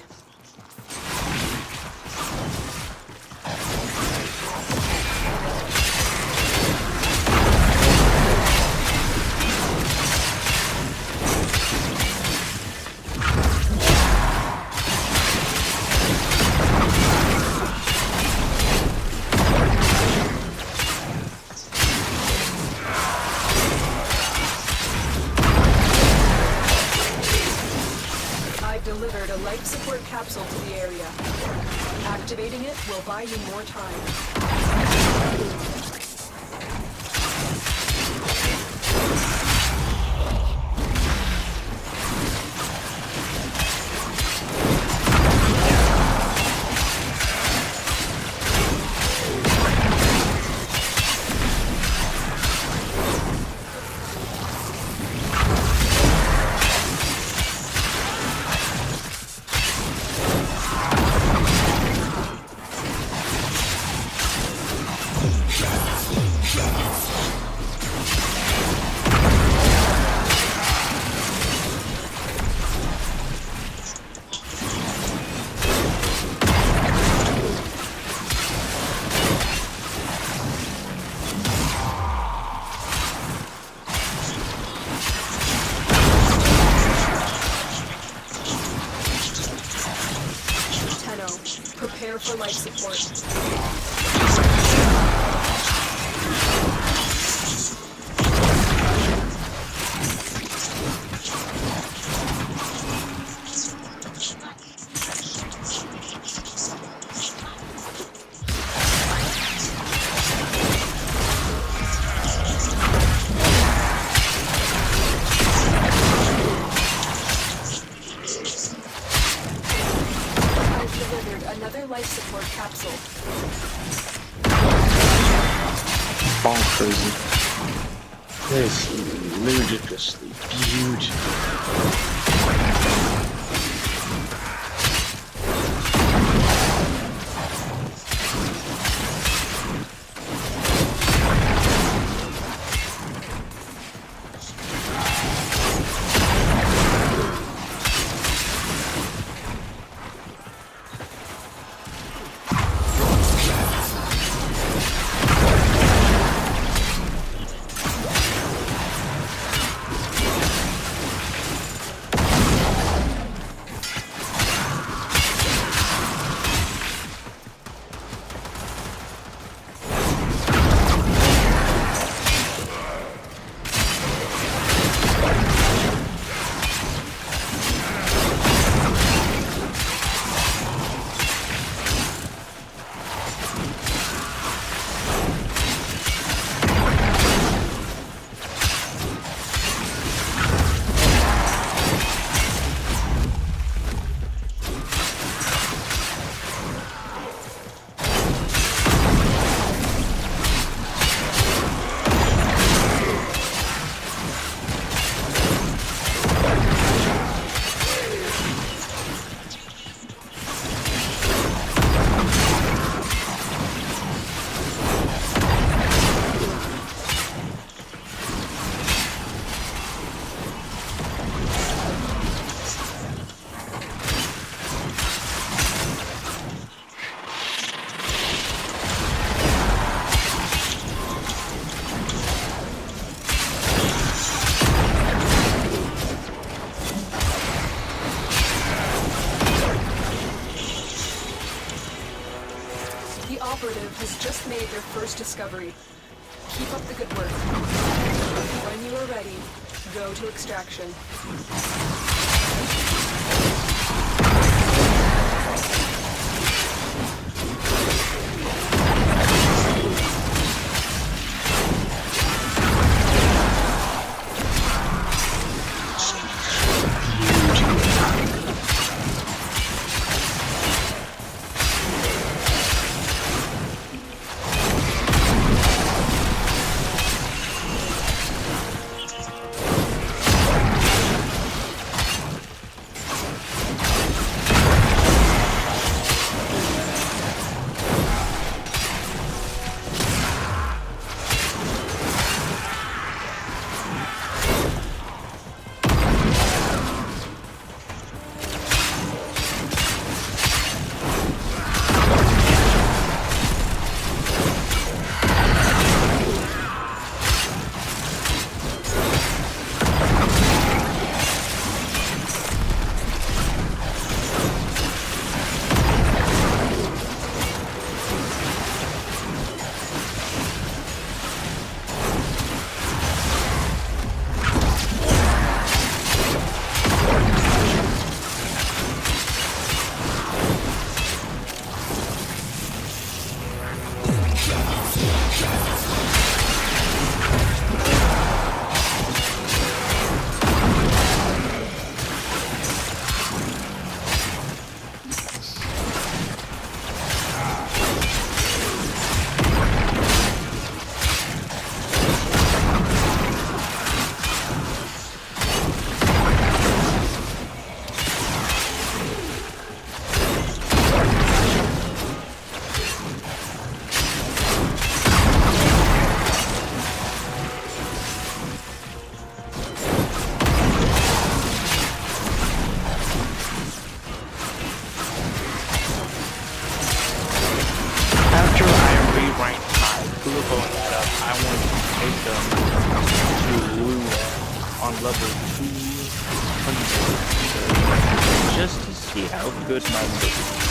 Delivered a life support capsule to the area. Activating it will buy you more time. Prepare for life support. Life support capsule. Bonkers. This is ludicrously beautiful. The operative has just made their first discovery. Keep up the good work. When you are ready, go to extraction. On level 200, just to see how good my build is.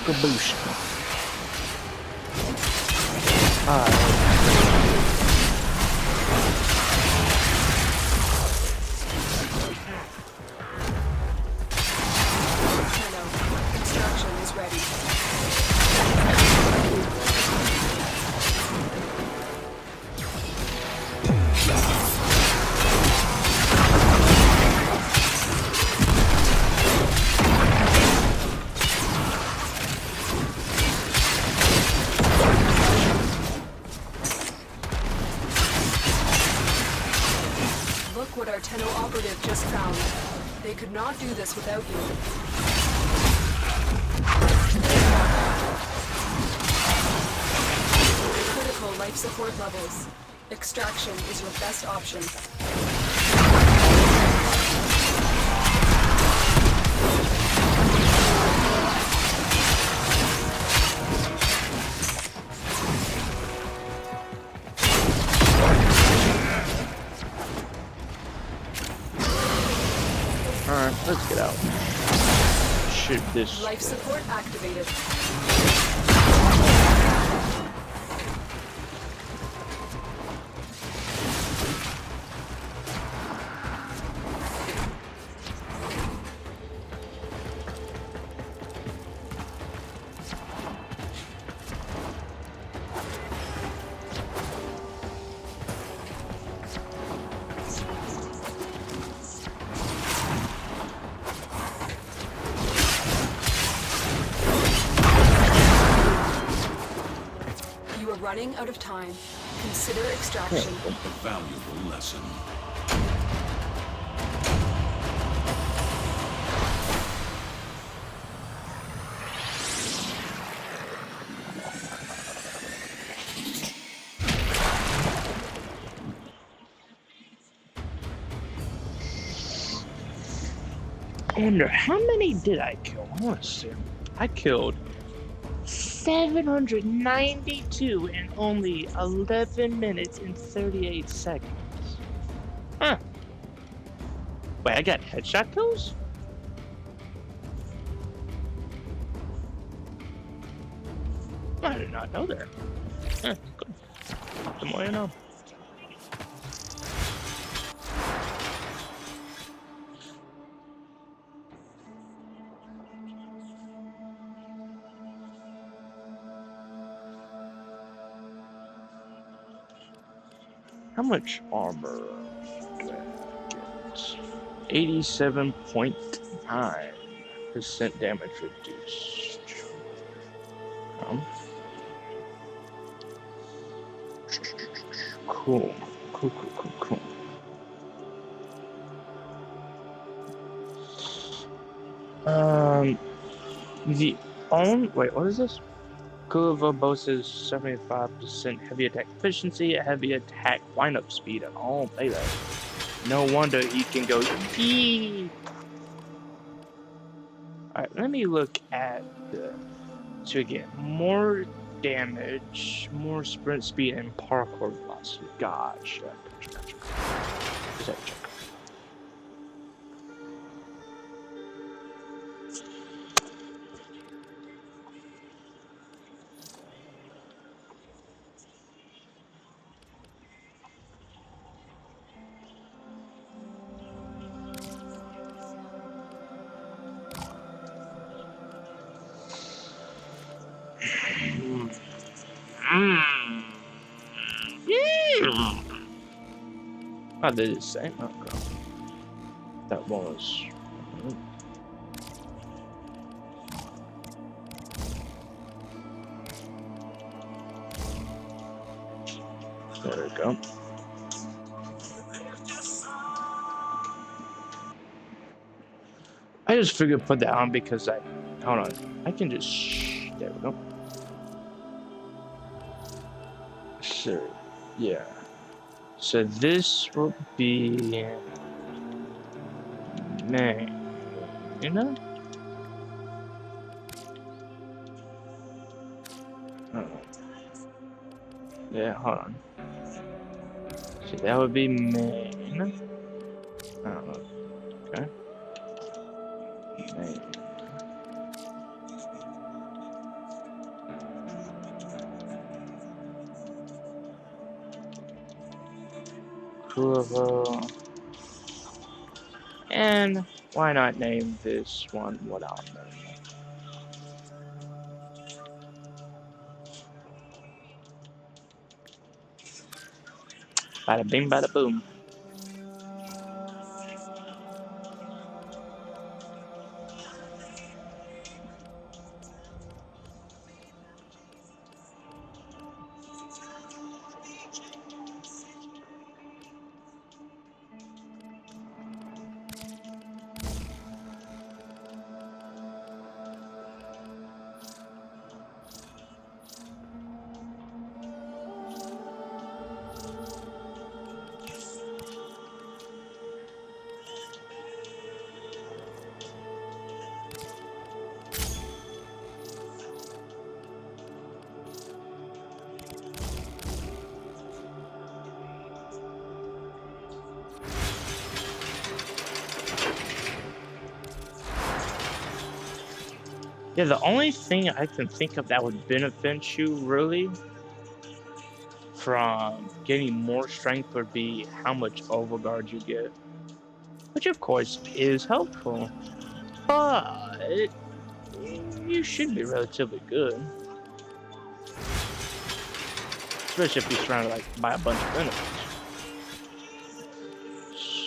Skaboosh. Extraction is ready. Tenno operative just found. They could not do this without you. Critical life support levels. Extraction is your best option. Alright, let's get out. Shoot this. Life support activated. You are running out of time. Consider extraction. A valuable lesson. I wonder how many did I kill? I want to see. I killed 792 in only 11 minutes and 38 seconds. Huh. Wait, I got headshot kills? I did not know that. Huh, good. The more you know. How much armor do I get? 87.9% damage reduced. Cool. Cool. Wait, what is this? Kulva boasts 75% heavy attack efficiency, heavy attack wind-up speed, and all baby. No wonder he can go yee. Alright, let me look at the so again, more damage, more sprint speed, and parkour velocity. Gotcha. Is that check? Oh, they did the same? Oh, God. That was... There we go. I just figured put that on because hold on. I can just there we go. Sure. Yeah. So this will be May. You know? Oh. Yeah, hold on. So that would be main. I don't know. Okay. Main. Cool. And why not name this one without name? Bada bing, bada boom. Yeah, the only thing I can think of that would benefit you really from getting more strength would be how much overguard you get, which of course is helpful, but you should be relatively good, especially if you're surrounded like by a bunch of enemies.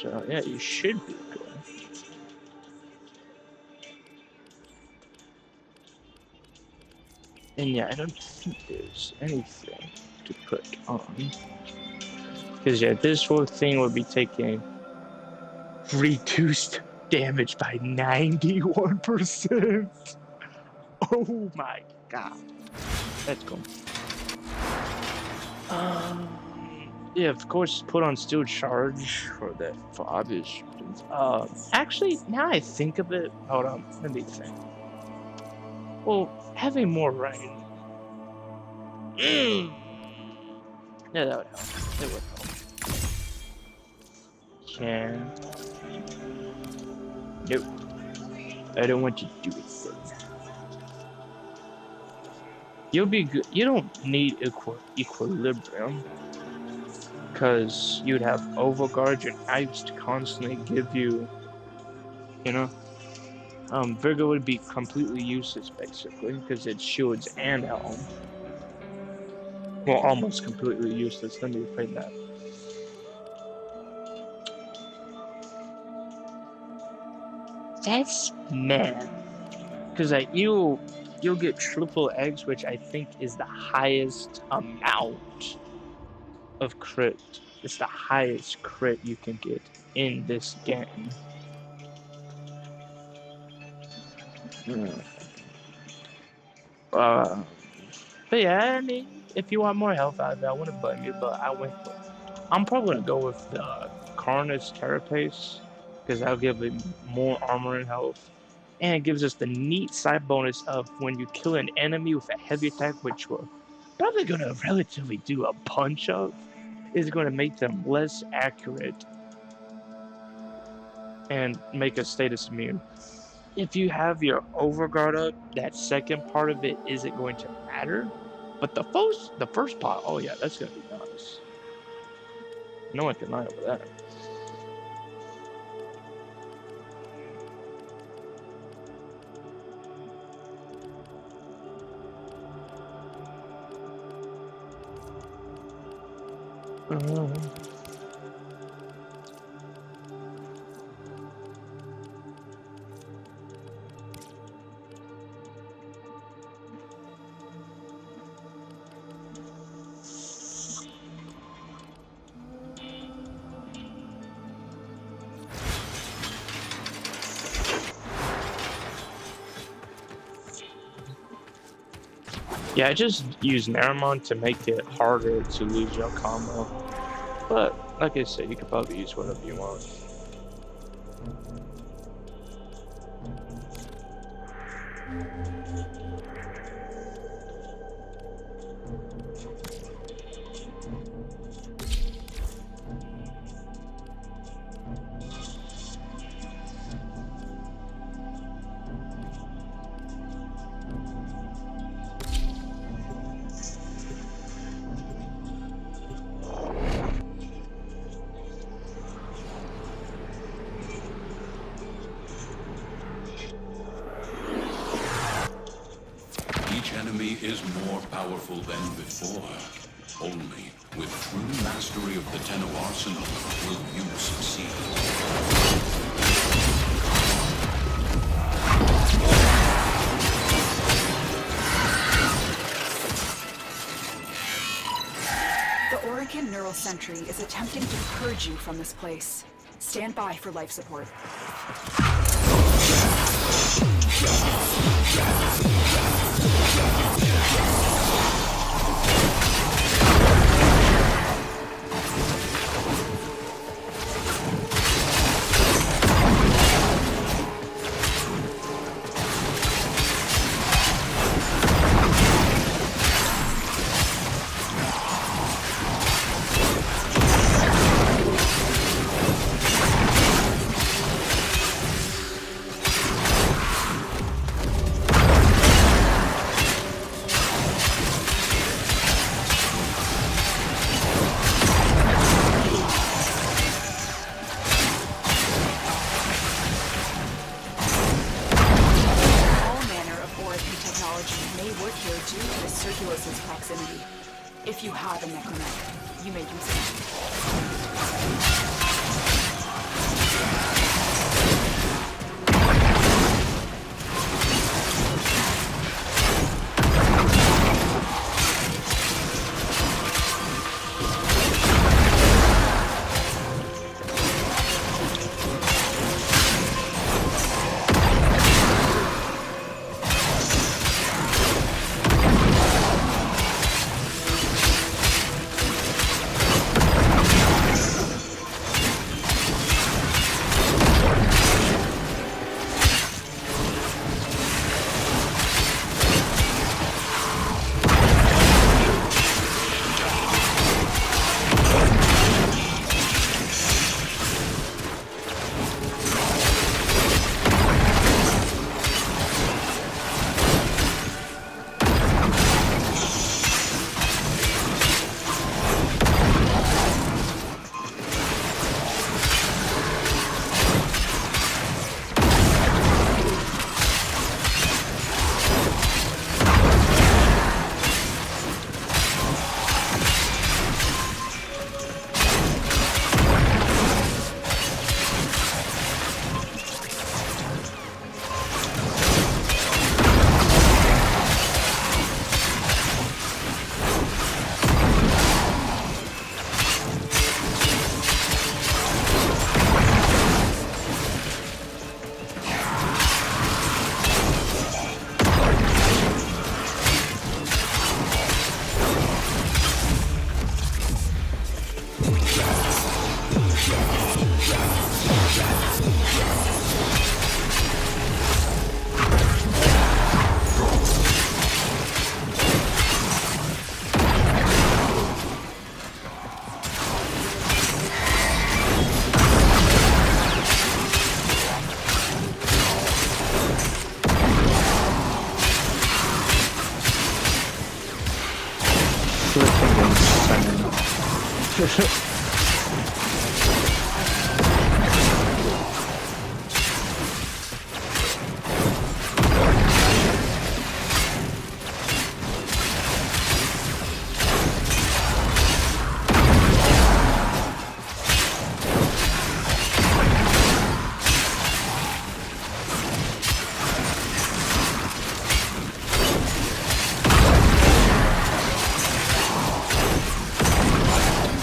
So yeah, you should be good. And yeah, I don't think there's anything to put on. Because yeah, this whole thing would be taking reduced damage by 91%. Oh my god. That's cool. Yeah, of course, put on steel charge for that, for obvious reasons. Actually, now I think of it, hold on, let me think. Well, having more rain. Yeah, that would help. It would help. Can. Nope. I don't want you to do it then. You'll be good. You don't need equilibrium. Because you'd have overguard your knives to constantly give you, you know. Vigor would be completely useless basically, because it's shields and helm. Well, almost completely useless. Let me rephrase that. That's mad. Because like you'll get triple eggs, which I think is the highest amount of crit. It's the highest crit you can get in this game. But yeah, I mean, if you want more health out of it, I wouldn't blame you, but I'm probably gonna go with the Carnage Carapace, because that'll give it more armor and health. And it gives us the neat side bonus of when you kill an enemy with a heavy attack, which we're probably gonna relatively do a bunch of, is gonna make them less accurate and make us status immune. If you have your overguard up, that second part of it isn't going to matter. But the first part, oh yeah, that's gonna be nice. No one can lie over that. Yeah, I just use Naramon to make it harder to lose your combo. But, like I said, you could probably use whatever you want. Enemy is more powerful than before. Only with true mastery of the Tenno arsenal will you succeed. The Orokin Neural Sentry is attempting to purge you from this place. Stand by for life support. If you have a necromancer, you may use it.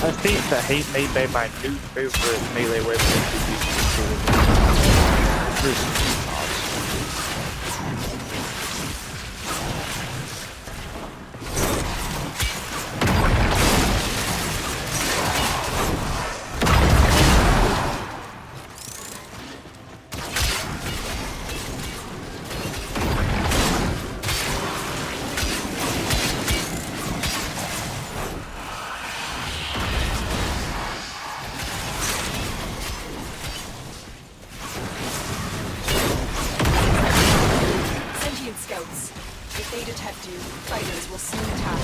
I think that he made my new favorite melee weapon to be Scouts. If they detect you, fighters will soon attack.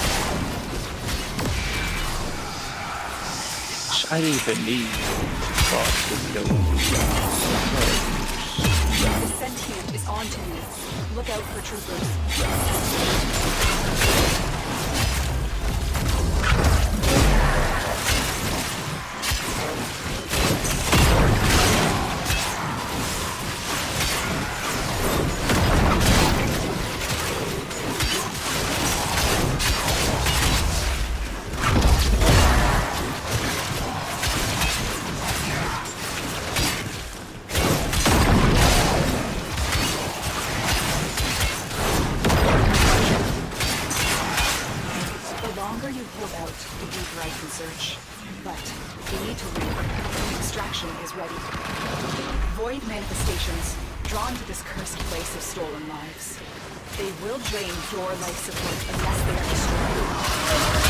I didn't even need The sentient is on to you. Look out for troopers. Search. But we need to win. Extraction is ready. Void manifestations, drawn to this cursed place of stolen lives. They will drain your life support unless they are destroyed.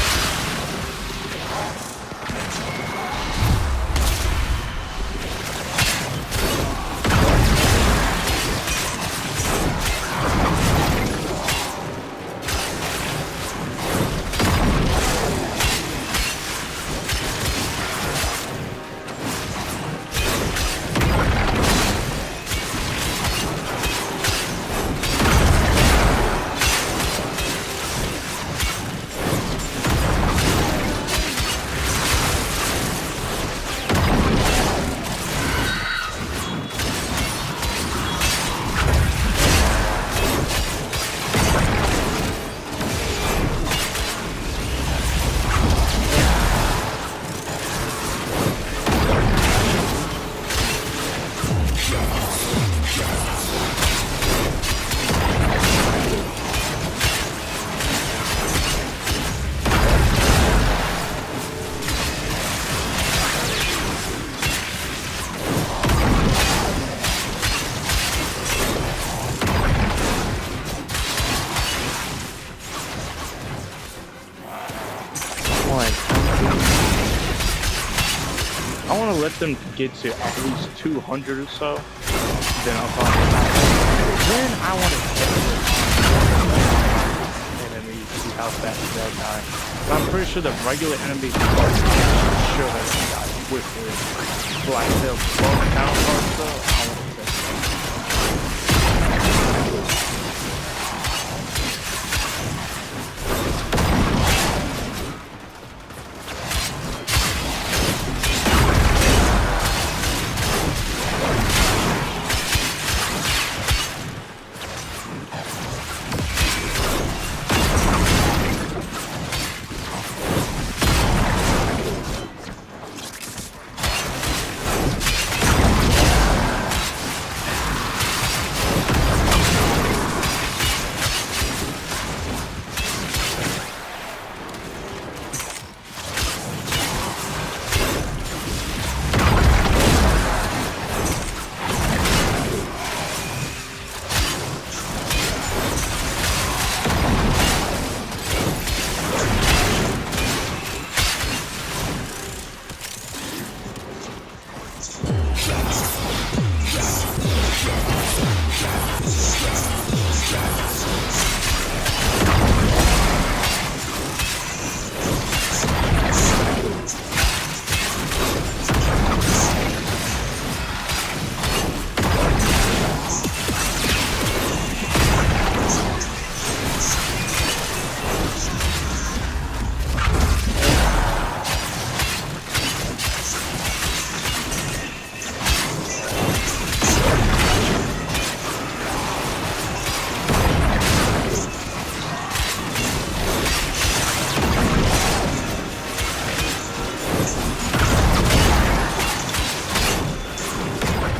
I want to let them get to at least 200 or so. Then I'll probably then I want to enemies, see how fast they'll die. But I'm pretty sure the regular enemies are sure they're gonna die quickly. Like the both counterparts though, I want to test them.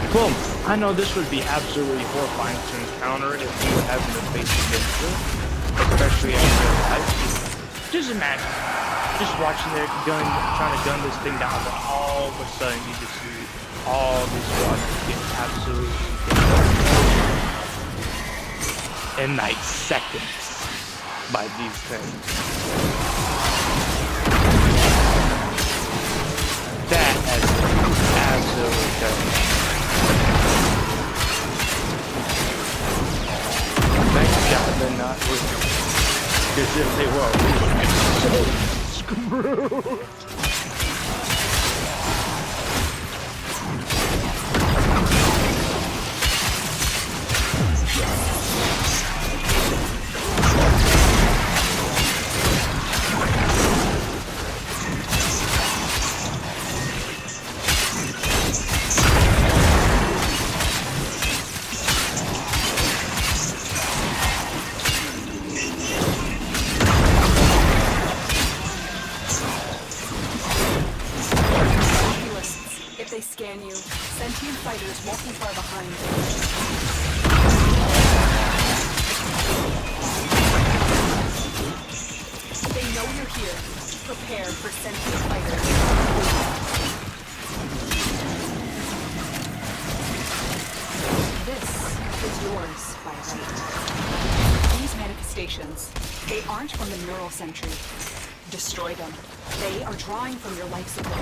Boom! I know this would be absolutely horrifying to encounter if you were having to face against it, especially in real life. Just imagine, just watching their gun, trying to gun this thing down, and all of a sudden you just see all these guns get absolutely killed in like seconds by these things. That has been absolutely terrible. Thank God they're not real. Because if they were, we would be so screwed. Scan you. Sentient fighters won't be far behind. They know you're here. Prepare for sentient fighters. This is yours by right. These manifestations, they aren't from the neural sentry. Destroy them. They are drawing from your life support.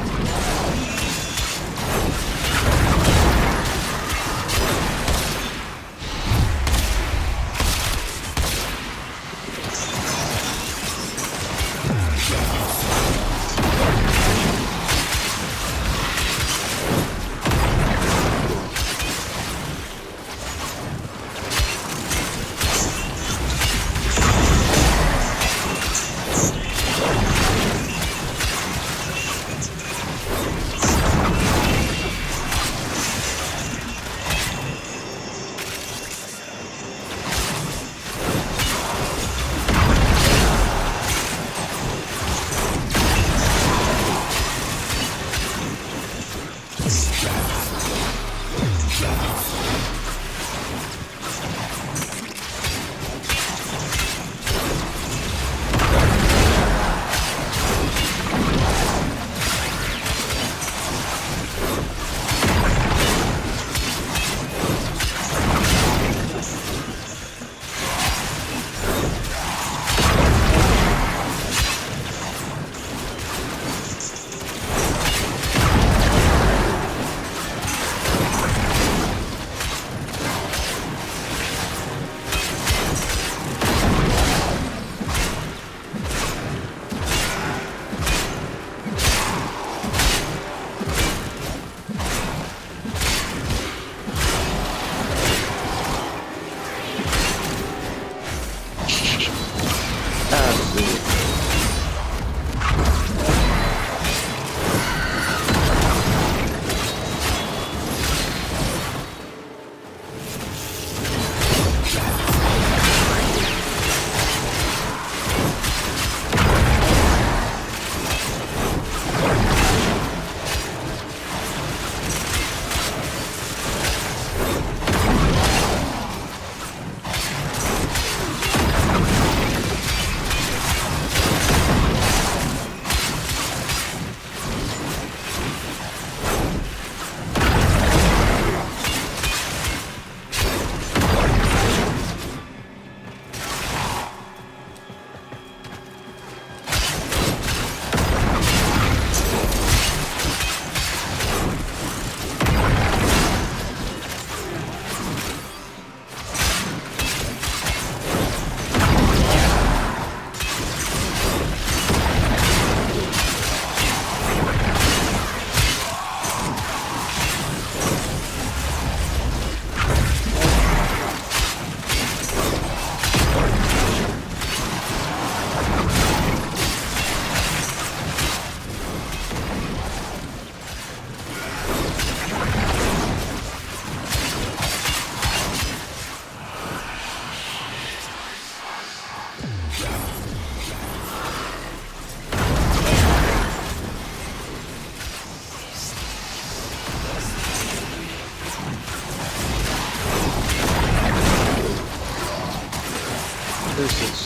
this is.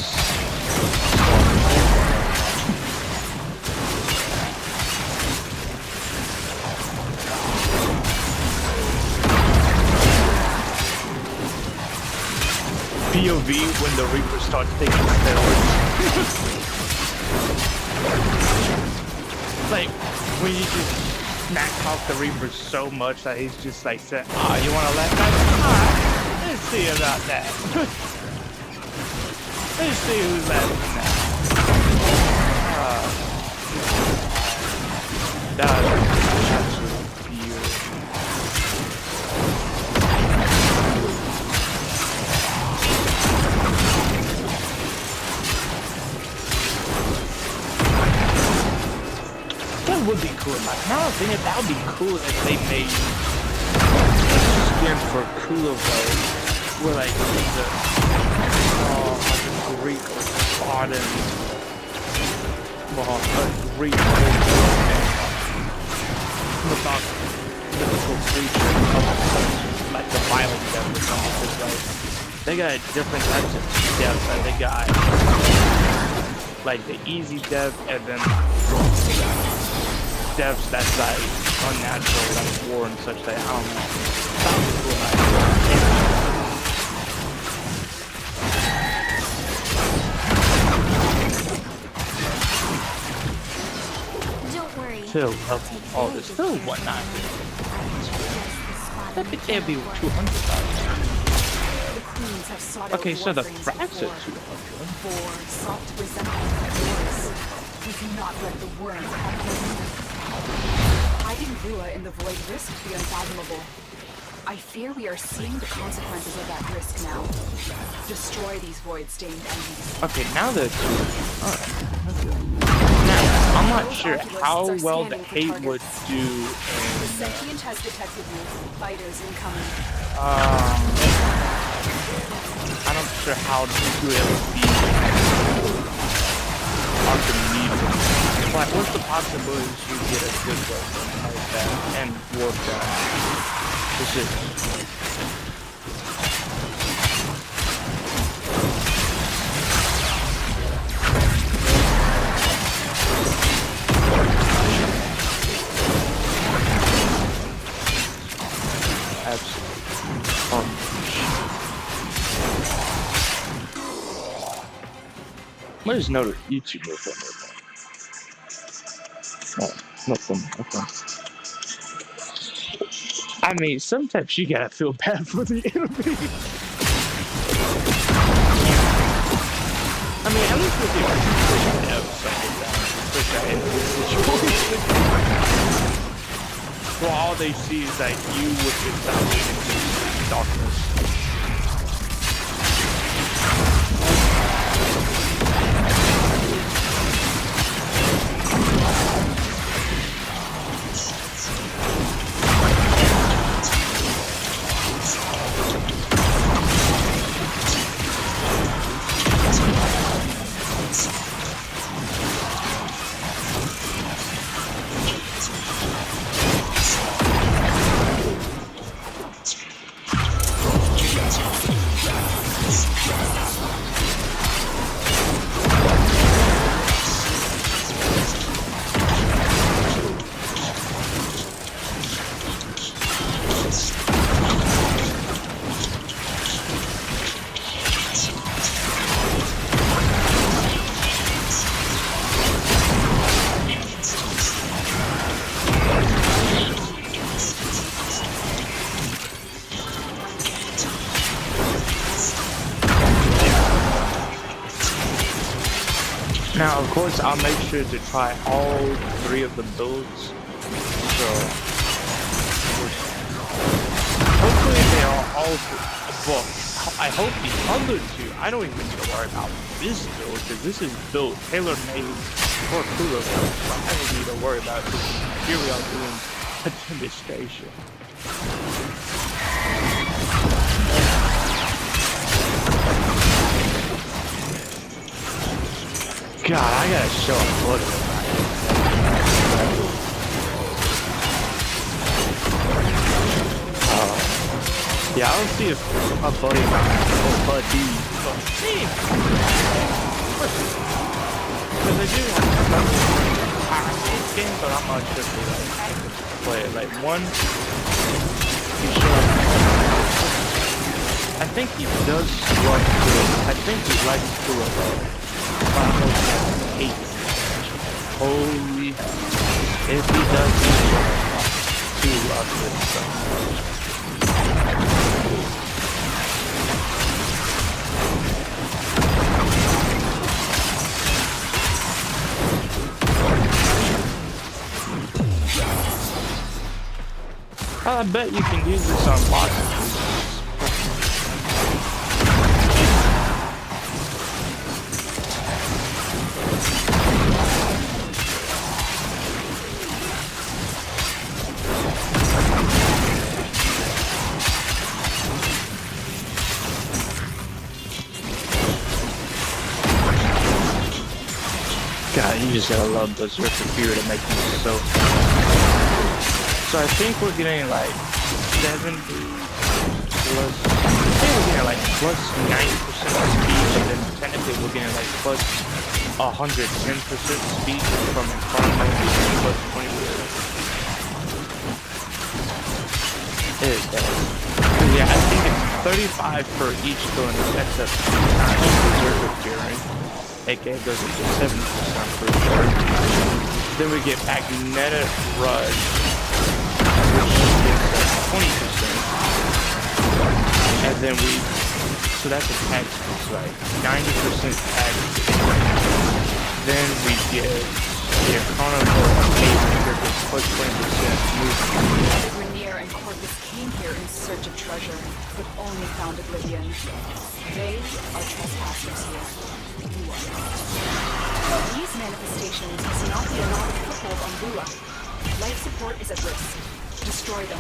POV when the Reaper starts taking steroids. Like when you just smack off the Reaper so much that he's just like saying, "Oh, you want to let that? Let's see about that. Let's see who's laughing now." That was absolutely beautiful. That would be cool. Like, now I think that would be cool if they made a skin for Cooler where like the like a Greek bottom, well, a Greek mythical creature of like the violent devil. Because like they got different types of deaths. Like they got like the easy death and then deaths that's like unnatural, like war and such. That I don't know. Sounds cool. Don't worry. Still, all this still 190. That bitch can't be 200,000. Okay, so the frags are 200. We cannot let the worm have hiding Rua in the void risked the unfathomable. I fear we are seeing the consequences of that risk now. Destroy these void-stained enemies. Okay, now they're 200. Alright. Now, I'm not sure how well the hate would do The sentient has detected you. Fighters incoming. I'm not sure how good it would be on the medium. Like, what's the possibilities you get a good weapon like that and Warframe? It's just... Where's another YouTuber from? Oh, nothing. Okay. I mean, sometimes you gotta feel bad for the enemy. I mean, at least with the especially in this situation. Well, all they see is that you would just die in darkness. Now, of course, I'll make sure to try all 3 of the builds. So, hopefully they are all. Well, I hope the other 2. I don't even need to worry about this build because this is built tailor-made for Kuro. So I don't need to worry about it. Here we are doing a demonstration. God, I gotta show a photo of that. Yeah, I'll see if a buddy of mine, or buddy, because I do like this game, but I'm not sure if they like play it. Like one, he showed. I think he does love to. I think he likes to hate. Holy, if he does, he loves it. So. I bet you can use this on lots of things. God, you just gotta love Berserker Fury to make them so. So I think we're getting like 70 plus. I think we're getting like plus 90% speed, but then technically we're getting like plus 110% speed from Inferno, plus 20%. It is bad. Yeah, I think it's 35 for each going except Berserker Fury. AK goes up to 70% for sure. Then we get Magnetic Rush, which gets 20%. And then so that's a tag speed, right? 90% tag speed. Then we get the Economical Amazing Grippers plus 20% movement. Rainier and Corvus came here in search of treasure, but only found oblivion. They are trespassers here. You are not. These manifestations must not be allowed a foothold on Bula. Life support is at risk. Destroy them.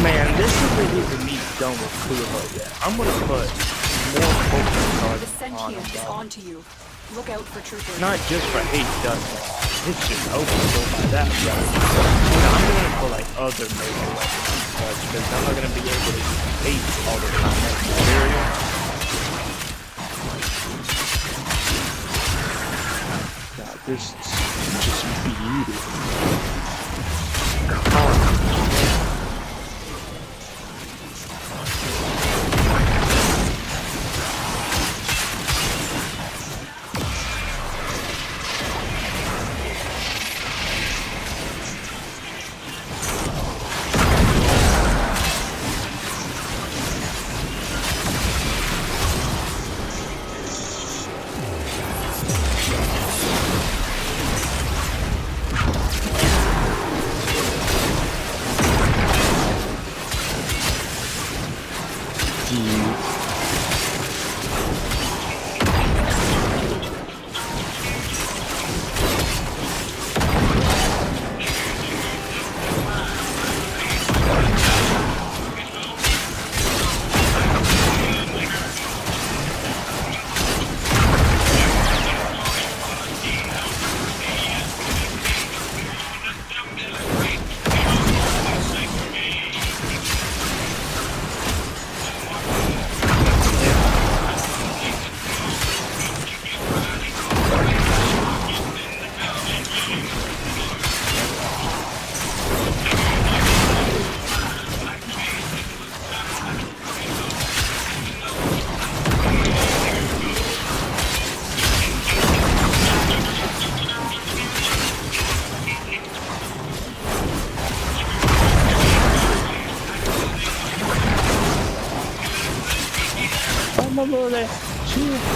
Man, this isn't even me done with Kulo yet. I'm gonna put more focus The on sentient is him. onto you. Look out for troopers. Not just for hate done. It's just overkill by that. But I'm gonna put like other major weapons and such because I'm not gonna be able to use hate all the time. That's material. God, this is just beautiful.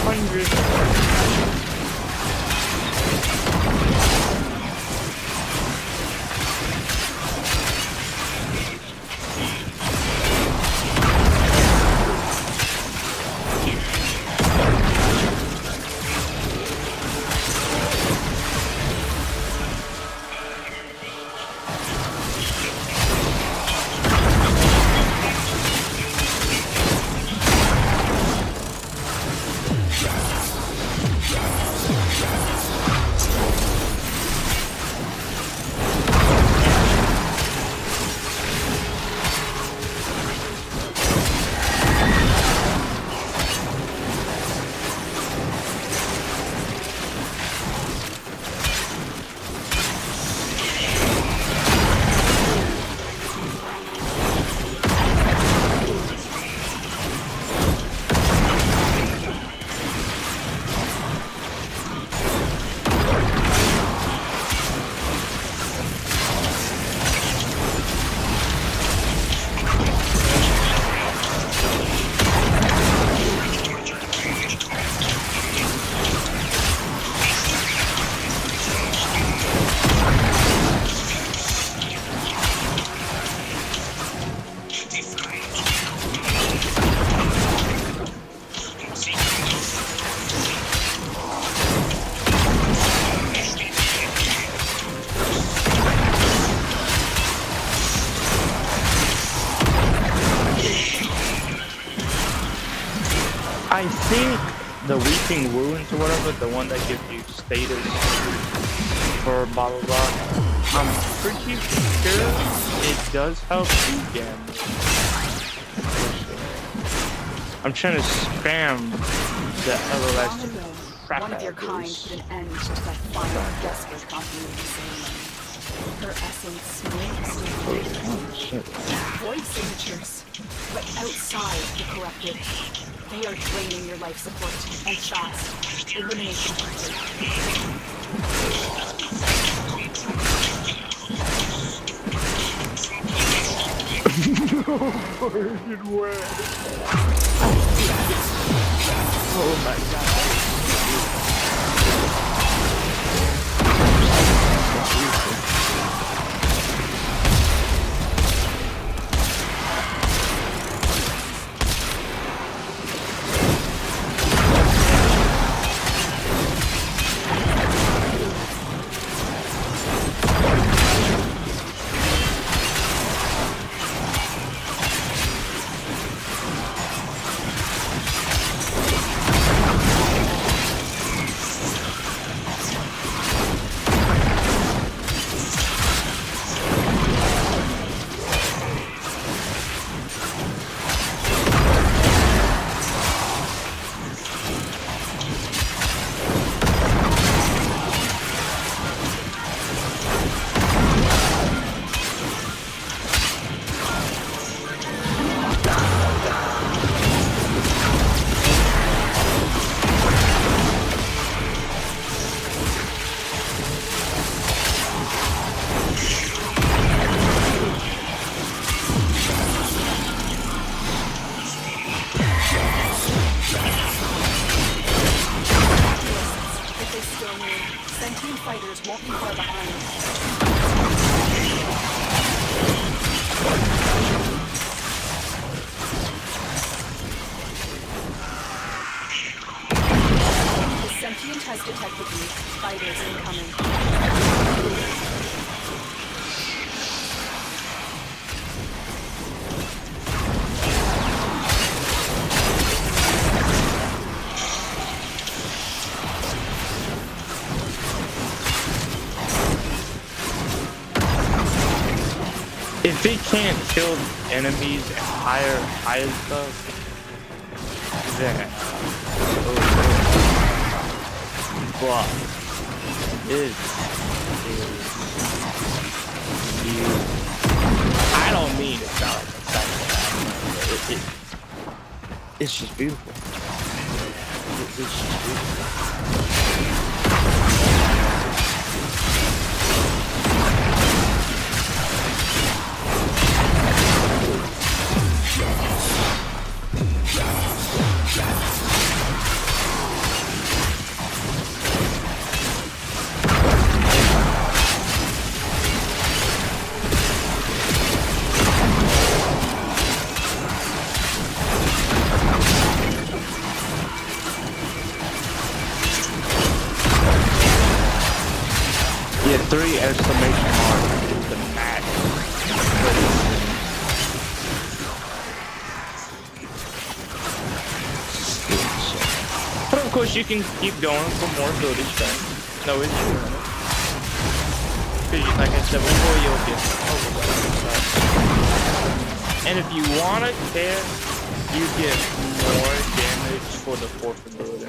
100. I think the weeping wounds or whatever, the one that gives you status for blah blah blah, I'm pretty sure it does help you again. I'm trying to spam the LOS crap one of your out kind this. put an end to that final desperate continuity ceremony. Her essence makes Oh, shit. void signatures, but outside the corrupted. They are draining your life support, and fast. Elimination No fucking way. Oh my god. fighters won't be far behind. The sentient has detected you. Fighters incoming. If it can't kill enemies and higher stuff, then but it is you. I don't mean to sound like a psychopath. It's just beautiful. It's just beautiful. Yeah, 3 exclamation marks is the max. But of course, you can keep going for more ability strength. No issue on it. Because, like I said before, you'll get overwhelmed. And if you want to care, you get more damage for the 4th ability.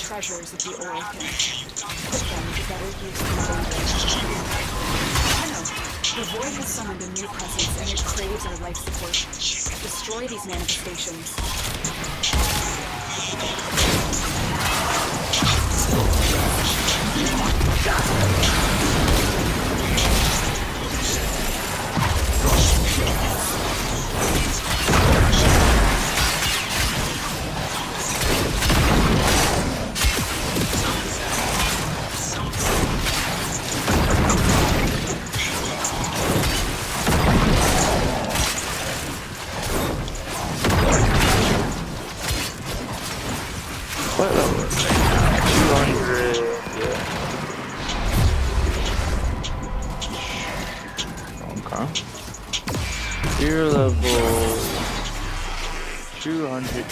Treasures of the Oracle. Put them to better use than I know. The Void has summoned a new presence and it craves our life support. Destroy these manifestations. What level is it? 200, yeah. Okay. Gear level 220.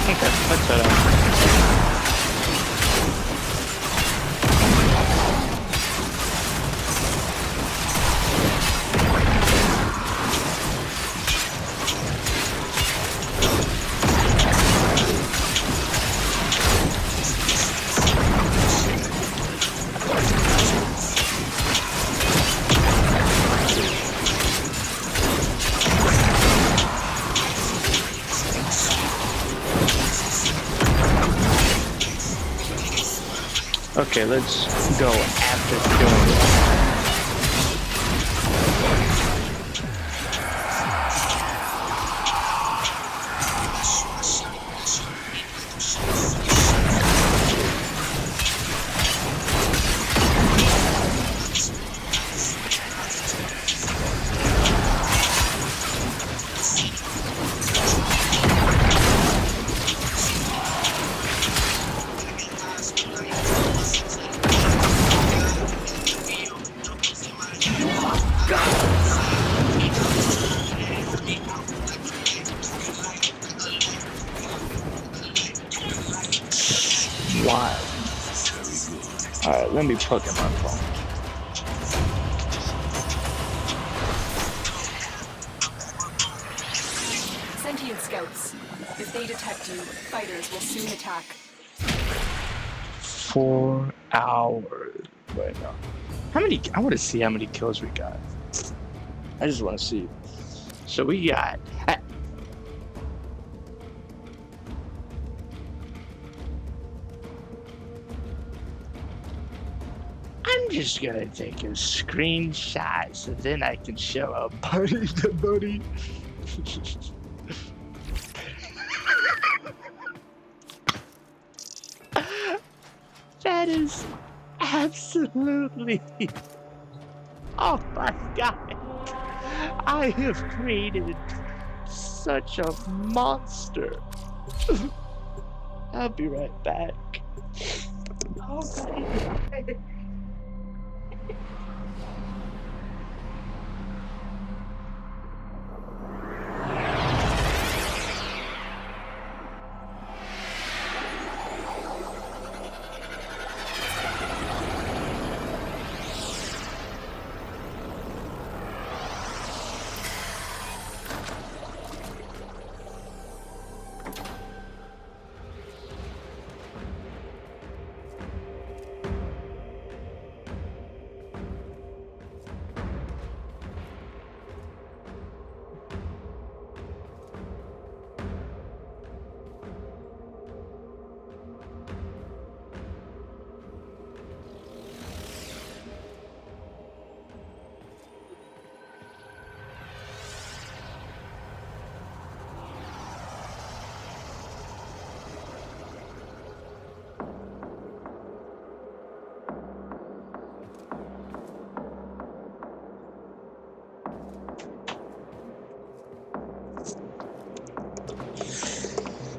Okay, let's set up. Okay, let's go after doing it. Wild. Alright, let me plug in my phone. Sentient scouts. If they detect you, fighters will soon attack. 4 hours. Wait, no. How many? I want to see how many kills we got. I just want to see. So we got. I'm just gonna take a screenshot so then I can show a buddy to buddy. That is absolutely. Oh my god. I have created such a monster. I'll be right back. Okay.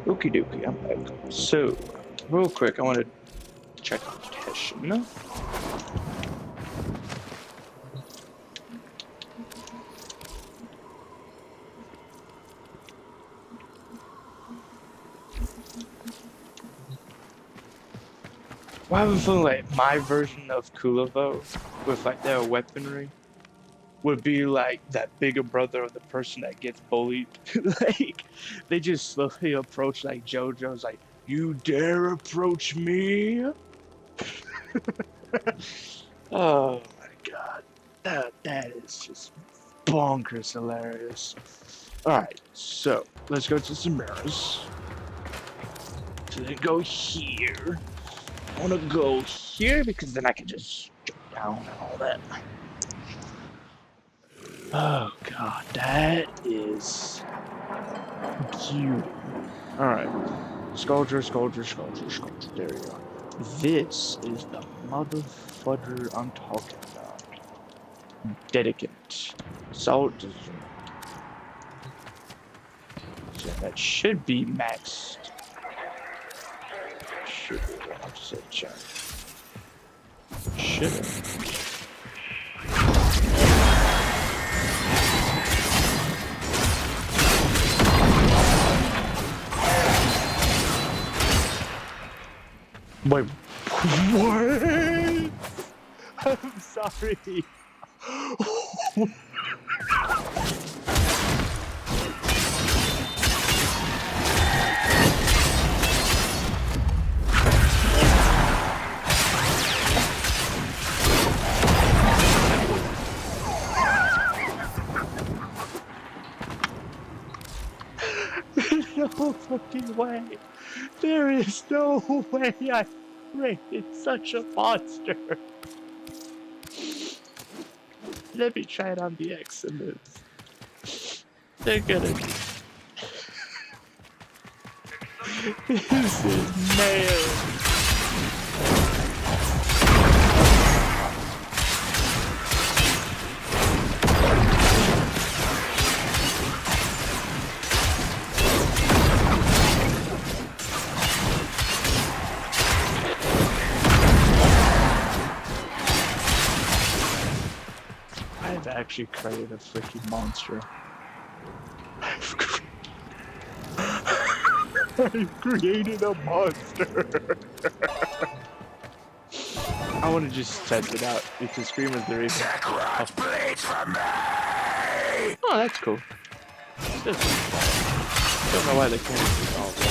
Okie dokie, I'm back. So, real quick, I want to check on Teshin. Well, I have a feeling like my version of Kulavo with like their weaponry would be like that bigger brother of the person that gets bullied. Like, they just slowly approach like JoJo's like, you dare approach me? Oh my god. That is just bonkers hilarious. Alright, so let's go to some mirrors. So then go here. I wanna go here because then I can just jump down and all that. Oh god, that is beautiful. Alright. Sculpture. There we go. This is the mother fudger I'm talking about. Dedicant. Salt. So that should be maxed. Should be. I'll just say check. Should have. Wait, what? I'm sorry. No fucking way. There is no way I created such a monster. Let me try it on the X and this. They're gonna be. This is nailed. I've actually created a freaking monster. I've created a monster. I want to just test it out because Screamer's the reason. Oh. Oh, that's cool. Don't know why they can't do all that.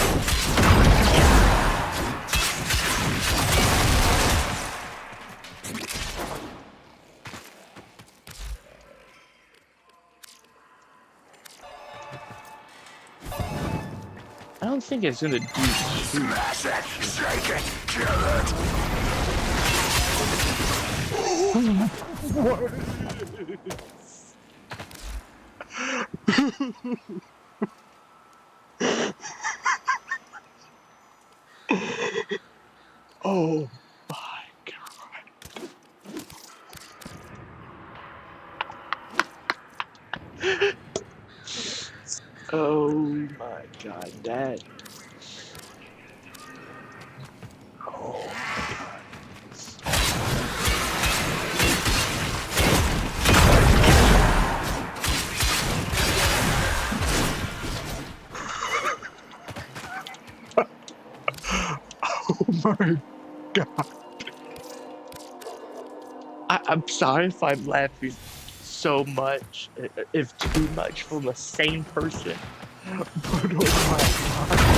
I don't think it's gonna do too much. Smash it, shake it, kill it. What? Oh my god. Oh my god, that. Oh my god. Oh my god. I'm sorry if I'm laughing so much, if too much from the same person. But oh my god.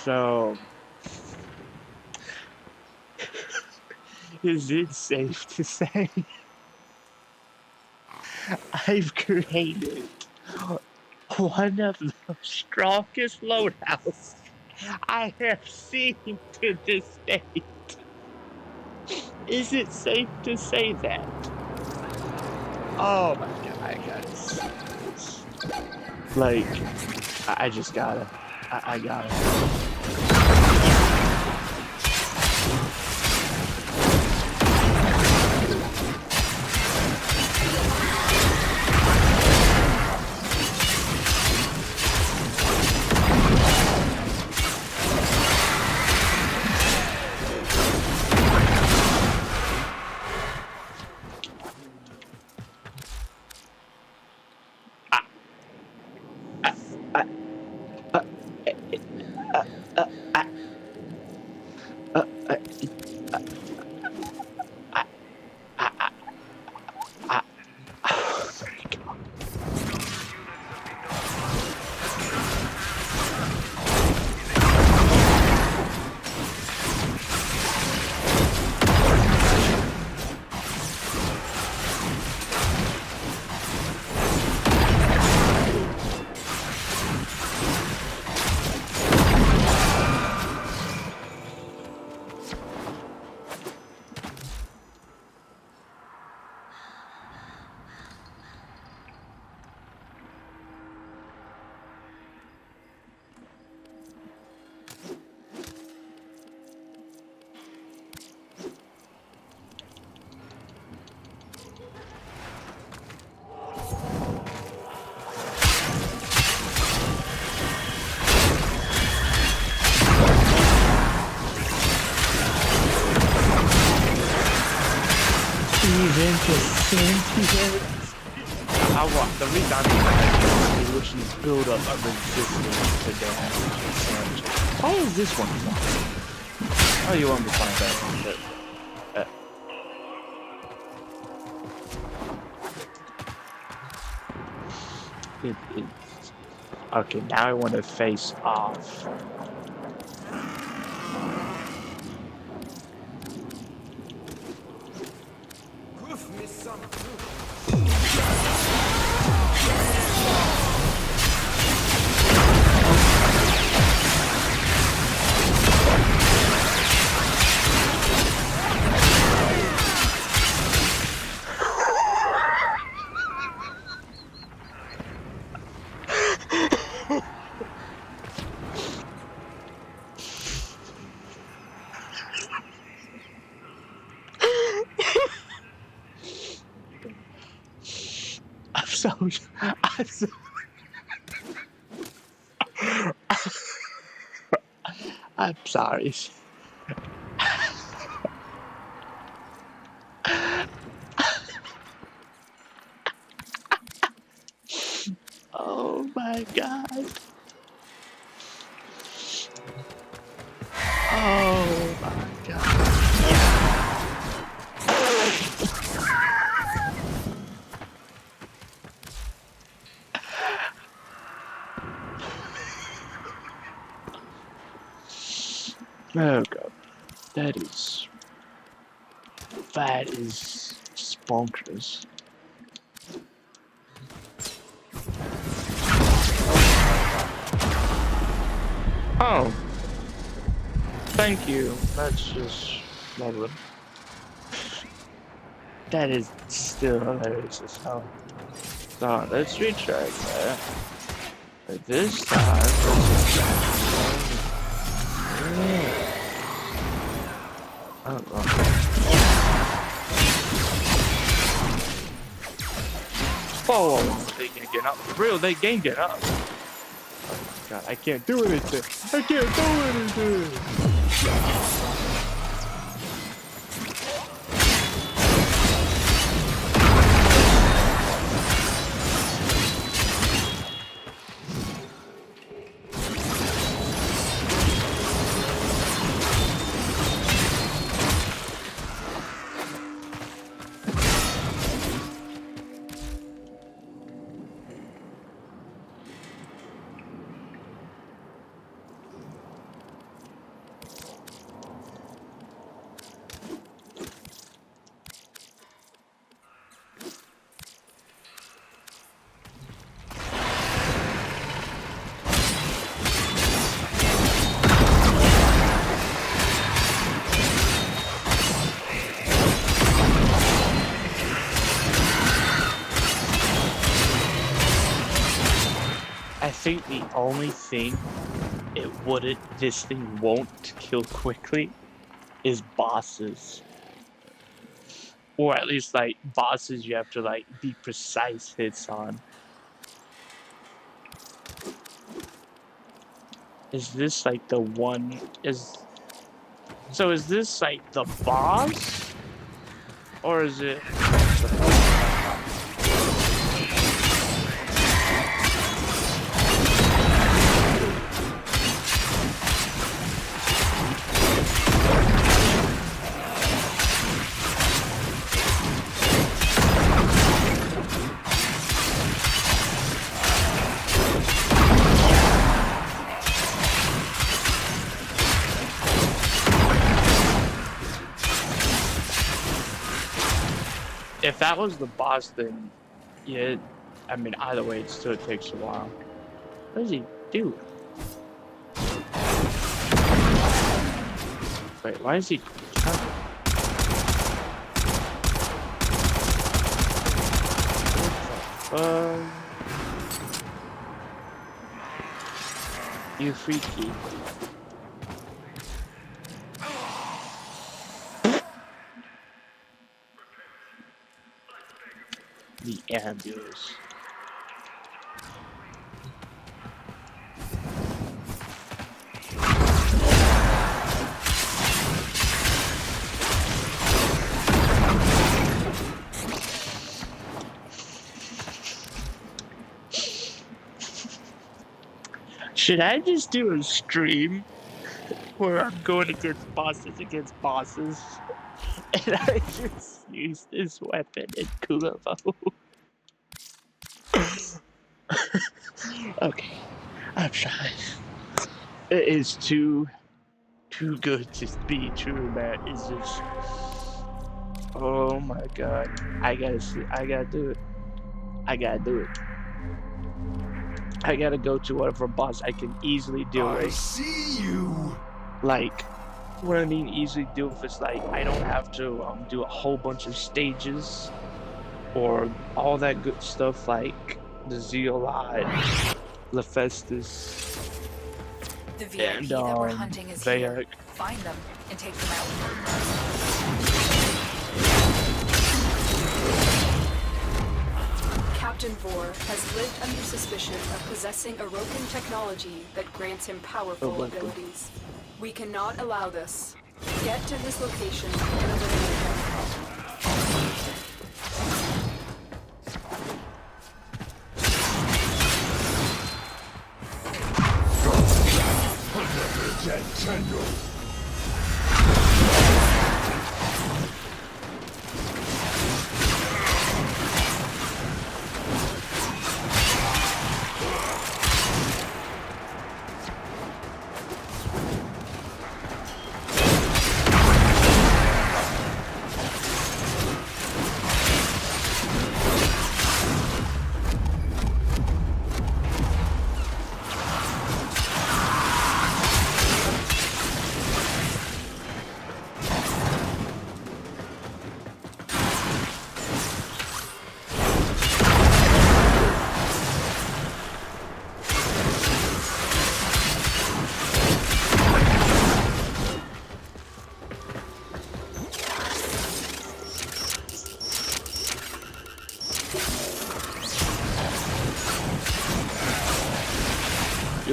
So, is it safe to say I've created one of the strongest loadouts I have seen to this date? Is it safe to say that? Oh my god, guys. Like, I just gotta. I gotta. Even to sentient. The reason I'm doing which is build up a resistance to damage. Why is this one flying? Oh, you want me to find that? Okay, now I want to face off. I'm so I'm sorry. Oh my god. Oh my god. Oh god. That is That is just bonkers. Oh. Thank you. That's just lovely. That is still hilarious as hell. So let's retry that. But this time, oh, they can get up. For real, they can get up. Oh my god, I can't do anything. I can't do anything. I think the only thing this thing won't kill quickly is bosses. Or at least like bosses you have to like be precise hits on. Is this like the one is this like the boss? Or is it if that was the boss, then yeah, I mean, either way, it still takes a while. What does he do? Wait, why is he jumping? You freaky. The ambulance. Should I just do a stream where I'm going against bosses and I just use this weapon in Kulovo? Okay, I'm trying. It is too good to be true, man. It's just, oh my god. I gotta do it. I gotta go to whatever boss I can easily deal with. I see you. Like, what I mean easily deal with is like, I don't have to do a whole bunch of stages or all that good stuff like the Zeolite, Lephistus, The VIP and that we're hunting is here. Vayak. Find them and take them out. Captain Vor has lived under suspicion of possessing Orokin technology that grants him powerful abilities. We cannot allow this. Get to this location and eliminate him.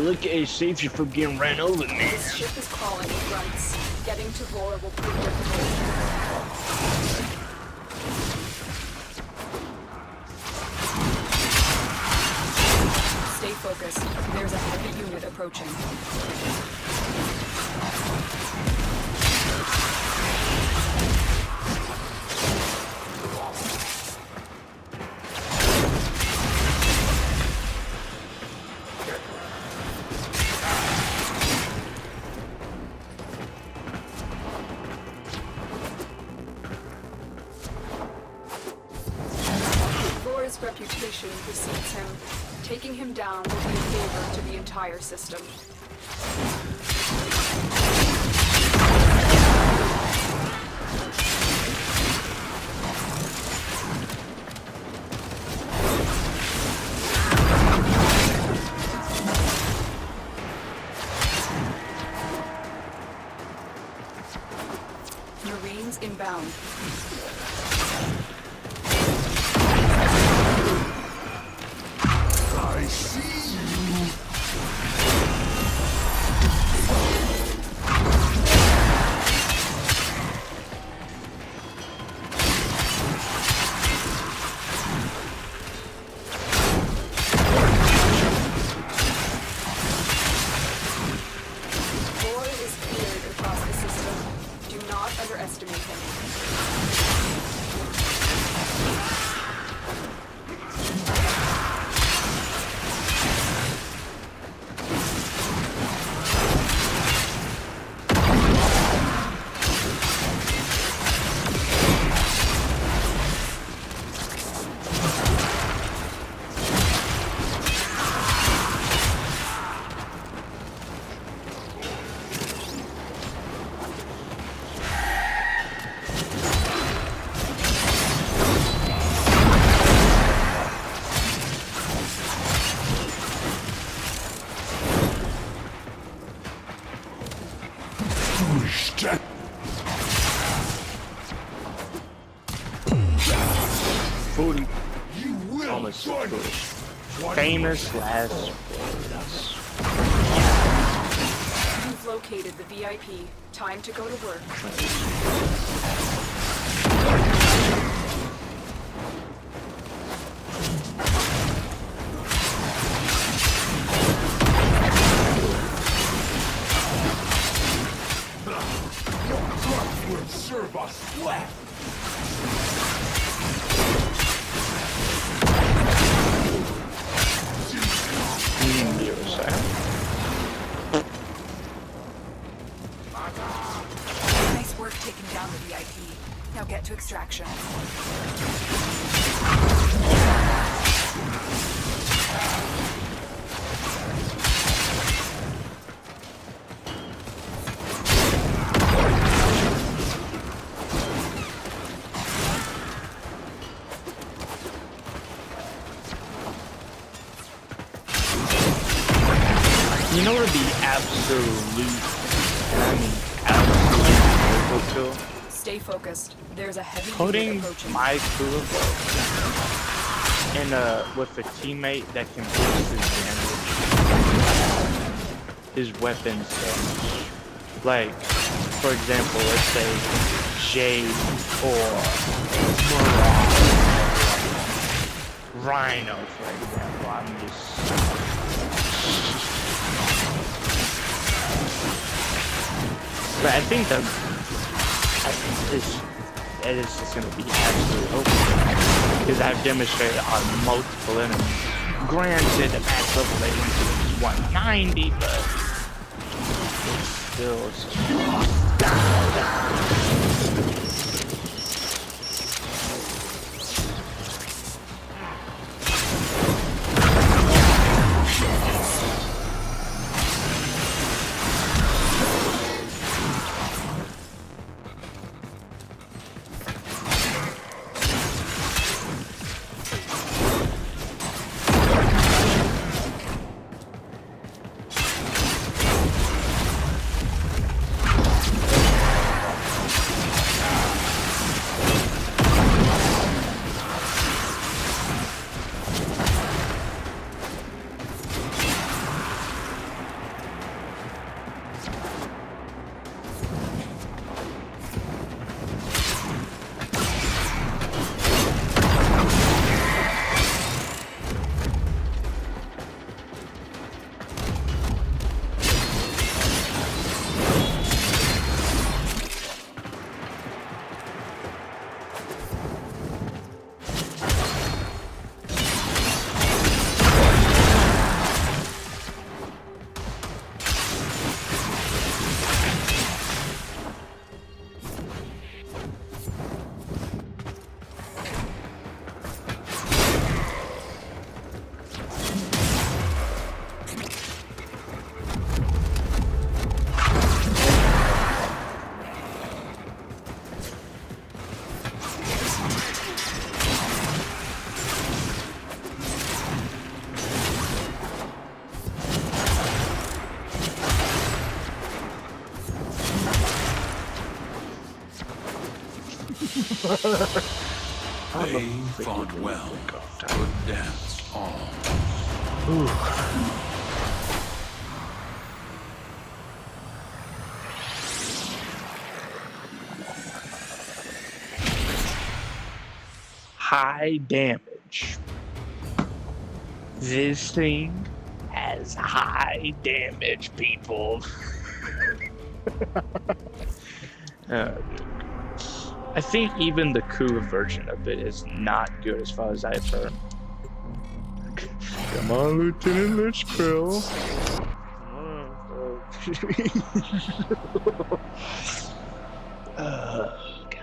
look at his safety from getting ran over, man. This ship is crawling with grunts. Getting to Vor will prove difficult. Stay focused. There's a heavy unit approaching. Vor's reputation precedes him. Taking him down will be a favor to the entire system. Marines inbound. I see you. Vor is feared across the system. Do not underestimate him. Booty. You will Almost join booty. us. Famous last words. You've located the VIP. Time to go to work. Your blood will serve us well. Nice work taking down the VIP. Now get to extraction. You know what would be absolute, and I mean absolute kill? Stay focused. There's a heavy unit Putting approaching. my crew in with a teammate that can boost his damage, his weapons damage. Like, for example, let's say Jade or Rhino, for example. I'm just. But I think that it is just going to be absolutely open because I've demonstrated on multiple enemies. Granted, the max level latency is 190, but it's still down. They fought well. Good dance, all. High damage. This thing has high damage, people. I think even the cool version of it is not good as far as I've heard. Come on, Lieutenant Lich Krill. Oh, God.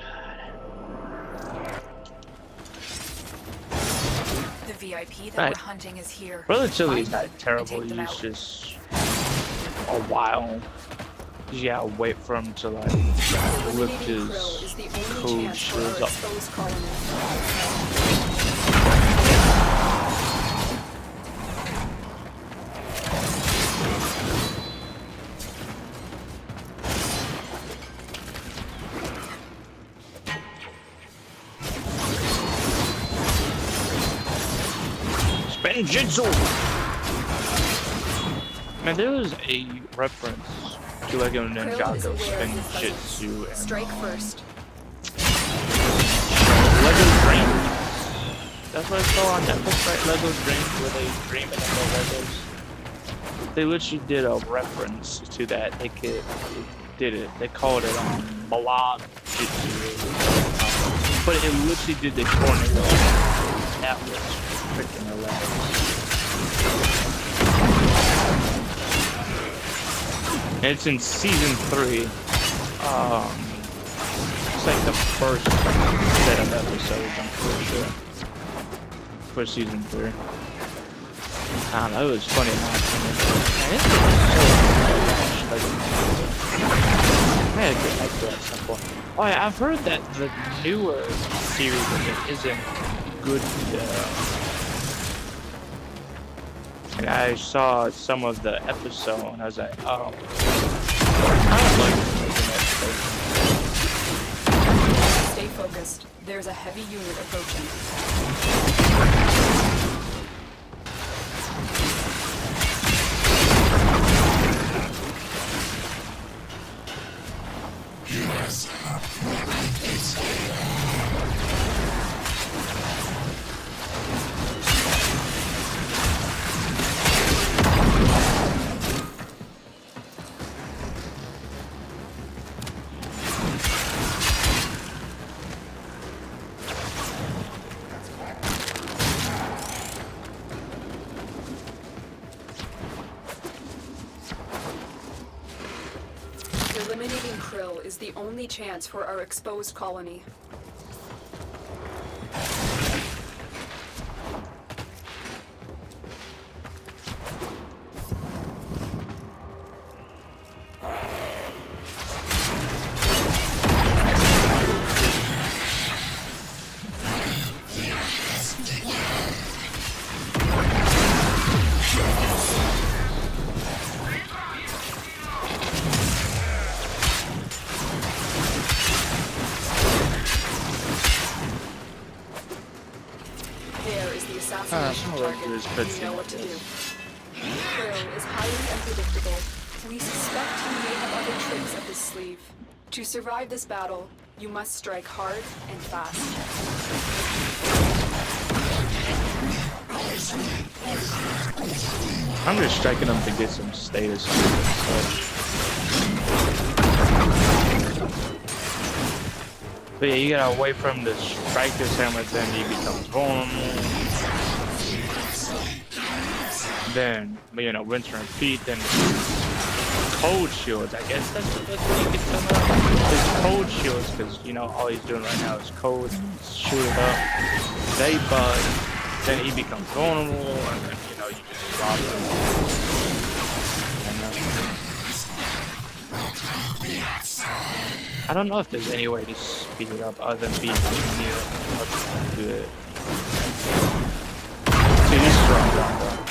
The VIP that Right. we're hunting is here. Relatively Find not him and terrible. take them He's out. just a while. You gotta wait for him to like lift Eliminating his Krill is the only cold chance for shields our up. exposed colony. Spinjitzu! Man, there was a reference to Lego Krill is Ninjago aware of his Spinjitzu presence. Strike and first. Lego Dreams. That's what it's called on Netflix, right? Lego Dreams, where they dream and then the Legos. They literally did a reference to that. They did it. They called it Blob Jitsu. But it literally did the tornado. That was freaking hilarious. And it's in season 3. It's like the first set of episodes, I'm pretty sure. For season 3. I don't know, it was funny. I had to get back to that at some point. Oh yeah, I've heard that the newer series of it isn't good. And I saw some of the episode and I was like, oh. I don't like it. Stay focused. There's a heavy unit approaching. Eliminating Krill is the only chance for our exposed colony. Assassination target. You know what to do. Krill is highly unpredictable. We suspect he may have other tricks up his sleeve. To survive this battle, you must strike hard and fast. I'm just striking them to get some status. But yeah, you gotta wait for him to strike his hammer, then he becomes vulnerable. Then, you know, rinse and repeat, then cold shields. I guess that's the best way you can tell him. His cold shields, because, you know, all he's doing right now is cold, shoot it up, they buzz, then he becomes vulnerable, and then, you know, you just rob him. I don't know if there's any way to speed it up other than being near good. See, he's strong down though.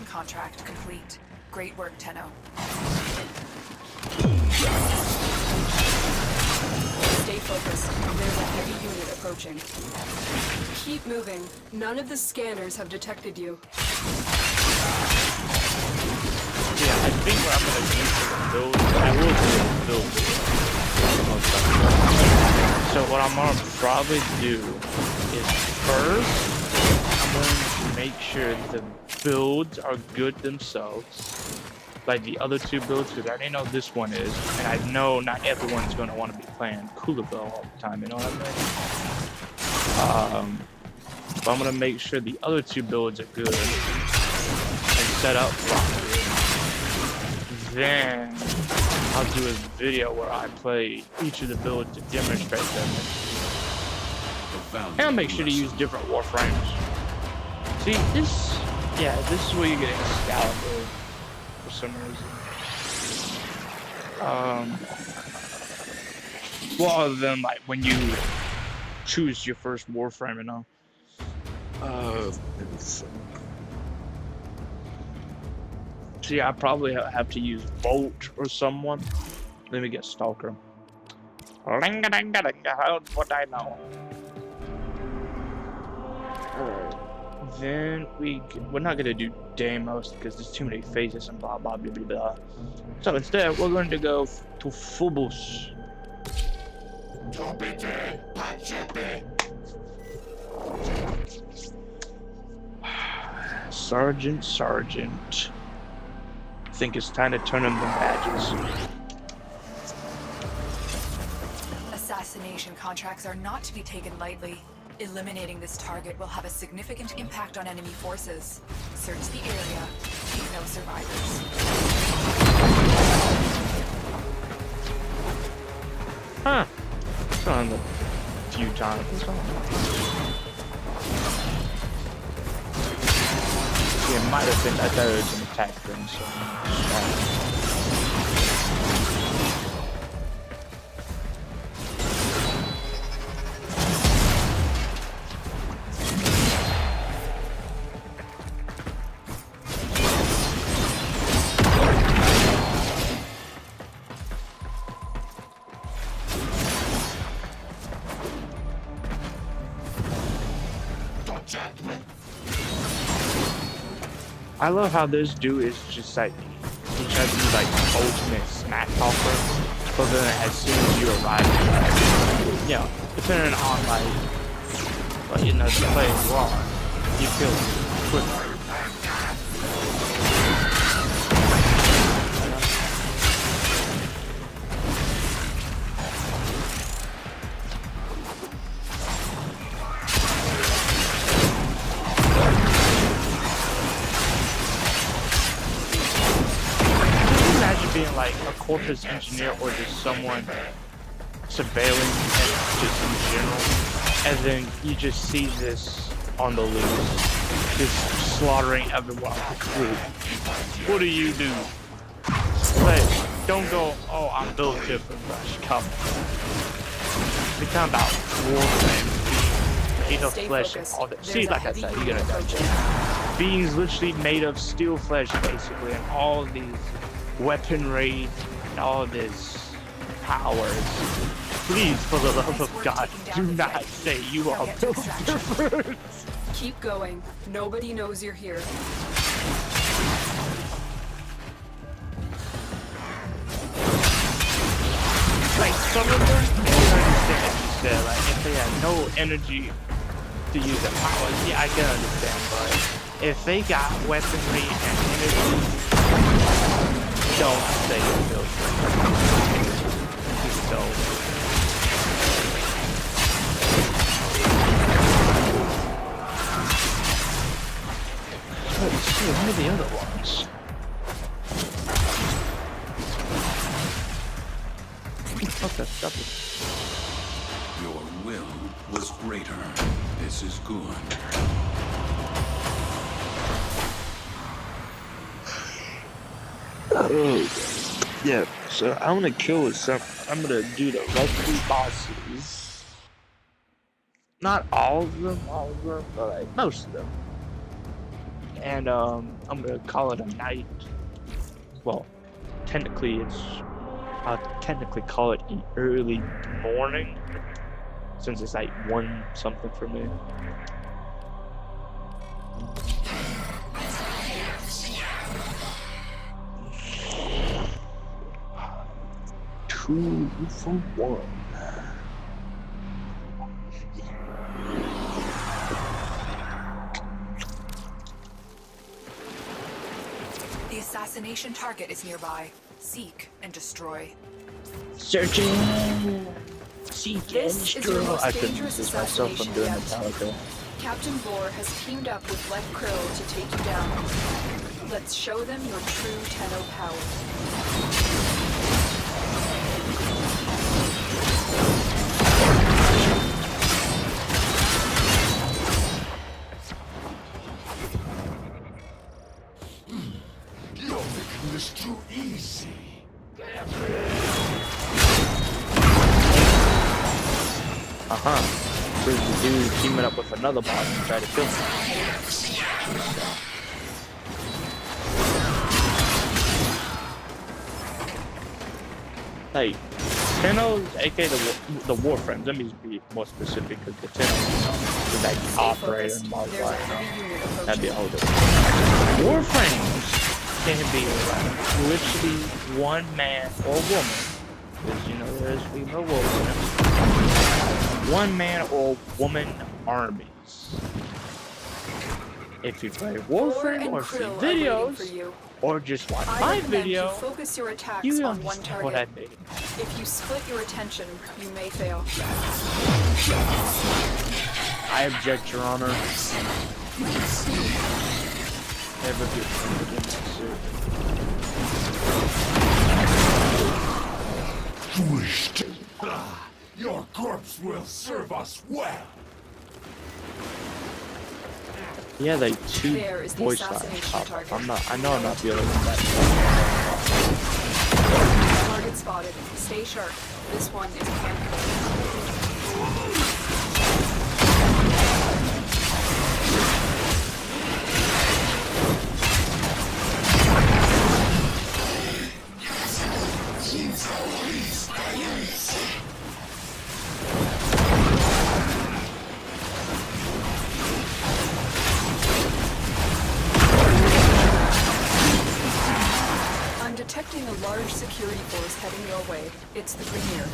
assassination contract complete. Great work, Tenno. Stay focused. There's a heavy unit approaching. Keep moving. None of the scanners have detected you. Yeah, I think what I'm gonna do for the build, I will do a build. So what I'm gonna probably do is first, I'm going to make sure the builds are good themselves. Like the other two builds, because I already know this one is, and I know not everyone's going to want to be playing Cooler Bill all the time, you know what I mean? But I'm going to make sure the other two builds are good and set up properly. Then I'll do a video where I play each of the builds to demonstrate them. And I'll make sure to use different Warframes. See, this is where you get Excalibur. For some reason. Well, other than like when you choose your first Warframe, you know. See, I probably have to use Bolt or someone. Let me get Stalker. What I know. Then we're not gonna do Deimos because there's too many phases and blah blah blah blah blah. So instead, we're going to go to Phobos. Sergeant. I think it's time to turn in the badges. Assassination contracts are not to be taken lightly. Eliminating this target will have a significant impact on enemy forces. Search the area. Leave no survivors. Huh. It's on a few times. Yeah, it might have been, I thought it was an attack thing, so I love how this dude is just like, he tries to be like the ultimate smack talker, but then as soon as you arrive, you know, depending on like you know, the play raw, you kill quickly. Being like a corpus engineer or just someone surveilling and just in general, and then you just see this on the loose, just slaughtering everyone on the crew. What do you do? Like, don't go, oh, I'm built different, rush, come. We talking about Warframe, made of flesh and all that. See, like I said, you're gonna die. Beings literally made of steel flesh, basically, and all these weaponry and all this powers. Please, for the love of God, do not say you are built different. Keep going. Nobody knows you're here. Like, some of them, I understand what you said. Like, if they have no energy to use their powers, yeah, I can understand, but if they got weaponry and energy, don't say you're built different. Just don't. Let's see, one of the other ones. Okay, stop it. Your will was greater. This is good. Oh, yeah. So I'm gonna kill some. I'm gonna do the rugby bosses. Not all of them, but like most of them. And I'm gonna call it a night. Well, technically I'll technically call it an early morning, since it's like 1 something for me. Two for one. The assassination target is nearby. Seek and destroy. Searching. Seek and This is your destroy. most I couldn't dangerous resist myself from doing assassination Metallica. Captain Vor has teamed up with Left Krill to take you down. Let's show them your true Tenno power. You're making this too easy. There's the dude teaming up with another boss to try to kill him. Like, Tenno's, aka the Warframes, let me be more specific, because the Tenno is like the operator and modifier. That'd be a whole different. Warframes can be like literally one man or woman, because you know there's female Warframes. One man or woman armies. If you play Warframe or see videos, or just watch my video, focus your attacks you on one understand target. what I mean. If you split your attention, you may fail. I object, Your Honor. Never get something in that suit. Wished. Your corpse will serve us well. Yeah, like 2 There is the voice lines assassination pop up. target. I know I'm not the only one that. Target spotted. Stay sharp. This one is a handful. I'm detecting a large security force heading your way. It's the Premier.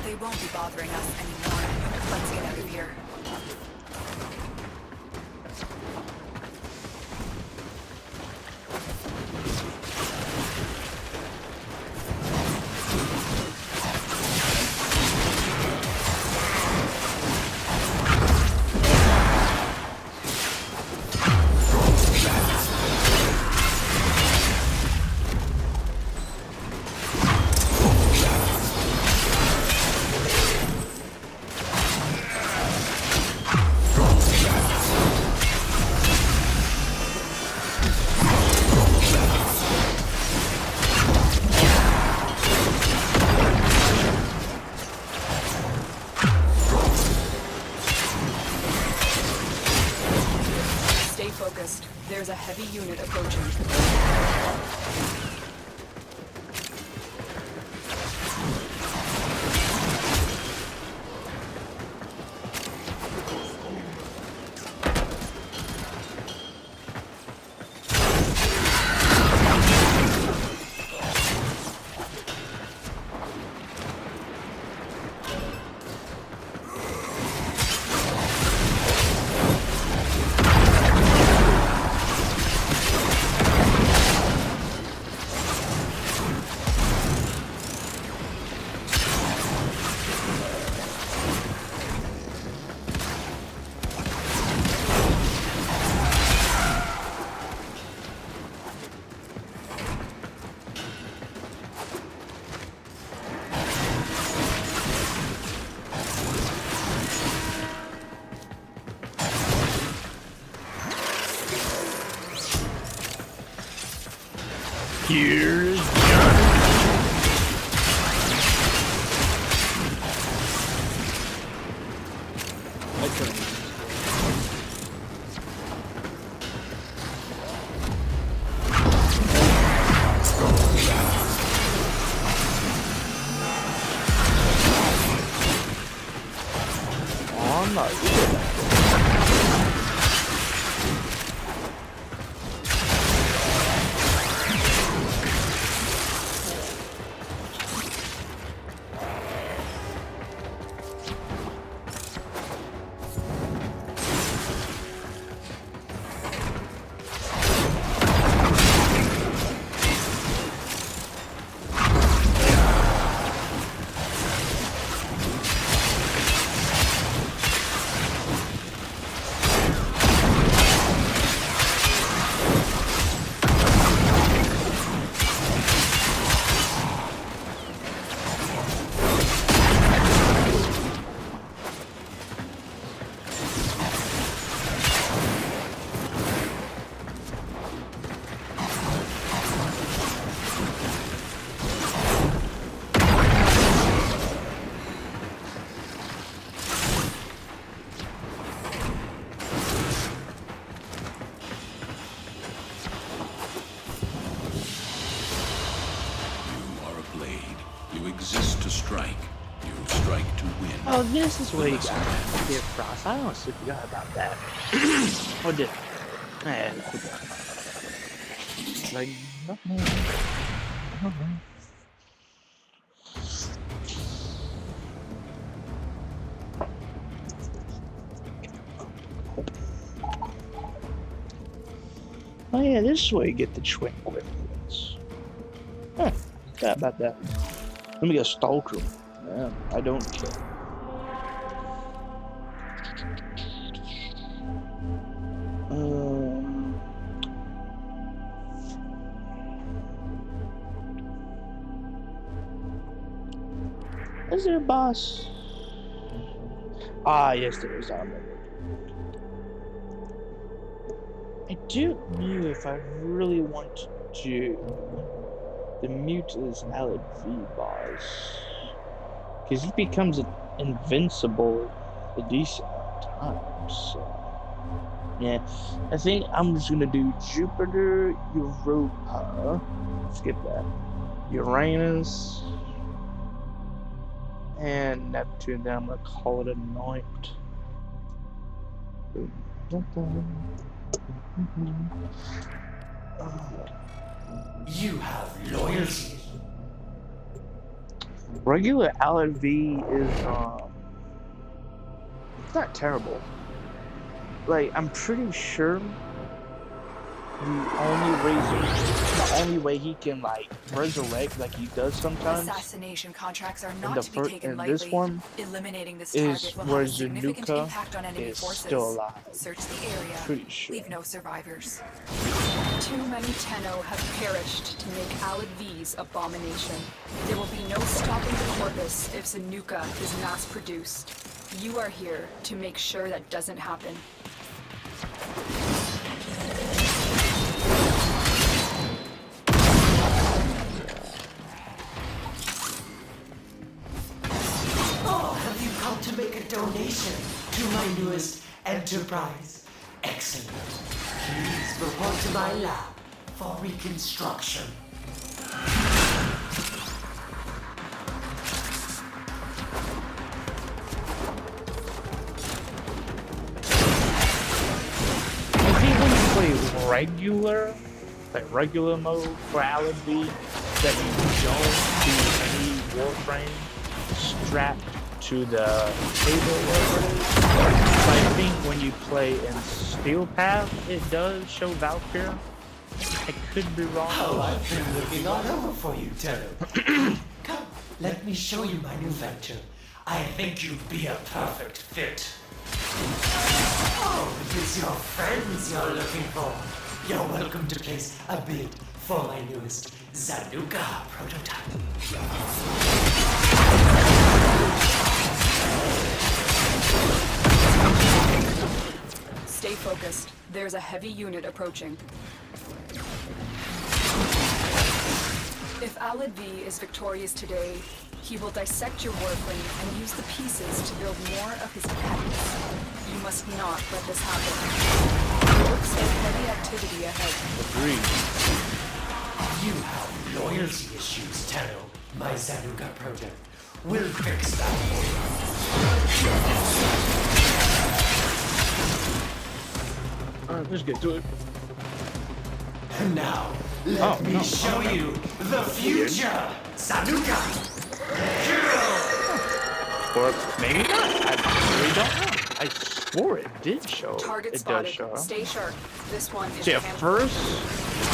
They won't be bothering us anymore. Let's get out of here. Here's Johnny. Okay. Oh, I'm not good at that. exist to strike. You strike to win. Oh, this is where you got Dear Frost. I honestly forgot about that. Or did I forgot. Like, nothing. I don't know. Oh yeah, this is where you get the twin equivalents. Huh, forgot about that. Let me get a stalker. Yeah, I don't care. Is there a boss? Ah, yes there is. I remember. I don't know if I really want to do the Mutilus Alad V boss, because he becomes invincible a decent amount of times. So yeah, I think I'm just gonna do Jupiter, Europa, skip that, Uranus, and Neptune. Then I'm gonna call it a night. You have loyalty. Regular Alad V is it's not terrible. Like, I'm pretty sure the only way he can like resurrect like he does sometimes Assassination contracts are not to be taken in lightly. this form Eliminating this is target will where have a significant Zanuka impact on enemy is forces. still alive. Search the area. Pretty sure. Leave no survivors. Too many Tenno have perished to make Alad V's abomination. There will be no stopping the Corpus if Zanuka is mass-produced. You are here to make sure that doesn't happen. Oh, have you come to make a donation to my newest enterprise? Excellent. Please report to my lab for reconstruction. I think when you play regular mode for Alad V, that you don't do any Warframe strapped to the table or whatever it is. So I think when you play in Steel Path, it does show Valkyria. I could be wrong. Oh, I've been looking all over for you, Tenno. Come, let me show you my new venture. I think you'd be a perfect fit. Oh, it's your friends you're looking for. You're welcome to place a bid for my newest Zanuka prototype. Stay focused. There's a heavy unit approaching. If Alad V is victorious today, he will dissect your Warframe and use the pieces to build more of his pets. You must not let this happen. Looks like heavy activity ahead. Agreed. You have loyalty issues, Tenno. My Zanuka project will fix that for you. Alright, let's get to it. And now, let me show you the future, Zanuka! Or maybe not. I really don't know. I swore it did show. Target It spotted. does show. Stay sharp. This one is See, at camped. first,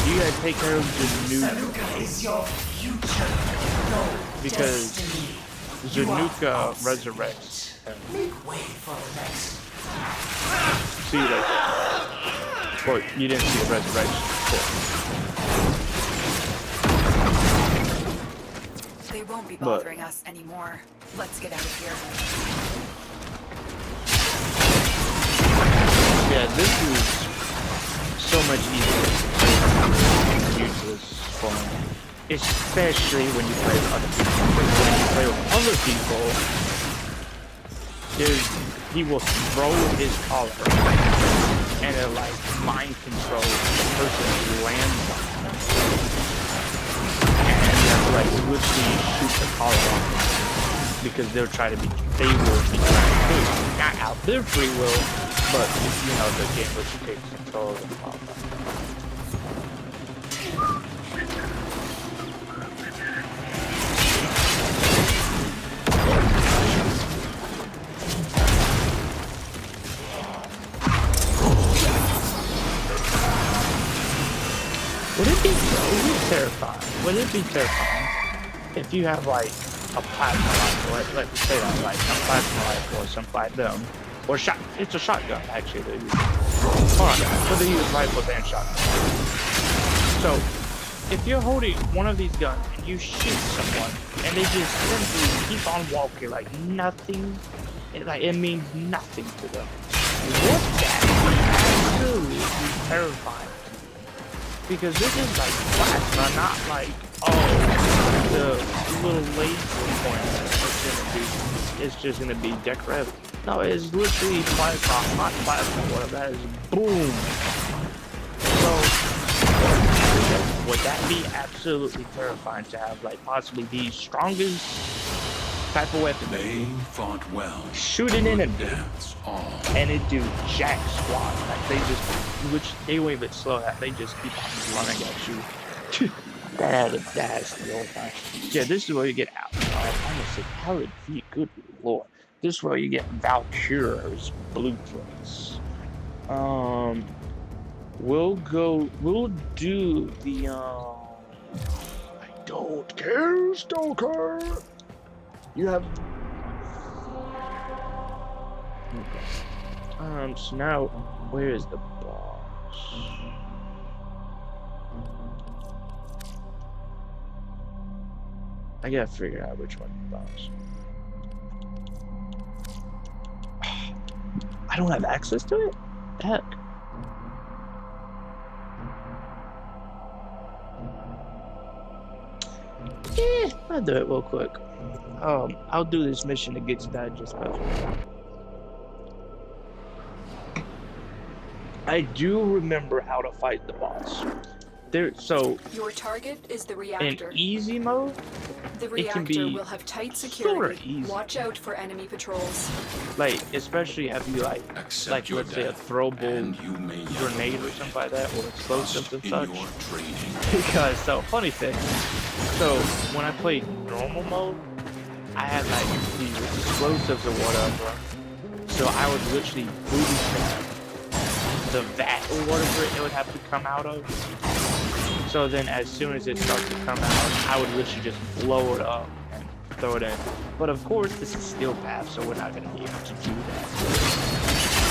you gotta take care of the nuke. Zanuka is your future. No Because destiny. You are Zanuka outside. resurrects him. Make way for the next. See, like, well, you didn't see the resurrection before. They won't be But- bothering us anymore. Let's get out of here. Yeah, this is so much easier to use this phone, especially when you play with other people. Because when you play with other people, he will throw his collar and it like mind controls the person who lands on him. And you have to like literally shoot the collar off because they'll try to be, they will be trying to kill you. Not out their free will, but you know, the game which takes control of the collar. Would it be terrifying? Would it be terrifying if you have like a plasma rifle? Let's say that, like a plasma rifle or something like them, or shot. It's a shotgun actually. They use. Hold on, so they use rifles and shotguns. So if you're holding one of these guns and you shoot someone and they just simply keep on walking like nothing, it means nothing to them. What that is absolutely terrifying. Because this is like plasma, not like, oh, the little laser pointer. It's just gonna be decorative. No, it's literally plasma, hot plasma, whatever that is. Boom. So, would that be absolutely terrifying to have, like, possibly the strongest type of weapon? They fought well. Shoot an enemy, Deaths all. and it do jack squat. Like they just, which they wave it slow at, they just keep on running at you. That's the whole time. Yeah, this is where you get out. I'm gonna say Pallet V, good lord. This is where you get Valkyra's blueprints. We'll do the I don't care, Stalker. You have okay. So now, where is the boss? I gotta figure out which one the boss. I don't have access to it? Heck. I'll do it real quick. I'll do this mission to get started just because. I do remember how to fight the boss. So Your target is the in reactor. easy mode, The it can reactor be will have tight sorta security. easy. Watch out for enemy patrols. Like especially have you like Accept your let's say a death, throwable and you may yell grenade or away. something like that, or explosives and In such. your training. Because so funny thing, so when I played normal mode, I had like these explosives or whatever. So I would literally booby the vat or whatever it would have to come out of. So then as soon as it starts to come out, I would literally just blow it up and throw it in. But of course this is steel path, so we're not gonna be able to do that.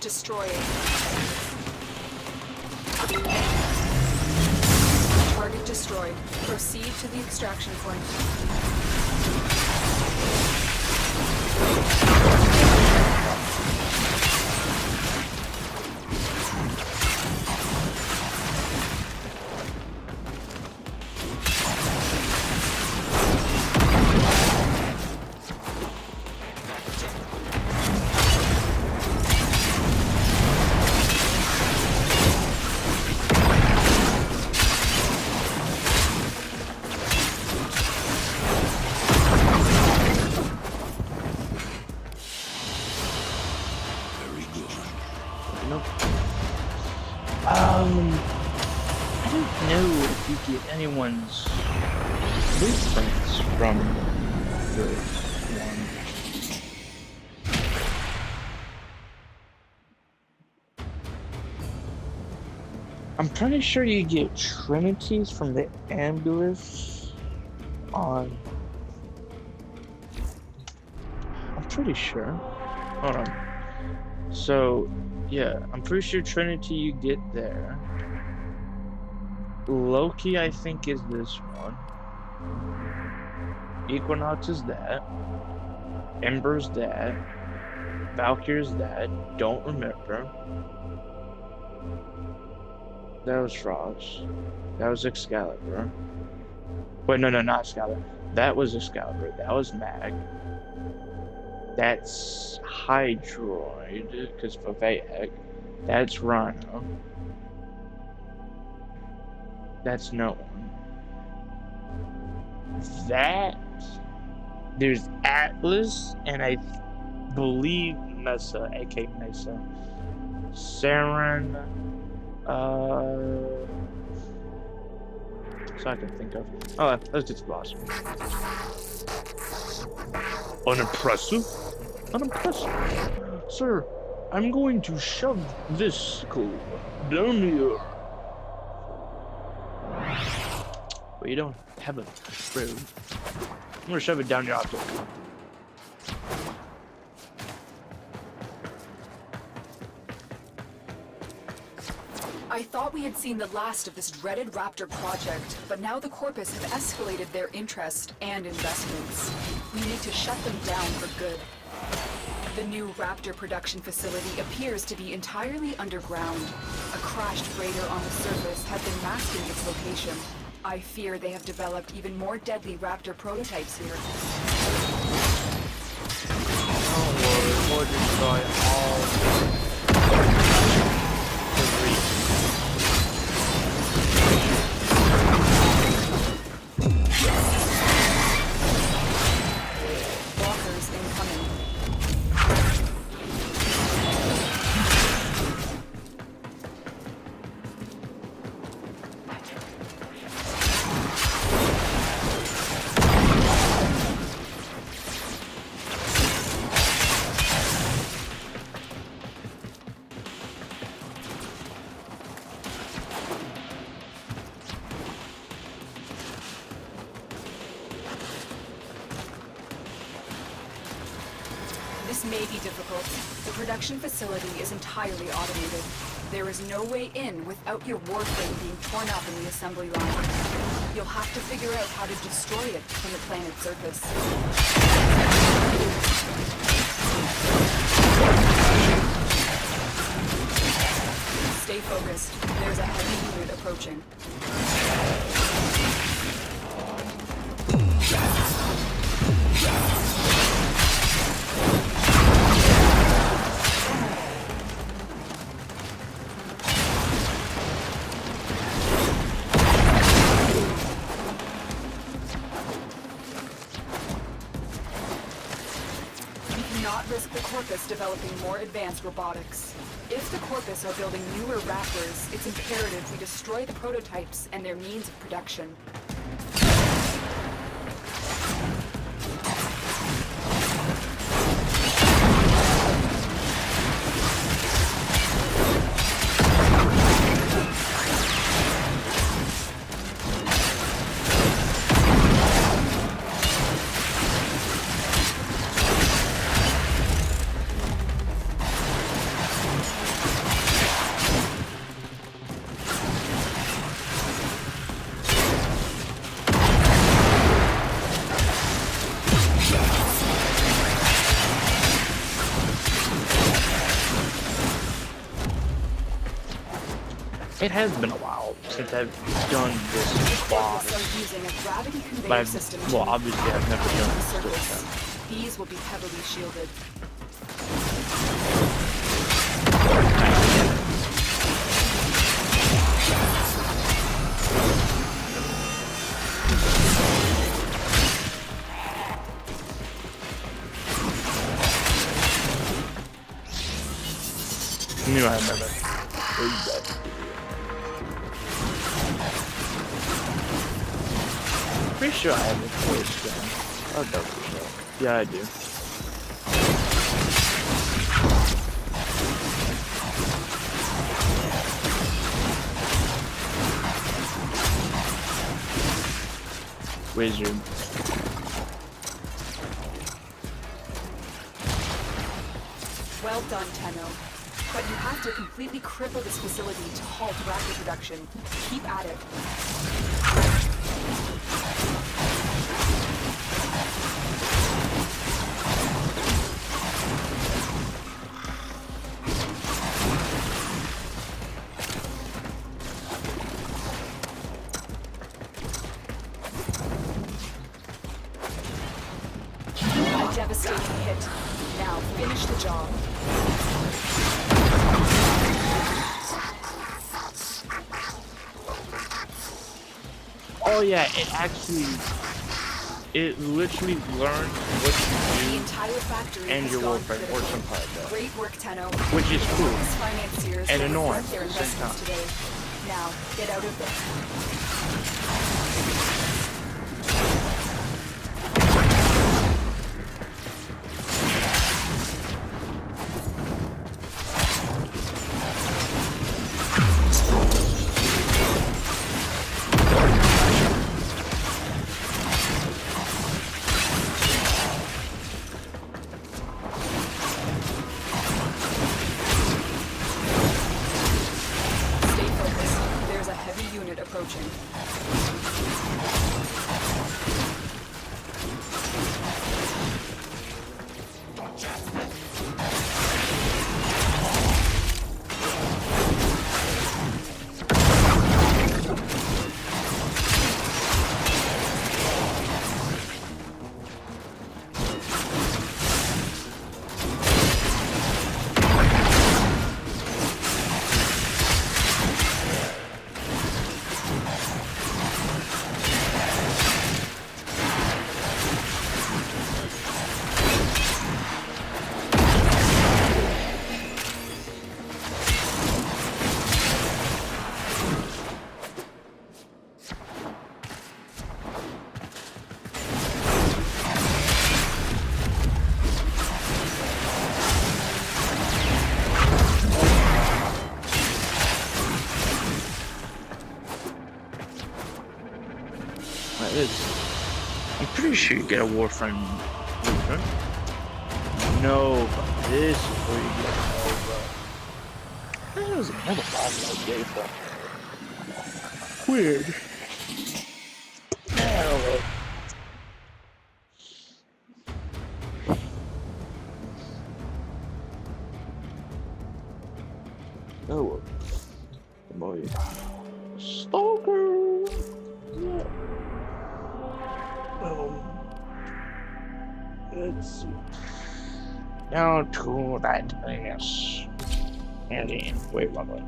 Destroyed. Target destroyed. Proceed to the extraction point. I don't know if you get anyone's blueprints from this one. I'm pretty sure you get trinities from the ambulance on... I'm pretty sure. Hold on. So, yeah, I'm pretty sure Trinity you get there. Loki, I think, is this one. Equinox is that. Ember's that. Valkyrie's that. Don't remember. That was Frost. That was Excalibur. Wait, no, not Excalibur. That was Excalibur. That was Mag. That's Hydroid, because Vivek. That's Rhino. That's no one. That... There's Atlas, and I believe Mesa, aka Mesa. Saren... So I can think of. Oh, let's get to the boss. Unimpressive? Unimpressive? Sir, I'm going to shove this sickle down here. Well, you don't have a road. I'm gonna shove it down your optic. I thought we had seen the last of this dreaded Raptor project, but now the Corpus have escalated their interest and investments. We need to shut them down for good. The new Raptor production facility appears to be entirely underground. A crashed freighter on the surface had been masking its location. I fear they have developed even more deadly Raptor prototypes here. Don't worry, we'll destroy all the This may be difficult. The production facility is entirely automated. There is no way in without your Warframe being torn up in the assembly line. You'll have to figure out how to destroy it from the planet's surface. Stay focused. There's a heavy unit approaching. Risk the Corpus developing more advanced robotics. If the Corpus are building newer Raptors, it's imperative we destroy the prototypes and their means of production. It has been a while since I've done this boss, but well, obviously I've never done this system. These will be heavily shielded. I knew I remember. Where you at? Pretty sure I have a voice gun. I'll double check. Yeah, I do. Wizard. Well done, Tenno. But you have to completely cripple this facility to halt raptor production. Keep at it. A devastating hit. Now finish the job. Oh yeah, it literally learns what you do and your Warframe or something like that. Great work, Tenno. Which is cool Financiers and annoying their at the same time. investments today. Now, get out of there. Approaching. I'm pretty sure you get a Warframe. Nova. This is where you get Nova. There was another boss I gave from. Weird. Oh. Oh. Boy. Stalker. Yeah. Let's see. Down to that place. And then, wait one minute.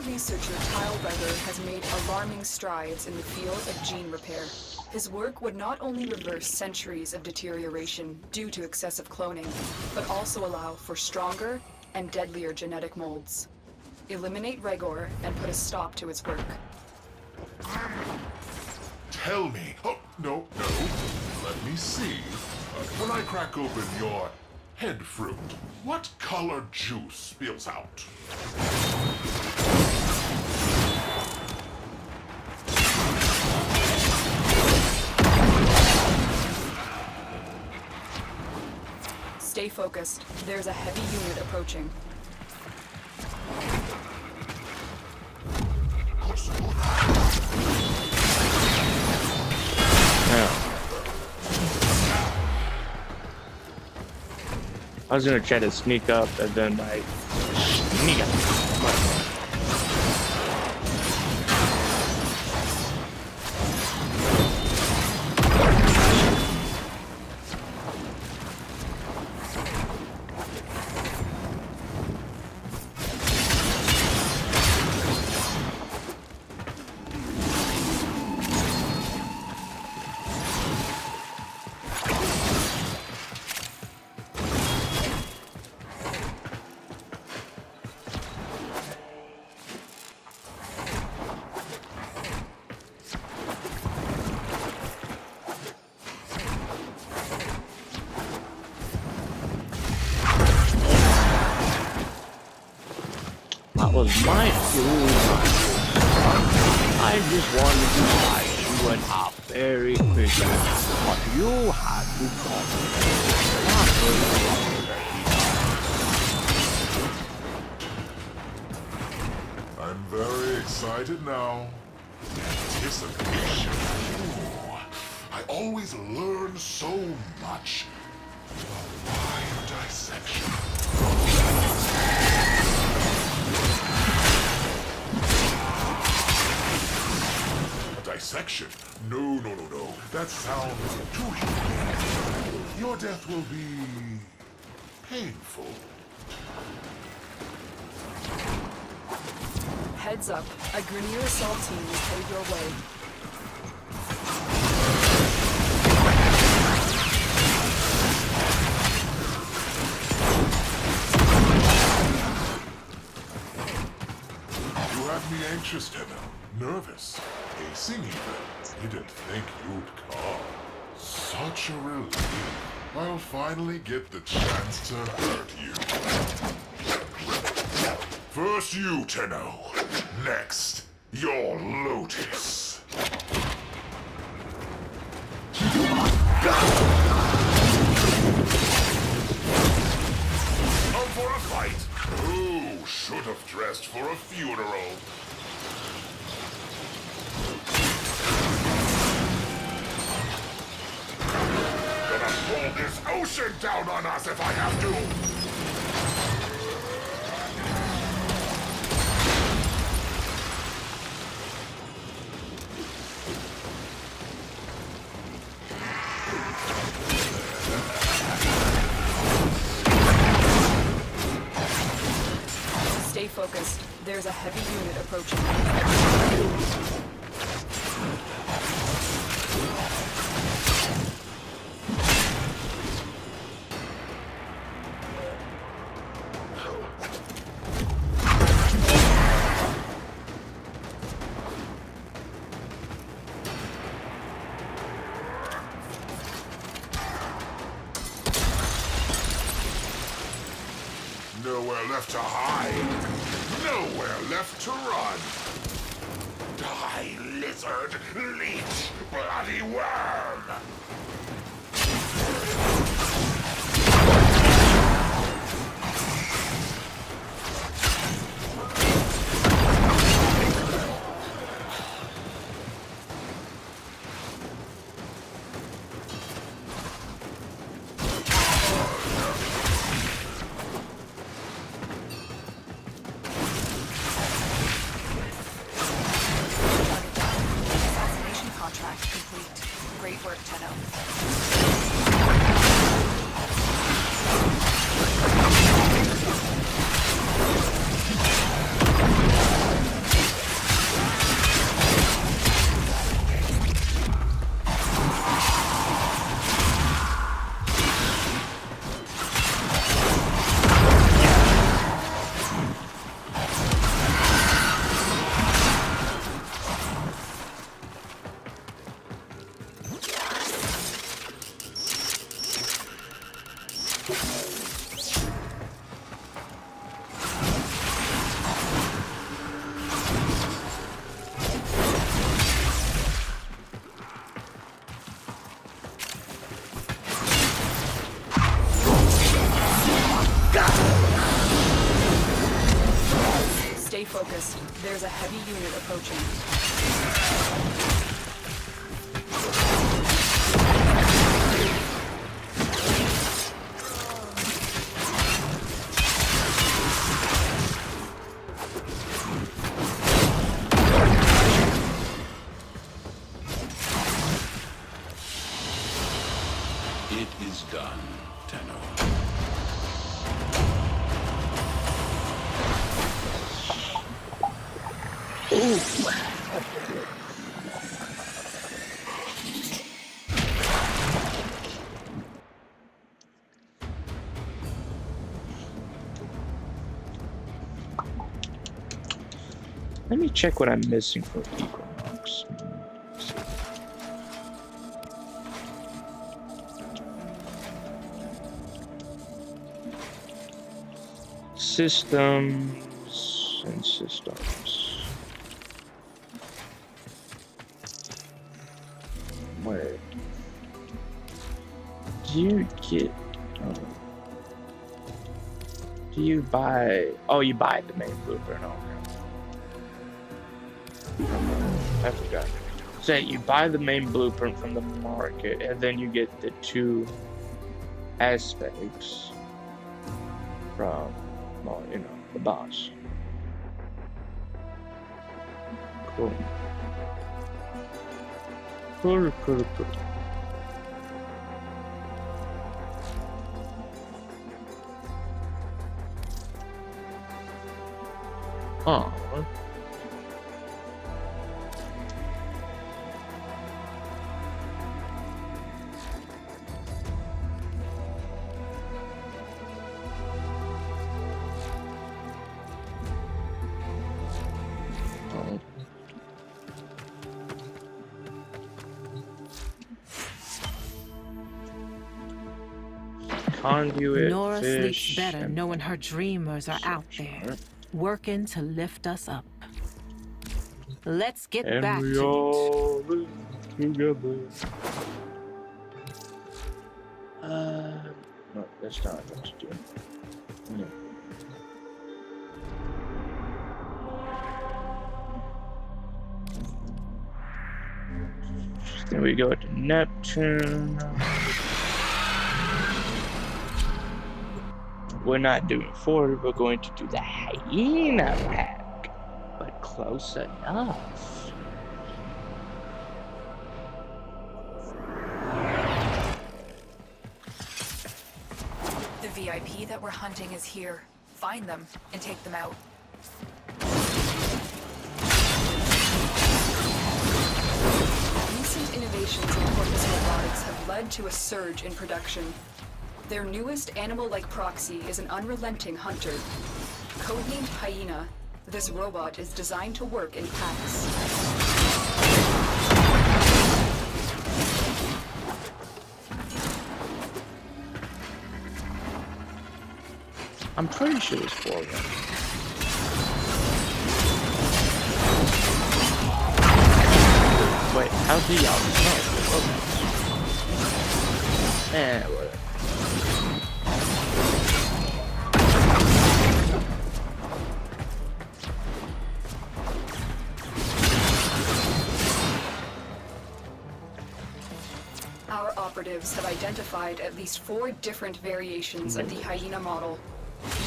Researcher Tile Beggar has made alarming strides in the field of gene repair. His work would not only reverse centuries of deterioration due to excessive cloning, but also allow for stronger and deadlier genetic molds. Eliminate Regor and put a stop to its work. Tell me. Oh, no. Let me see. When I crack open your head fruit, what color juice spills out? Stay focused. There's a heavy unit approaching. I was gonna try to sneak up and then like sneak up. That was my food. I just wanted to slice you went up very quickly, but you had to come. I'm very excited now. Anticipation. Ooh, I always learn so much. Why dissection? Dissection? No. That sounds too human. Your death will be painful. Heads up, a Grenier assault team is headed your way. You have me anxious, Tenno. Nervous. Pacing even. Didn't think you'd come. Such a relief. I'll finally get the chance to hurt you. First you, Tenno. Next, your Lotus. Come for a fight? Who should have dressed for a funeral? Gonna pull this ocean down on us if I have to! Stay focused. There's a heavy unit approaching. nowhere left to hide. Nowhere left to run. Die, lizard, leech, bloody worm! Assassination contract complete. Great work, Tenno. Stay focused. There's a heavy unit approaching. It is done, Tenno. Let me check what I'm missing for Equinox. Systems and systems. Where do you get? Do you buy? Oh, you buy the main blueprint. Okay. I forgot. So you buy the main blueprint from the market, and then you get the 2 aspects from, well, you know, the boss. Cool. Cool. Oh. Conduit, Nora fish, sleeps better and knowing her dreamers are out there, working to lift us up. Let's get and back we to all live together. No, that's not what to do. No. Then we go to Neptune. We're not doing 40, we're going to do the hyena pack, but close enough. The VIP that we're hunting is here. Find them and take them out. Recent innovations in Corpus robotics have led to a surge in production. Their newest animal-like proxy is an unrelenting hunter. Codenamed Hyena, this robot is designed to work in packs. I'm pretty sure there's 4 of them. Wait, how do y'all know? Okay. Whatever. Our operatives have identified at least 4 different variations of the hyena model,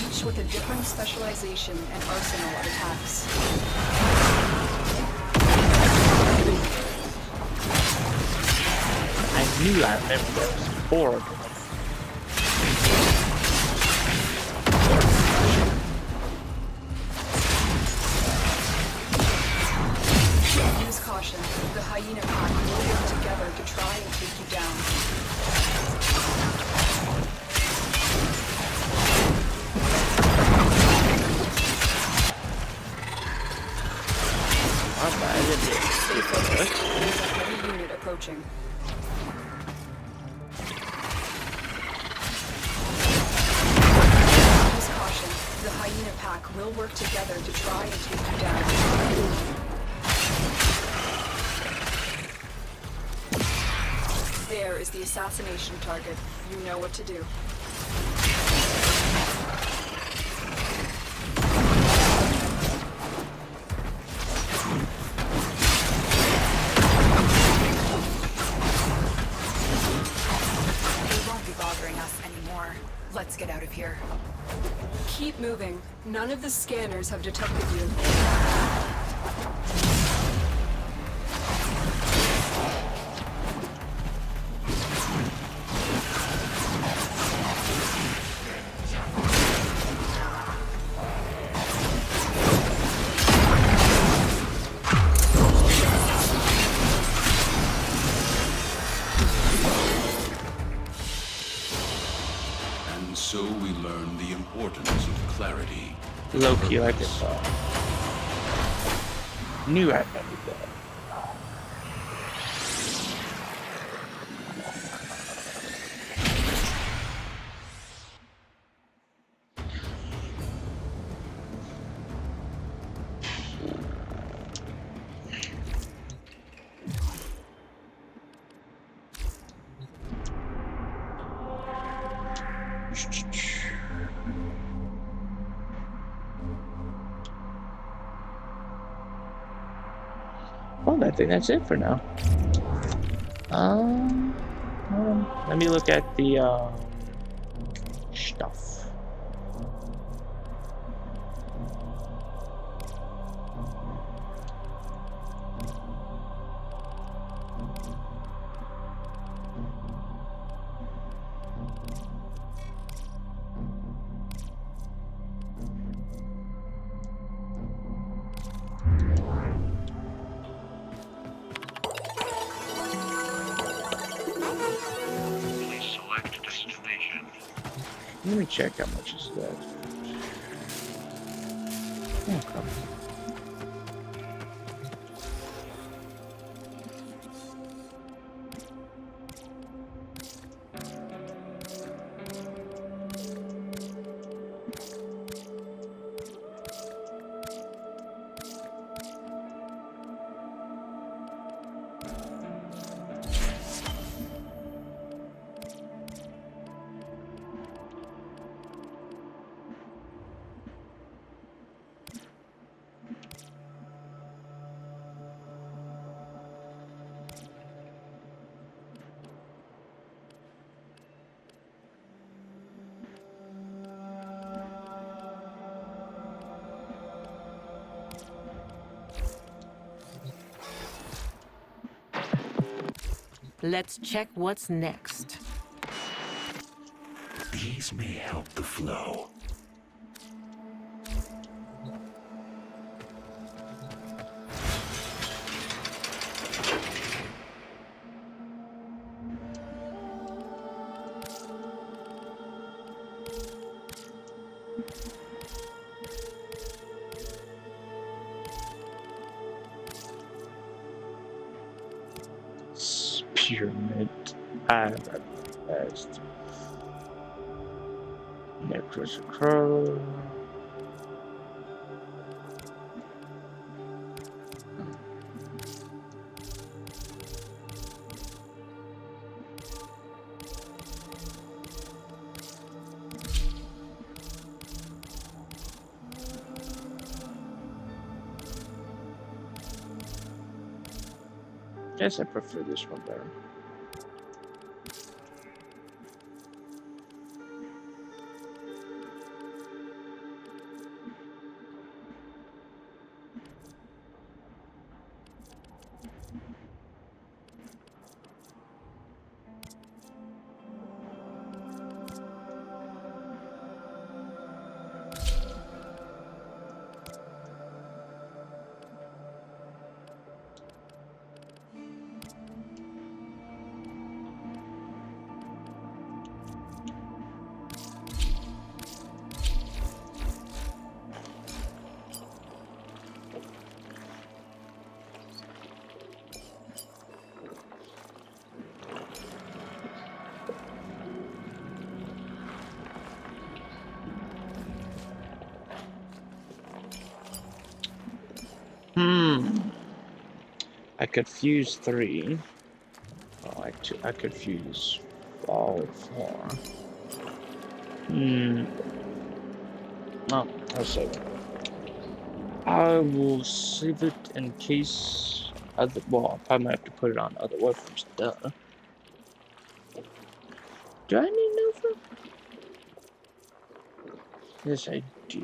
each with a different specialization and arsenal of attacks. I knew I remembered there was 4 of them. Use caution. The hyena pack will work together to try and take you down. Stay focused. There's a heavy unit approaching. Use caution. The hyena pack will work together to try and take you down. There is the assassination target. You know what to do. Let's get out of here. Keep moving. None of the scanners have detected you. So we learn the importance of clarity. Low-key, like this. Knew I'd never do that. Well, I think that's it for now. Let me look at the stuff. Let me check how much is that. Okay. Let's check what's next. These may help the flow. Pyramid. Best. Necros Crow. Guess I prefer this one better. I could fuse 3. Oh, I could fuse all 4. No, I'll save it. I will save it in case other. Well, I probably might have to put it on other Warframes. Duh. Do I need Nova? Yes, I do.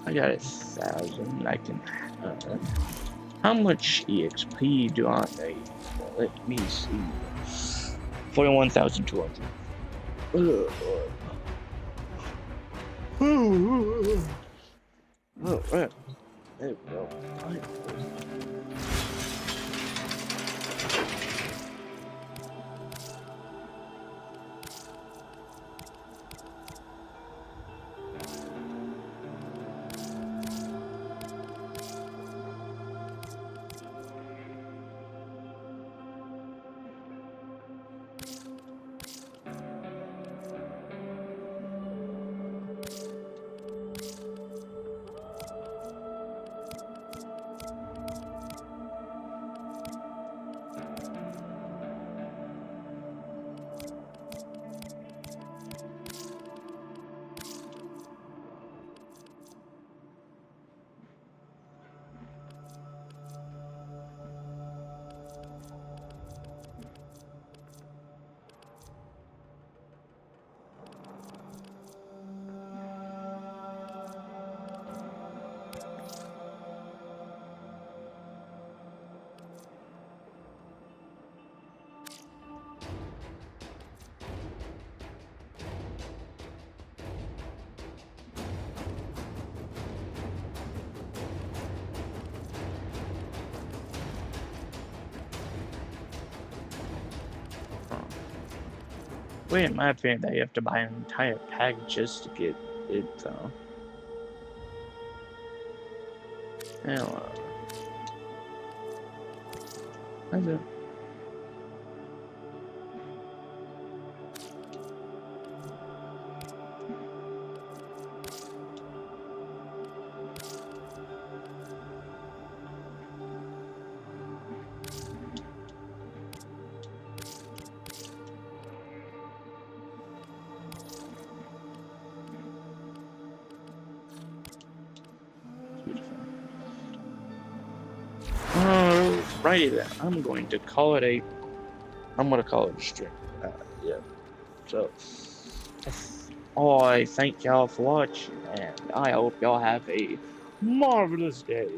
I got 1,000. I can. How much EXP do I need? Let me see. 41,200. Oh, right. There we go. Wait, in my opinion, that you have to buy an entire pack just to get it, though. Hello. How's it? Alrighty then, I'm going to call it a stream. Yeah. So, I thank y'all for watching, and I hope y'all have a marvelous day.